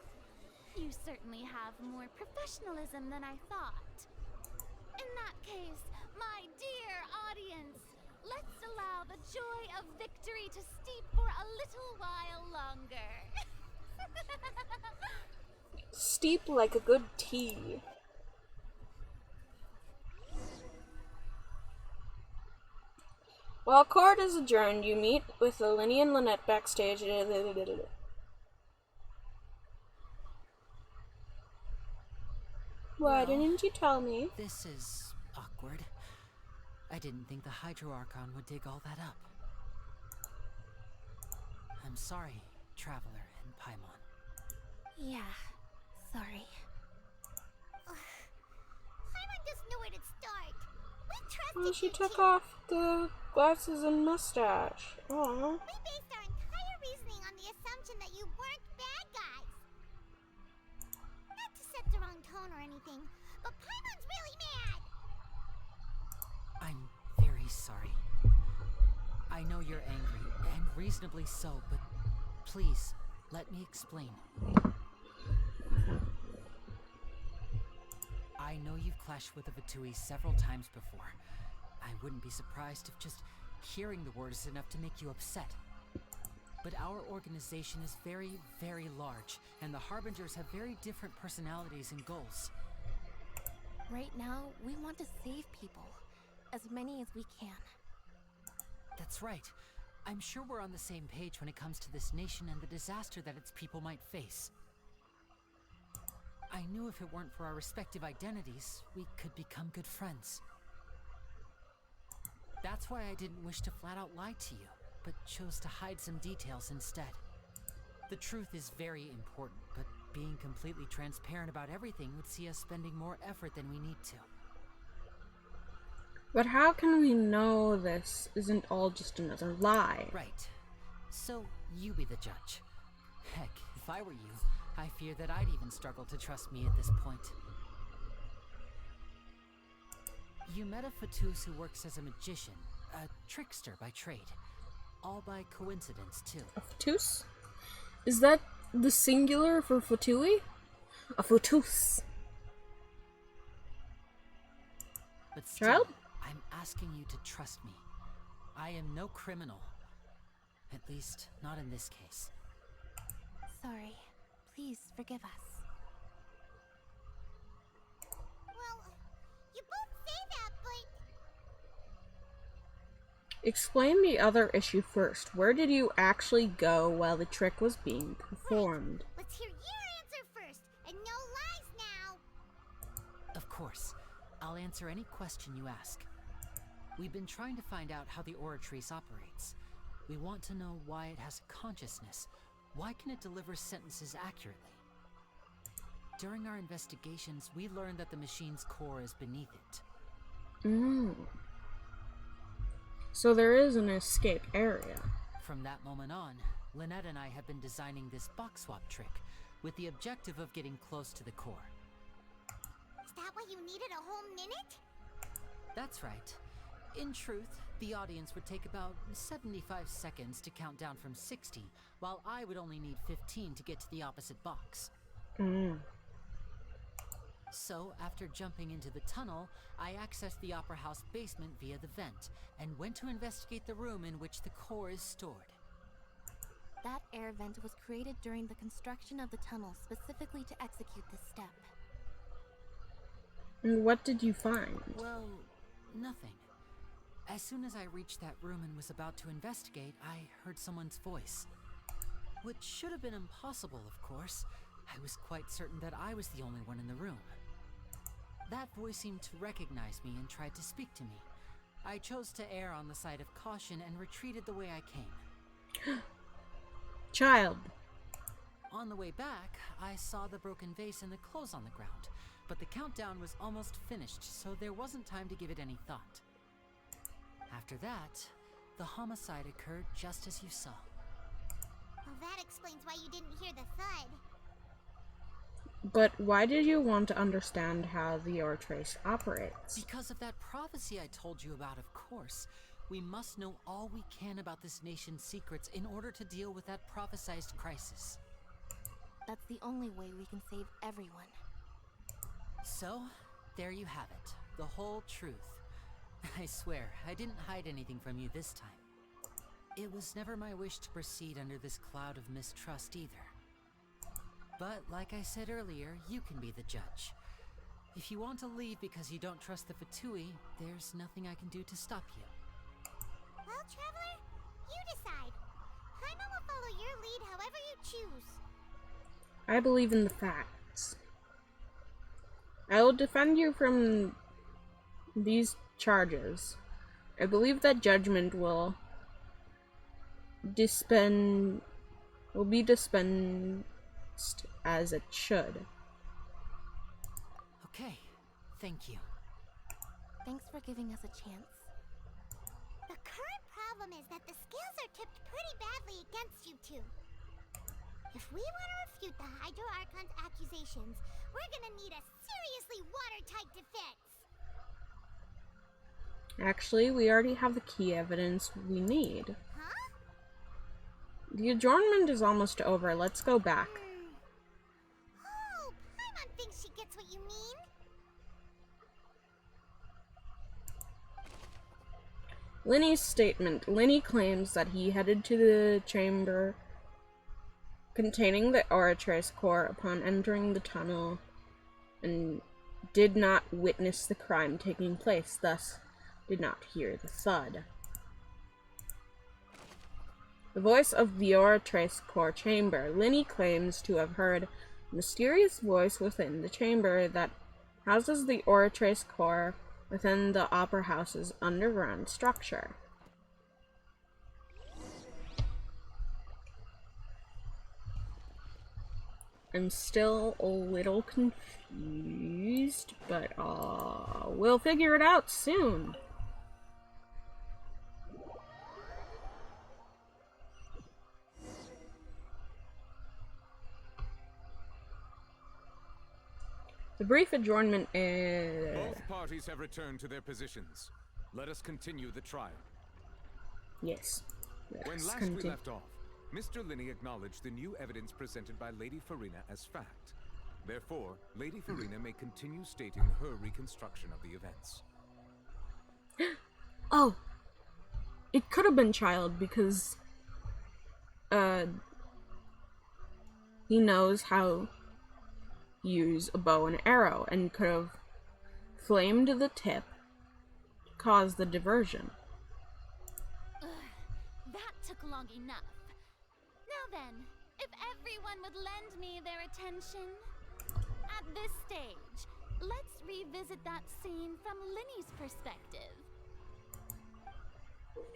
You certainly have more professionalism than I thought. In that case, my dear audience, let's allow the joy of victory to steep for a little while longer. Steep like a good tea. While court is adjourned, you meet with Linney and Lynette backstage. Why didn't you tell me? This is awkward. I didn't think the Hydro Archon would dig all that up. I'm sorry, Traveler and Paimon. Yeah, sorry. Paimon doesn't know where to start. We trusted Oh, she you took two. off the glasses and mustache. Aww. We based our entire reasoning on the assumption that you weren't bad guys. Not to set the wrong tone or anything, but Paimon's really mad. I'm very sorry. I know you're angry, and reasonably so, but please, let me explain. I know you've clashed with the Fatui several times before. I wouldn't be surprised if just hearing the word is enough to make you upset. But our organization is very, very large, and the Harbingers have very different personalities and goals. Right now, we want to save people. As many as we can. That's right. I'm sure we're on the same page when it comes to this nation and the disaster that its people might face. I knew if it weren't for our respective identities, we could become good friends. That's why I didn't wish to flat out lie to you, but chose to hide some details instead. The truth is very important, but being completely transparent about everything would see us spending more effort than we need to. But how can we know this isn't all just another lie? Right. So, you be the judge. Heck, if I were you, I fear that I'd even struggle to trust me at this point. You met a Fatus who works as a magician, a trickster by trade. All by coincidence, too. A Fatus? Is that the singular for Fatui? A Fatus. But still, Child? I'm asking you to trust me. I am no criminal. At least, not in this case. Sorry. Please forgive us. Well, you both say that, but... Explain the other issue first. Where did you actually go while the trick was being performed? Right. Let's hear your answer first, and no lies now. Of course. I'll answer any question you ask. We've been trying to find out how the Oratrice operates. We want to know why it has a consciousness. Why can it deliver sentences accurately? During our investigations, we learned that the machine's core is beneath it. Mm. So there is an escape area. From that moment on, Lynette and I have been designing this box swap trick with the objective of getting close to the core. Is that why you needed a whole minute? That's right. In truth, the audience would take about 75 seconds to count down from 60, while I would only need 15 to get to the opposite box. Mm. So, after jumping into the tunnel, I accessed the Opera House basement via the vent, and went to investigate the room in which the core is stored. That air vent was created during the construction of the tunnel specifically to execute this step. And what did you find? Well, nothing. As soon as I reached that room and was about to investigate, I heard someone's voice. Which should have been impossible, of course. I was quite certain that I was the only one in the room. That voice seemed to recognize me and tried to speak to me. I chose to err on the side of caution and retreated the way I came. Child. On the way back, I saw the broken vase and the clothes on the ground, but the countdown was almost finished, so there wasn't time to give it any thought. After that, the homicide occurred just as you saw. Well, that explains why you didn't hear the thud. But why did you want to understand how the ore trace operates? Because of that prophecy I told you about, of course. We must know all we can about this nation's secrets in order to deal with that prophesized crisis. That's the only way we can save everyone. So, there you have it. The whole truth. I swear, I didn't hide anything from you this time. It was never my wish to proceed under this cloud of mistrust either. But, like I said earlier, you can be the judge. If you want to leave because you don't trust the Fatui, there's nothing I can do to stop you. Well, Traveler, you decide. Paimon will follow your lead however you choose. I believe in the facts. I will defend you from these charges. I believe that judgment will be dispensed as it should. Okay, thank you. Thanks for giving us a chance. The current problem is that the scales are tipped pretty badly against you two. If we want to refute the Hydro Archon's accusations, we're gonna need a seriously watertight defense. Actually, we already have the key evidence we need. Huh? The adjournment is almost over. Let's go back. Oh, Paimon thinks she gets what you mean. Linny's statement. Linny claims that he headed to the chamber containing the Oratrace core upon entering the tunnel and did not witness the crime taking place, thus did not hear the thud. The voice of the Oratrace core chamber. Linny claims to have heard a mysterious voice within the chamber that houses the Oratrace core within the Opera House's underground structure. I'm still a little confused, but we'll figure it out soon. The brief adjournment is... Both parties have returned to their positions. Let us continue the trial. Yes. When last we left off, Mr. Linny acknowledged the new evidence presented by Lady Farina as fact. Therefore, Lady Farina may continue stating her reconstruction of the events. Oh! It could have been Child because... he knows how to use a bow and arrow and could have flamed the tip to cause the diversion. That took long enough. Now then, if everyone would lend me their attention. At this stage, let's revisit that scene from Linny's perspective.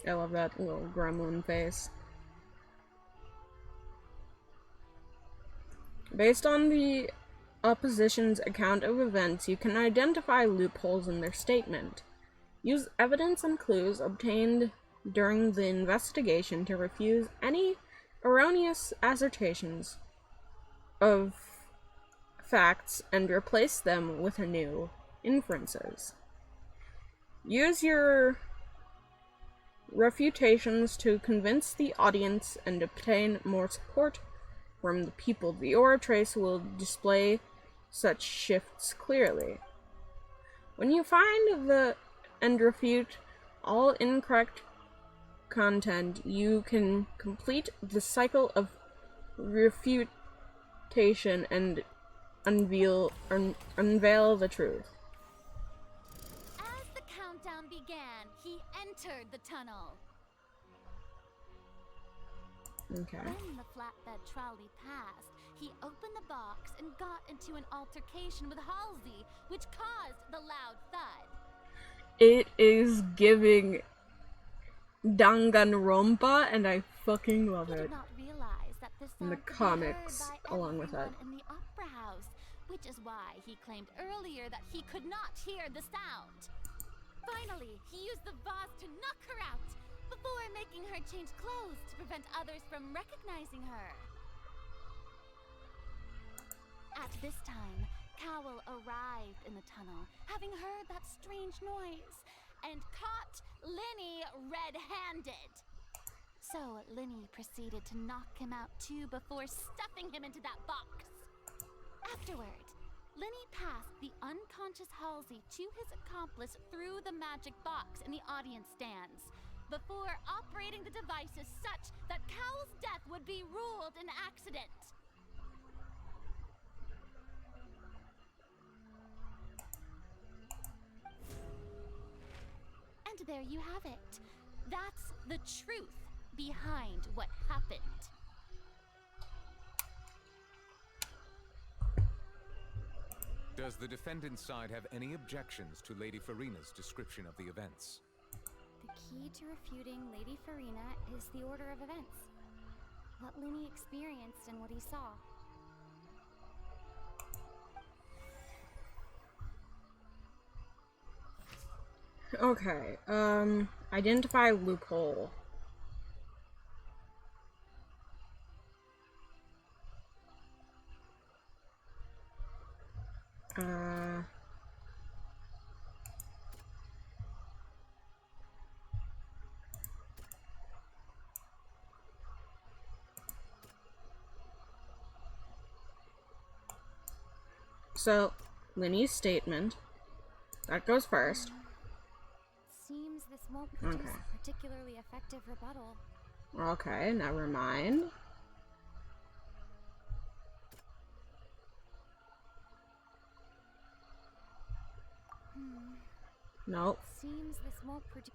I love that little gremlin face. Based on the opposition's account of events, you can identify loopholes in their statement. Use evidence and clues obtained during the investigation to refuse any erroneous assertions of facts and replace them with new inferences. Use your refutations to convince the audience and obtain more support from the people. The oratrace will display such shifts clearly. When you find and refute all incorrect content, you can complete the cycle of refutation and unveil the truth. As the countdown began, he entered the tunnel. Okay. When the flatbed trolley passed, he opened the box and got into an altercation with Halsey, which caused the loud thud. It is giving Danganronpa, and I fucking love He it. did not realize that this In the sound could comics, be heard by along with it. everyone in the opera house, which is why he claimed earlier that he could not hear the sound. Finally, he used the vase to knock her out, before making her change clothes to prevent others from recognizing her. At this time, Cowell arrived in the tunnel, having heard that strange noise, and caught Linny red-handed. So Linny proceeded to knock him out too before stuffing him into that box. Afterward, Linny passed the unconscious Halsey to his accomplice through the magic box in the audience stands, before operating the devices such that Cowell's death would be ruled an accident. And there you have it. That's the truth behind what happened. Does the defendant's side have any objections to Lady Farina's description of the events? The key to refuting Lady Farina is the order of events. What Linny experienced and what he saw. Okay, identify loophole. So, Linny's statement. That goes first. Seems this won't produce Okay. a particularly effective rebuttal. Okay, never mind. Nope. Seems this won't produce.